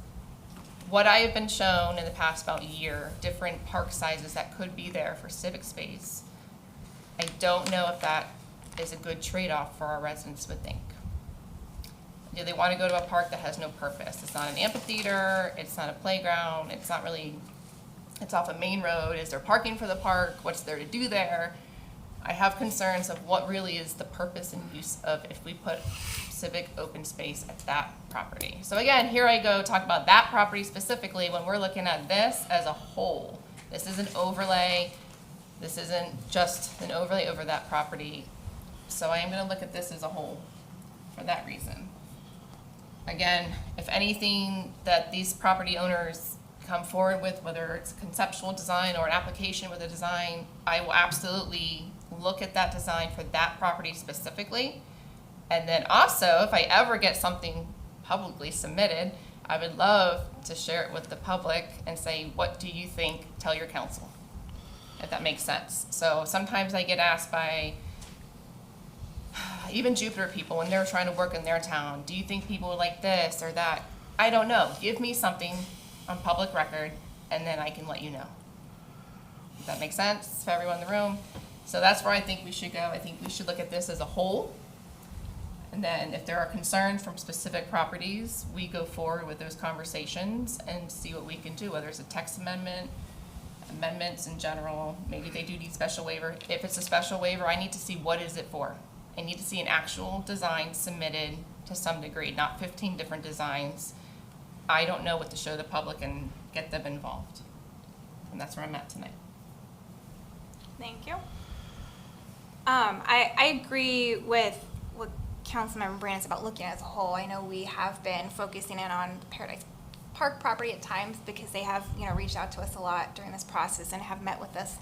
what I have been shown in the past about a year, different park sizes that could be there for civic space, I don't know if that is a good trade-off for our residents would think. Do they want to go to a park that has no purpose? It's not an amphitheater, it's not a playground, it's not really, it's off a main road. Is there parking for the park? What's there to do there? I have concerns of what really is the purpose and use of if we put civic open space at that property. So again, here I go talk about that property specifically when we're looking at this as a whole. This is an overlay. This isn't just an overlay over that property. So I am going to look at this as a whole for that reason. Again, if anything that these property owners come forward with, whether it's conceptual design or an application with a design, I will absolutely look at that design for that property specifically. And then also, if I ever get something publicly submitted, I would love to share it with the public and say, what do you think? Tell your council, if that makes sense. So sometimes I get asked by even Jupiter people when they're trying to work in their town, do you think people would like this or that? I don't know. Give me something on public record, and then I can let you know. Does that make sense for everyone in the room? So that's where I think we should go. I think we should look at this as a whole. And then if there are concerns from specific properties, we go forward with those conversations and see what we can do, whether it's a text amendment, amendments in general. Maybe they do need special waiver. If it's a special waiver, I need to see what is it for. I need to see an actual design submitted to some degree, not 15 different designs. I don't know what to show the public and get them involved. And that's where I'm at tonight. Thank you. I agree with what Councilmember Brandon's about looking at as a whole. I know we have been focusing in on Paradise Park property at times because they have, reached out to us a lot during this process and have met with us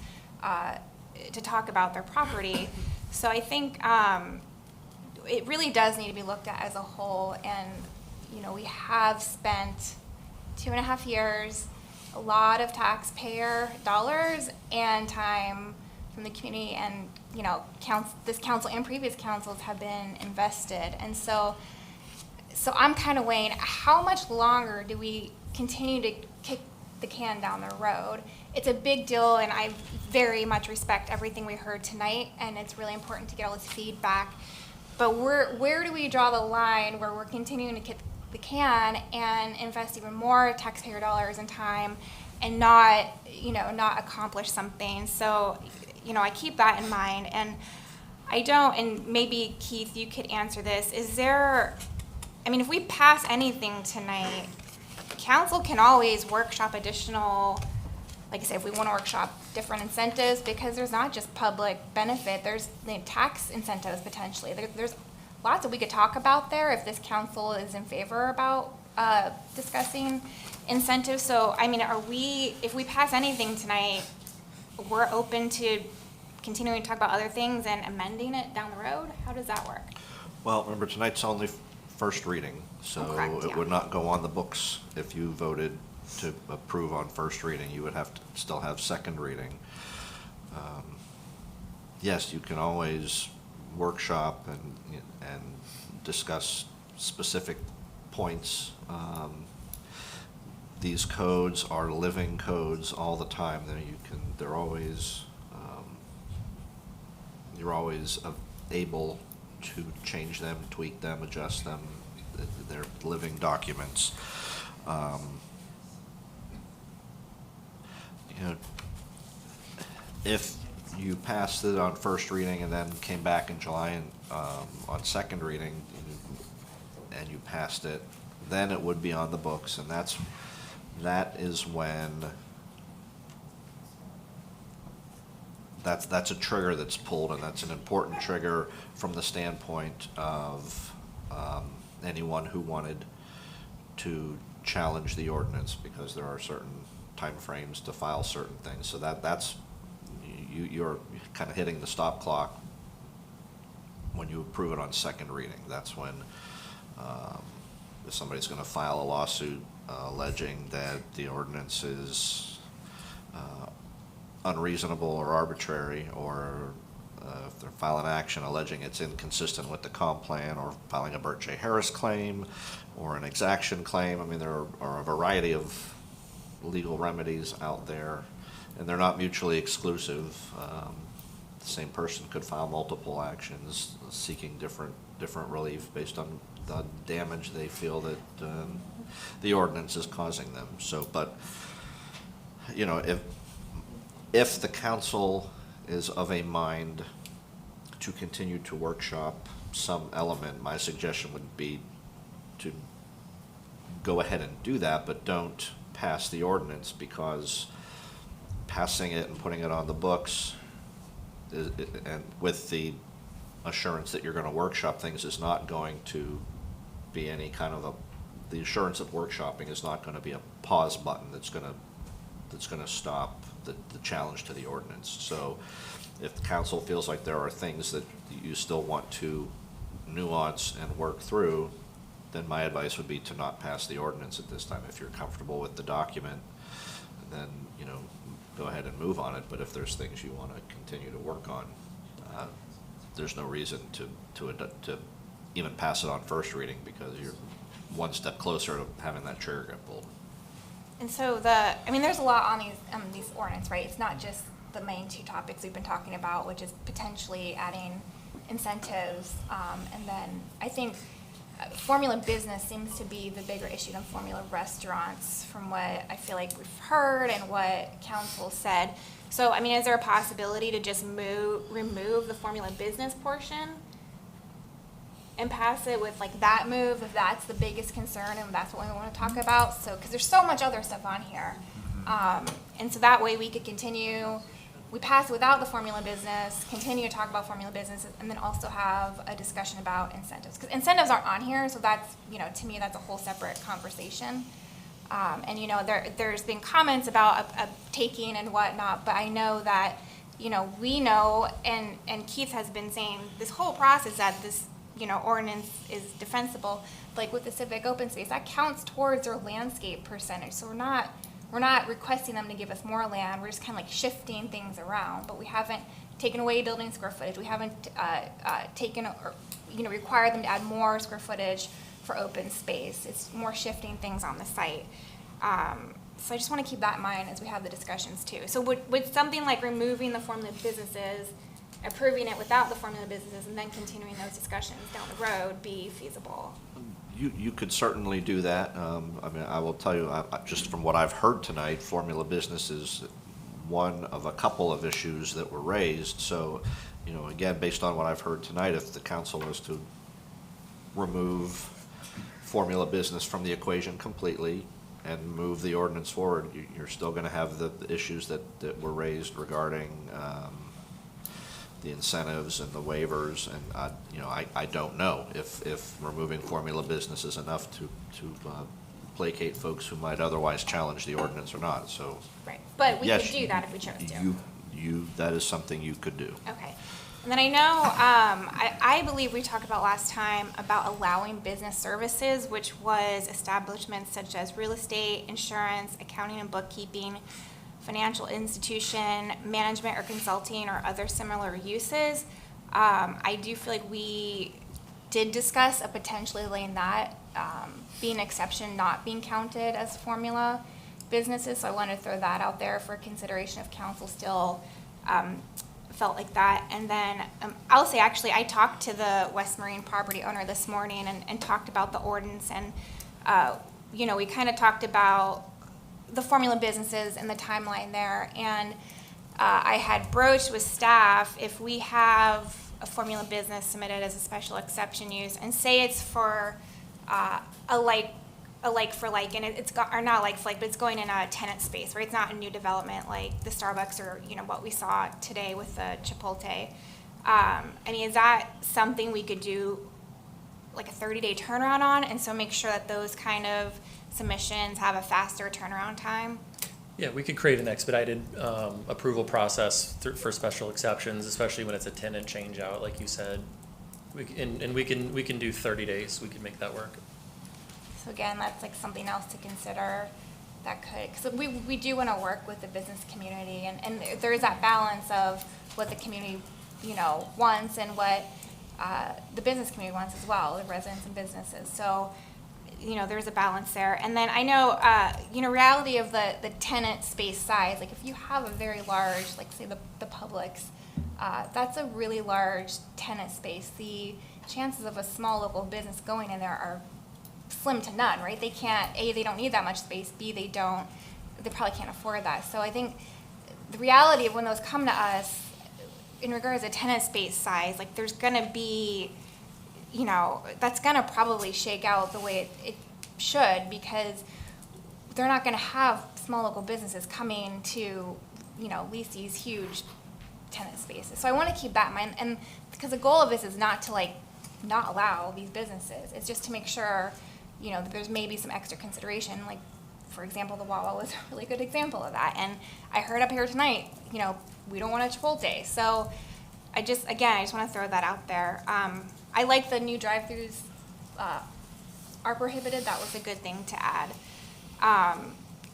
to talk about their property. So I think it really does need to be looked at as a whole. And, we have spent 2.5 years, a lot of taxpayer dollars and time from the community, and this council and previous councils have been invested. And so I'm kind of weighing how much longer do we continue to kick the can down the road. It's a big deal, and I very much respect everything we heard tonight, and it's really important to get all this feedback. But where do we draw the line where we're continuing to kick the can and invest even more taxpayer dollars and time and not accomplish something? So, I keep that in mind, and I don't, and maybe Keith, you could answer this. If we pass anything tonight, council can always workshop additional, like I said, if we want to workshop different incentives, because there's not just public benefit, there's tax incentives potentially. There's lots that we could talk about there if this council is in favor about discussing incentives. So, if we pass anything tonight, we're open to continuing to talk about other things and amending it down the road? How does that work? Well, remember, tonight's only first reading, so correct, it would not go on the books if you voted to approve on first reading. You would have to still have second reading. Yes, you can always workshop and discuss specific points. These codes are living codes all the time. They're always, you're always able to change them, tweak them, adjust them. They're living documents. If you passed it on first reading and then came back in July and on second reading and you passed it, then it would be on the books, and that is when that's a trigger that's pulled, and that's an important trigger from the standpoint of anyone who wanted to challenge the ordinance, because there are certain timeframes to file certain things. So that's you're kind of hitting the stop clock when you approve it on second reading. That's when if somebody's going to file a lawsuit alleging that the ordinance is unreasonable or arbitrary, or if they're filing action alleging it's inconsistent with the comp plan, or filing a Burt J. Harris claim or an exaction claim. There are a variety of legal remedies out there, and they're not mutually exclusive. The same person could file multiple actions seeking different relief based on the damage they feel that the ordinance is causing them. So, but, you know, if the council is of a mind to continue to workshop some element, my suggestion would be to go ahead and do that, but don't pass the ordinance, because passing it and putting it on the books and with the assurance that you're going to workshop things is not going to be any kind of the assurance of workshopping is not going to be a pause button that's going to stop the challenge to the ordinance. So if the council feels like there are things that you still want to nuance and work through, then my advice would be to not pass the ordinance at this time. If you're comfortable with the document, then, you know, go ahead and move on it. But if there's things you want to continue to work on, there's no reason to even pass it on first reading, because you're one step closer to having that trigger get pulled. And so there's a lot on these ordinance, right? It's not just the main two topics we've been talking about, which is potentially adding incentives, and then I think formula business seems to be the bigger issue than formula restaurants, from what I feel like we've heard and what council said. So, I mean, is there a possibility to just remove the formula business portion and pass it with like that move, if that's the biggest concern and that's what we want to talk about? So, because there's so much other stuff on here. And so that way we could continue, we pass it without the formula business, continue to talk about formula businesses, and then also have a discussion about incentives. Because incentives aren't on here, so that's, you know, to me, that's a whole separate conversation. And, you know, there's been comments about taking and whatnot, but I know that, you know, we know, and Keith has been saying this whole process that this, you know, ordinance is defensible, like with the civic open space, that counts towards their landscape percentage. So we're not requesting them to give us more land. We're just kind of like shifting things around, but we haven't taken away building square footage. We haven't taken or, you know, required them to add more square footage for open space. It's more shifting things on the site. So I just want to keep that in mind as we have the discussions too. So would something like removing the formula businesses, approving it without the formula businesses, and then continuing those discussions down the road be feasible? You could certainly do that. I mean, I will tell you, just from what I've heard tonight, formula business is one of a couple of issues that were raised. So, you know, again, based on what I've heard tonight, if the council is to remove formula business from the equation completely and move the ordinance forward, you're still going to have the issues that were raised regarding the incentives and the waivers, and you know, I don't know if removing formula business is enough to placate folks who might otherwise challenge the ordinance or not. So right, but we yes, could do that if we chose to. That is something you could do. Okay. And then I know, I believe we talked about last time about allowing business services, which was establishments such as real estate, insurance, accounting and bookkeeping, financial institution, management or consulting, or other similar uses. I do feel like we did discuss a potentially letting that being an exception, not being counted as formula businesses. So I wanted to throw that out there for consideration if council still felt like that. And then I'll say, actually, I talked to the West Marine property owner this morning and talked about the ordinance, and you know, we kind of talked about the formula businesses and the timeline there. And I had broached with staff, if we have a formula business submitted as a special exception use, and say it's for a like for like, and or not like for like, but it's going in a tenant space, right? It's not a new development like the Starbucks or, you know, what we saw today with the Chipotle. I mean, is that something we could do like a 30-day turnaround on, and so make sure that those kind of submissions have a faster turnaround time? Yeah, we could create an expedited approval process for special exceptions, especially when it's a tenant change out, like you said. We can do 30 days. We can make that work. So again, that's like something else to consider that could, because we do want to work with the business community, and there is that balance of what the community, you know, wants and what the business community wants as well, the residents and businesses. So, you know, there's a balance there. And then I know, you know, reality of the tenant space size, like if you have a very large, like say the Publix, that's a really large tenant space. The chances of a small local business going in there are slim to none, right? They can't, A, they don't need that much space, B, they probably can't afford that. So I think the reality of when those come to us, in regards to tenant space size, like there's gonna be, you know, that's gonna probably shake out the way it should, because they're not gonna have small local businesses coming to, you know, lease these huge tenant spaces. So I wanna keep that in mind, and because the goal of this is not to like, not allow these businesses. It's just to make sure, you know, that there's maybe some extra consideration, like, for example, the Wawa was a really good example of that. And I heard up here tonight, you know, we don't want a Chipotle. So I just want to throw that out there. I like the new drive-throughs are prohibited. That was a good thing to add.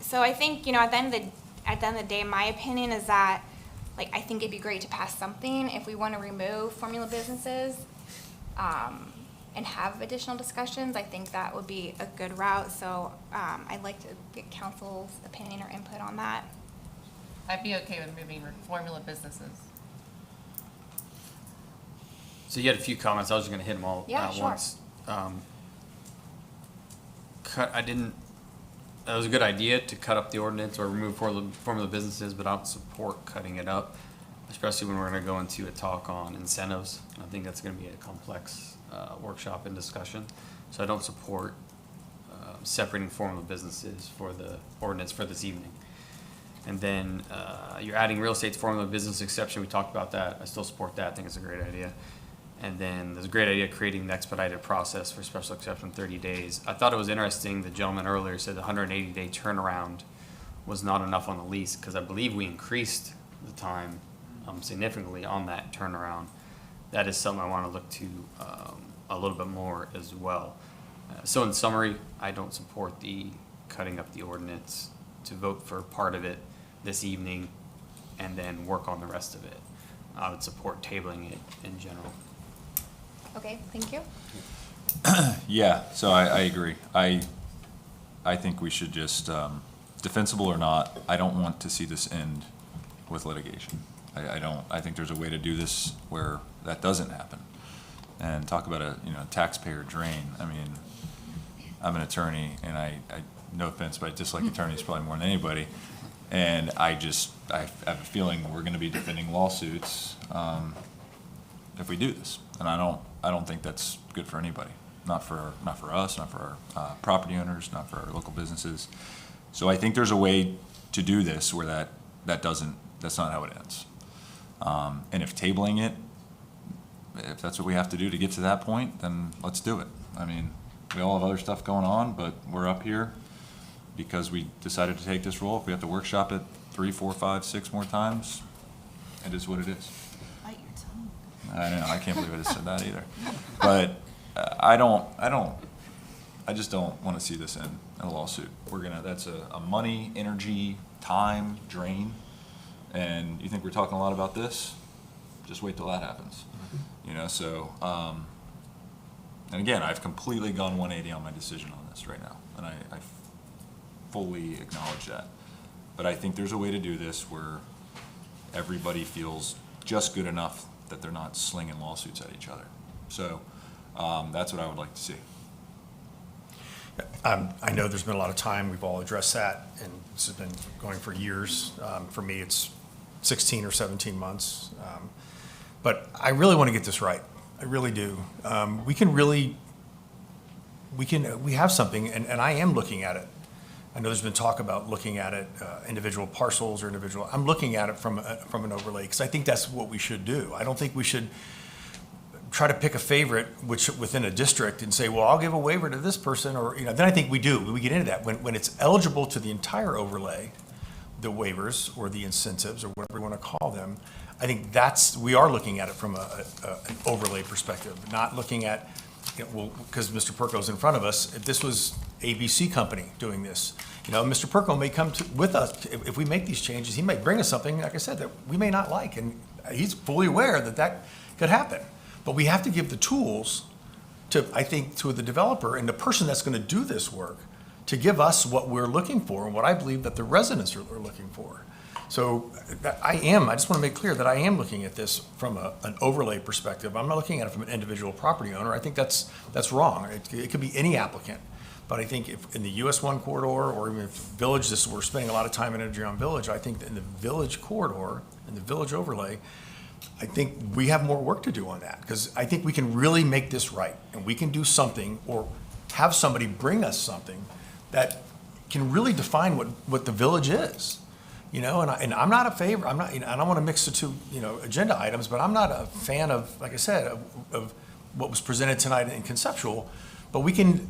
So I think, you know, at the end of the day, my opinion is that, like, I think it'd be great to pass something if we want to remove formula businesses and have additional discussions. I think that would be a good route. So I'd like to get council's opinion or input on that. I'd be okay with moving formula businesses. So you had a few comments. I was just going to hit them all Yeah, at sure. once. That was a good idea to cut up the ordinance or remove formula businesses, but I don't support cutting it up, especially when we're going to go into a talk on incentives. I think that's going to be a complex workshop and discussion. So I don't support separating formula businesses for the ordinance for this evening. And then you're adding real estate's formula business exception. We talked about that. I still support that. I think it's a great idea. And then there's a great idea creating the expedited process for special exception 30 days. I thought it was interesting, the gentleman earlier said the 180-day turnaround was not enough on the lease, because I believe we increased the time significantly on that turnaround. That is something I want to look to a little bit more as well. So in summary, I don't support the cutting up the ordinance, to vote for part of it this evening and then work on the rest of it. I would support tabling it in general. Okay, thank you. Yeah, so I agree. I think we should just, defensible or not, I don't want to see this end with litigation. I think there's a way to do this where that doesn't happen. And talk about a, you know, taxpayer drain. I mean, I'm an attorney, and I no offense, but I dislike attorneys probably more than anybody. And I have a feeling we're gonna be defending lawsuits if we do this. And I don't think that's good for anybody. Not for us, not for our property owners, not for our local businesses. So I think there's a way to do this where that's not how it ends. And if tabling it, if that's what we have to do to get to that point, then let's do it. I mean, we all have other stuff going on, but we're up here because we decided to take this role. If we have to workshop it 3, 4, 5, 6 more times, it is what it is. Bite your tongue. I know, I can't believe I just said that either. But I just don't want to see this in a lawsuit. That's a money, energy, time drain. And you think we're talking a lot about this? Just wait till that happens. You know, so, and again, I've completely gone 180 on my decision on this right now. And I fully acknowledge that. But I think there's a way to do this where everybody feels just good enough that they're not slinging lawsuits at each other. So that's what I would like to see. I know there's been a lot of time, we've all addressed that, and this has been going for years. For me, it's 16 or 17 months. But I really want to get this right. I really do. We have something, and I am looking at it. I know there's been talk about looking at it, individual parcels or individual, I'm looking at it from an overlay, because I think that's what we should do. I don't think we should try to pick a favorite within a district and say, well, I'll give a waiver to this person, or, you know, then I think we get into that. When it's eligible to the entire overlay, the waivers or the incentives or whatever you want to call them, I think we are looking at it from an overlay perspective, not looking at, you know, well, because Mr. Perko's in front of us, if this was ABC company doing this, you know, Mr. Perko may come with us, if we make these changes, he might bring us something, like I said, that we may not like, and he's fully aware that could happen. But we have to give the tools to the developer and the person that's going to do this work to give us what we're looking for and what I believe that the residents are looking for. So I just want to make clear that I am looking at this from an overlay perspective. I'm not looking at it from an individual property owner. I think that's wrong. It could be any applicant. But I think if in the US 1 corridor, or even if Village, we're spending a lot of time and energy on Village, I think that in the Village corridor, in the Village overlay, I think we have more work to do on that, because I think we can really make this right, and we can do something, or have somebody bring us something that can really define what the Village is. You know, and I'm not a favor, I don't want to mix the two, agenda items, but I'm not a fan of, like I said, of what was presented tonight in conceptual, but we can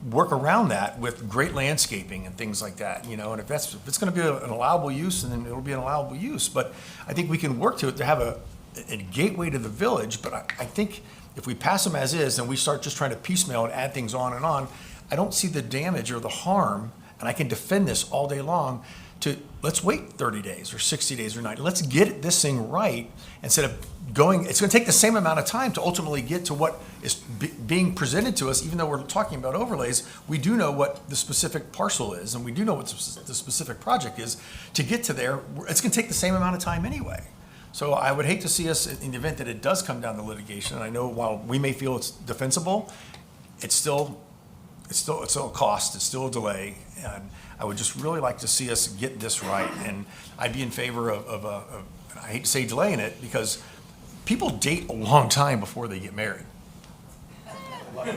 work around that with great landscaping and things like that, and if it's going to be an allowable use, then it'll be an allowable use. But I think we can work to have a gateway to the Village. But I think if we pass them as is and we start just trying to piecemeal and add things on, I don't see the damage or the harm, and I can defend this all day long, let's wait 30 days or 60 days or 90. Let's get this thing right instead of it's going to take the same amount of time to ultimately get to what is being presented to us. Even though we're talking about overlays, we do know what the specific parcel is, and we do know what the specific project is. To get to there, it's going to take the same amount of time anyway. So I would hate to see us, in the event that it does come down to litigation, and I know while we may feel it's defensible, it's still a cost, it's still a delay, and I would just really like to see us get this right. And I'd be in favor of I hate to say delaying it, because people date a long time before they get married.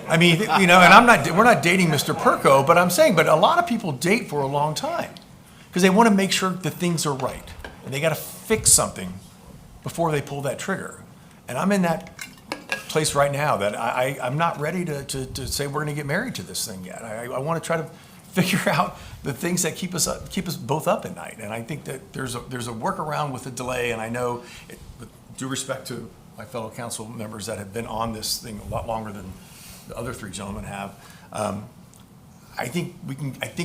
I mean, and we're not dating Mr. Perko, but I'm saying, but a lot of people date for a long time because they want to make sure that things are right, and they got to fix something before they pull that trigger. And I'm in that place right now that I'm not ready to say we're going to get married to this thing yet. I want to try to figure out the things that keep us both up at night. And I think that there's a workaround with the delay. And I know, with due respect to my fellow council members that have been on this thing a lot longer than the other three gentlemen have, I think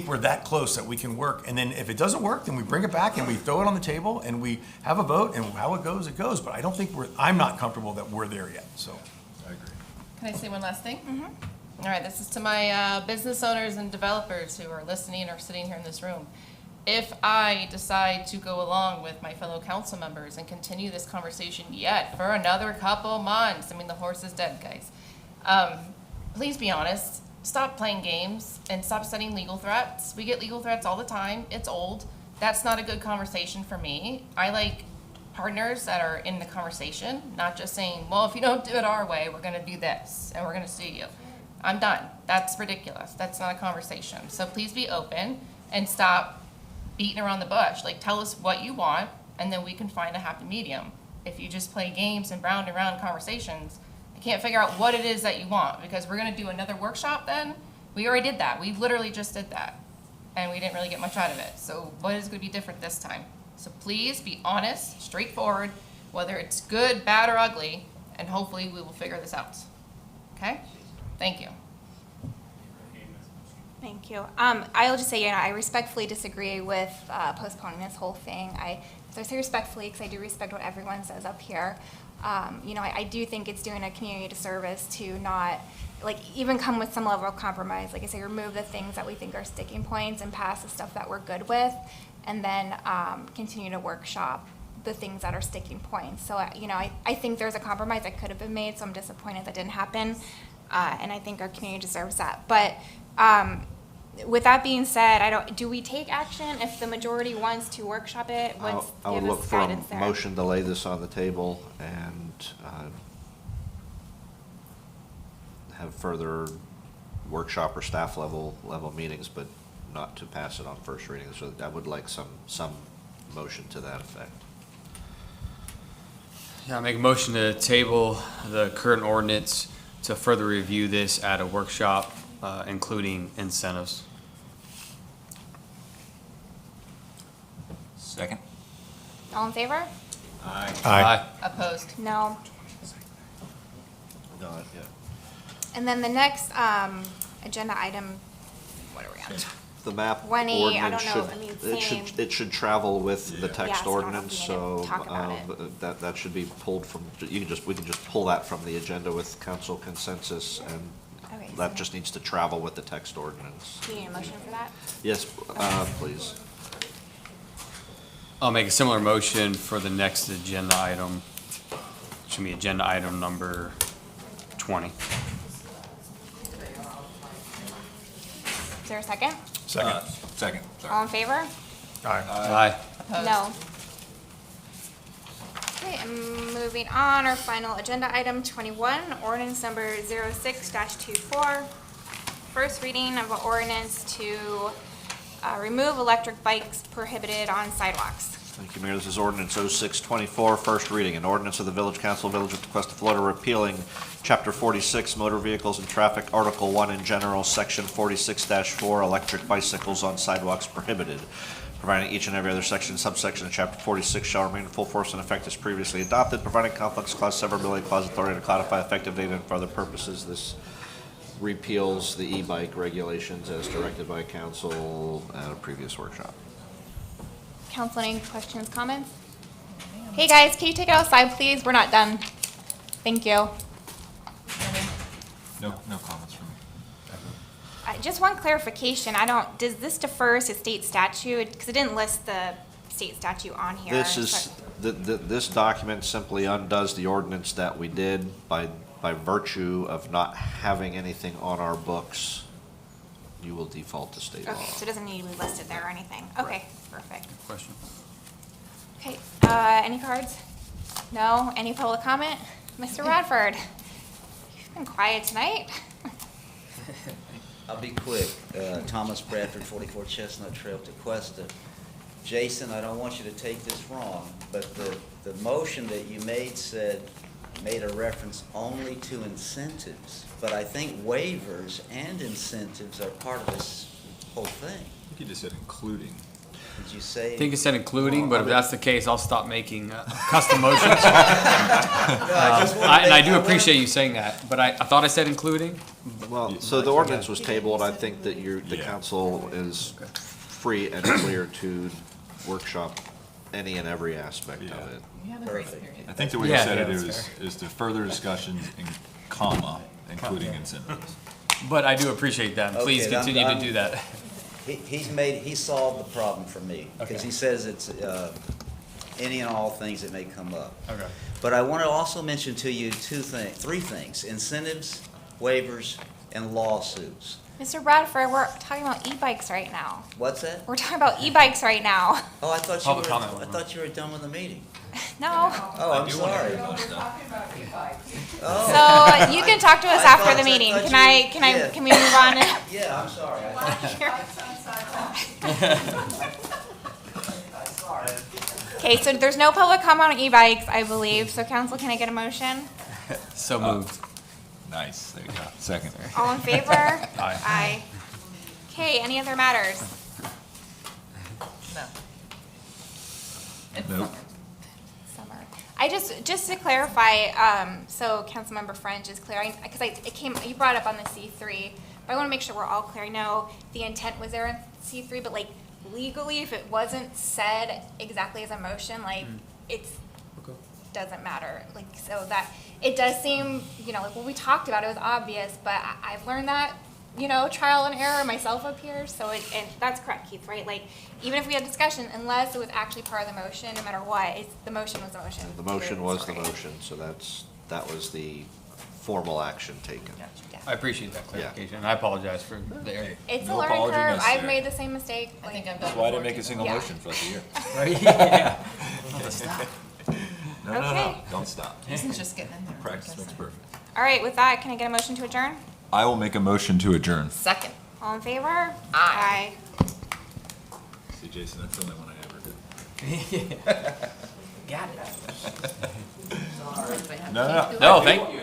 we're that close that we can work. And then if it doesn't work, then we bring it back and we throw it on the table and we have a vote, and how it goes, it goes. But I'm not comfortable that we're there yet, so. I agree. Can I say one last thing? Mm-hmm. All right, this is to my business owners and developers who are listening or sitting here in this room. If I decide to go along with my fellow council members and continue this conversation yet for another couple months, the horse is dead, guys. Please be honest. Stop playing games and stop sending legal threats. We get legal threats all the time. It's old. That's not a good conversation for me. I like partners that are in the conversation, not just saying, well, if you don't do it our way, we're going to do this and we're going to sue you. I'm done. That's ridiculous. That's not a conversation. So please be open and stop beating around the bush. Tell us what you want, and then we can find a happy medium. If you just play games and round and round conversations, I can't figure out what it is that you want, because we're going to do another workshop then. We already did that. We literally just did that, and we didn't really get much out of it. So what is going to be different this time? So please be honest, straightforward, whether it's good, bad, or ugly, and hopefully we will figure this out. Okay? Thank you. Thank you. I'll just say, I respectfully disagree with postponing this whole thing. So I say respectfully because I do respect what everyone says up here. I do think it's doing a community a disservice to not, even come with some level of compromise. Like I say, remove the things that we think are sticking points and pass the stuff that we're good with, and then continue to workshop the things that are sticking points. So, I think there's a compromise that could have been made, so I'm disappointed that didn't happen. And I think our community deserves that. But with that being said, do we take action if the majority wants to workshop it? I would look for a motion to lay this on the table and have further workshop or staff level meetings, but not to pass it on first reading. So I would like some motion to that effect. Yeah, I make a motion to table the current ordinance to further review this at a workshop, including incentives. Second. All in favor? Aye. Aye. Opposed? No. No, yeah. And then the next agenda item, what are we on? The map 20, I ordinance don't know, should, same. it should travel with the text Yeah, so I don't know if ordinance, we need to so talk about that should be pulled from, we can just pull that from the agenda with council consensus, and Okay, that so- just needs to travel with the text ordinance. Do you need a motion for that? Yes, please. I'll make a similar motion for the next agenda item, which should be agenda item number 20. Is there a second? Second. Second, sorry. All in favor? Aye. No. Okay, and moving on, our final agenda item 21, ordinance number 06-24. First reading of an ordinance to remove electric bikes prohibited on sidewalks. Thank you, Mayor. This is ordinance 0624, first reading. An ordinance of the Village Council, Village of Tequesta, Florida, repealing Chapter 46, Motor Vehicles and Traffic, Article 1 in general, Section 46-4, electric bicycles on sidewalks prohibited, providing each and every other section and subsection of Chapter 46 shall remain in full force and effect as previously adopted, providing conflicts clause, severability clause, authority to codify effective date and for other purposes. This repeals the e-bike regulations as directed by council at a previous workshop. Council, any questions, comments? Hey guys, can you take it outside, please? We're not done. Thank you. No comments from me. Just one clarification. Does this defer to state statute? Because it didn't list the state statute on here. This is, this document simply undoes the ordinance that we did by virtue of not having anything on our books. You will default to state law. Okay, so it doesn't need to be listed there or anything. Okay, perfect. Question? Okay, any cards? No? Any public comment? Mr. Radford, you've been quiet tonight. I'll be quick. Thomas Bradford, 44 Chestnut Trail, Tequesta. Jayson, I don't want you to take this wrong, but the motion that you made made a reference only to incentives, but I think waivers and incentives are part of this whole thing. I think you just said including. Did you say? I think it said including, but if that's the case, I'll stop making custom motions. And I do appreciate you saying that, but I thought I said including. Well, so the ordinance was tabled. I think that the council is free and clear to workshop any and every aspect of it. I think the way you said it is to further discussions in comma, including incentives. But I do appreciate that. Please continue to do that. He solved the problem for me, because he says it's any and all things that may come up. Okay. But I want to also mention to you three things: incentives, waivers, and lawsuits. Mr. Bradford, we're talking about e-bikes right now. What's that? We're talking about e-bikes right now. Oh, I thought you were done with the meeting. No. Oh, I'm sorry. So you can talk to us after the meeting. Can we move on? Yeah, I'm sorry. Okay, so there's no public comment on e-bikes, I believe. So council, can I get a motion? So moved. Nice, there you go. Second. All in favor? Aye. Okay, any other matters? No. Nope. Summer. I just to clarify, so Councilmember French is clear, because you brought up on the C3, but I want to make sure we're all clear. I know the intent was there in C3, but like legally, if it wasn't said exactly as a motion, like doesn't matter. Like, so that it does seem, like what we talked about, it was obvious, but I've learned that, trial and error myself up here. So and that's correct, Keith, right? Like, even if we had discussion, unless it was actually part of the motion, no matter what, the motion was the motion. The motion was the motion, so that was the formal action taken. I appreciate that clarification, and I apologize for the error. It's a learning curve. I've made the same mistake. I think I've done That's why I didn't make a single motion for like a year. Right? Yeah. No, don't stop. Jason's just getting in there. Practice makes perfect. All right, with that, can I get a motion to adjourn? I will make a motion to adjourn. Second. All in favor? Aye. See, Jayson, that's the only one I ever did. Got it. No. No, thank you.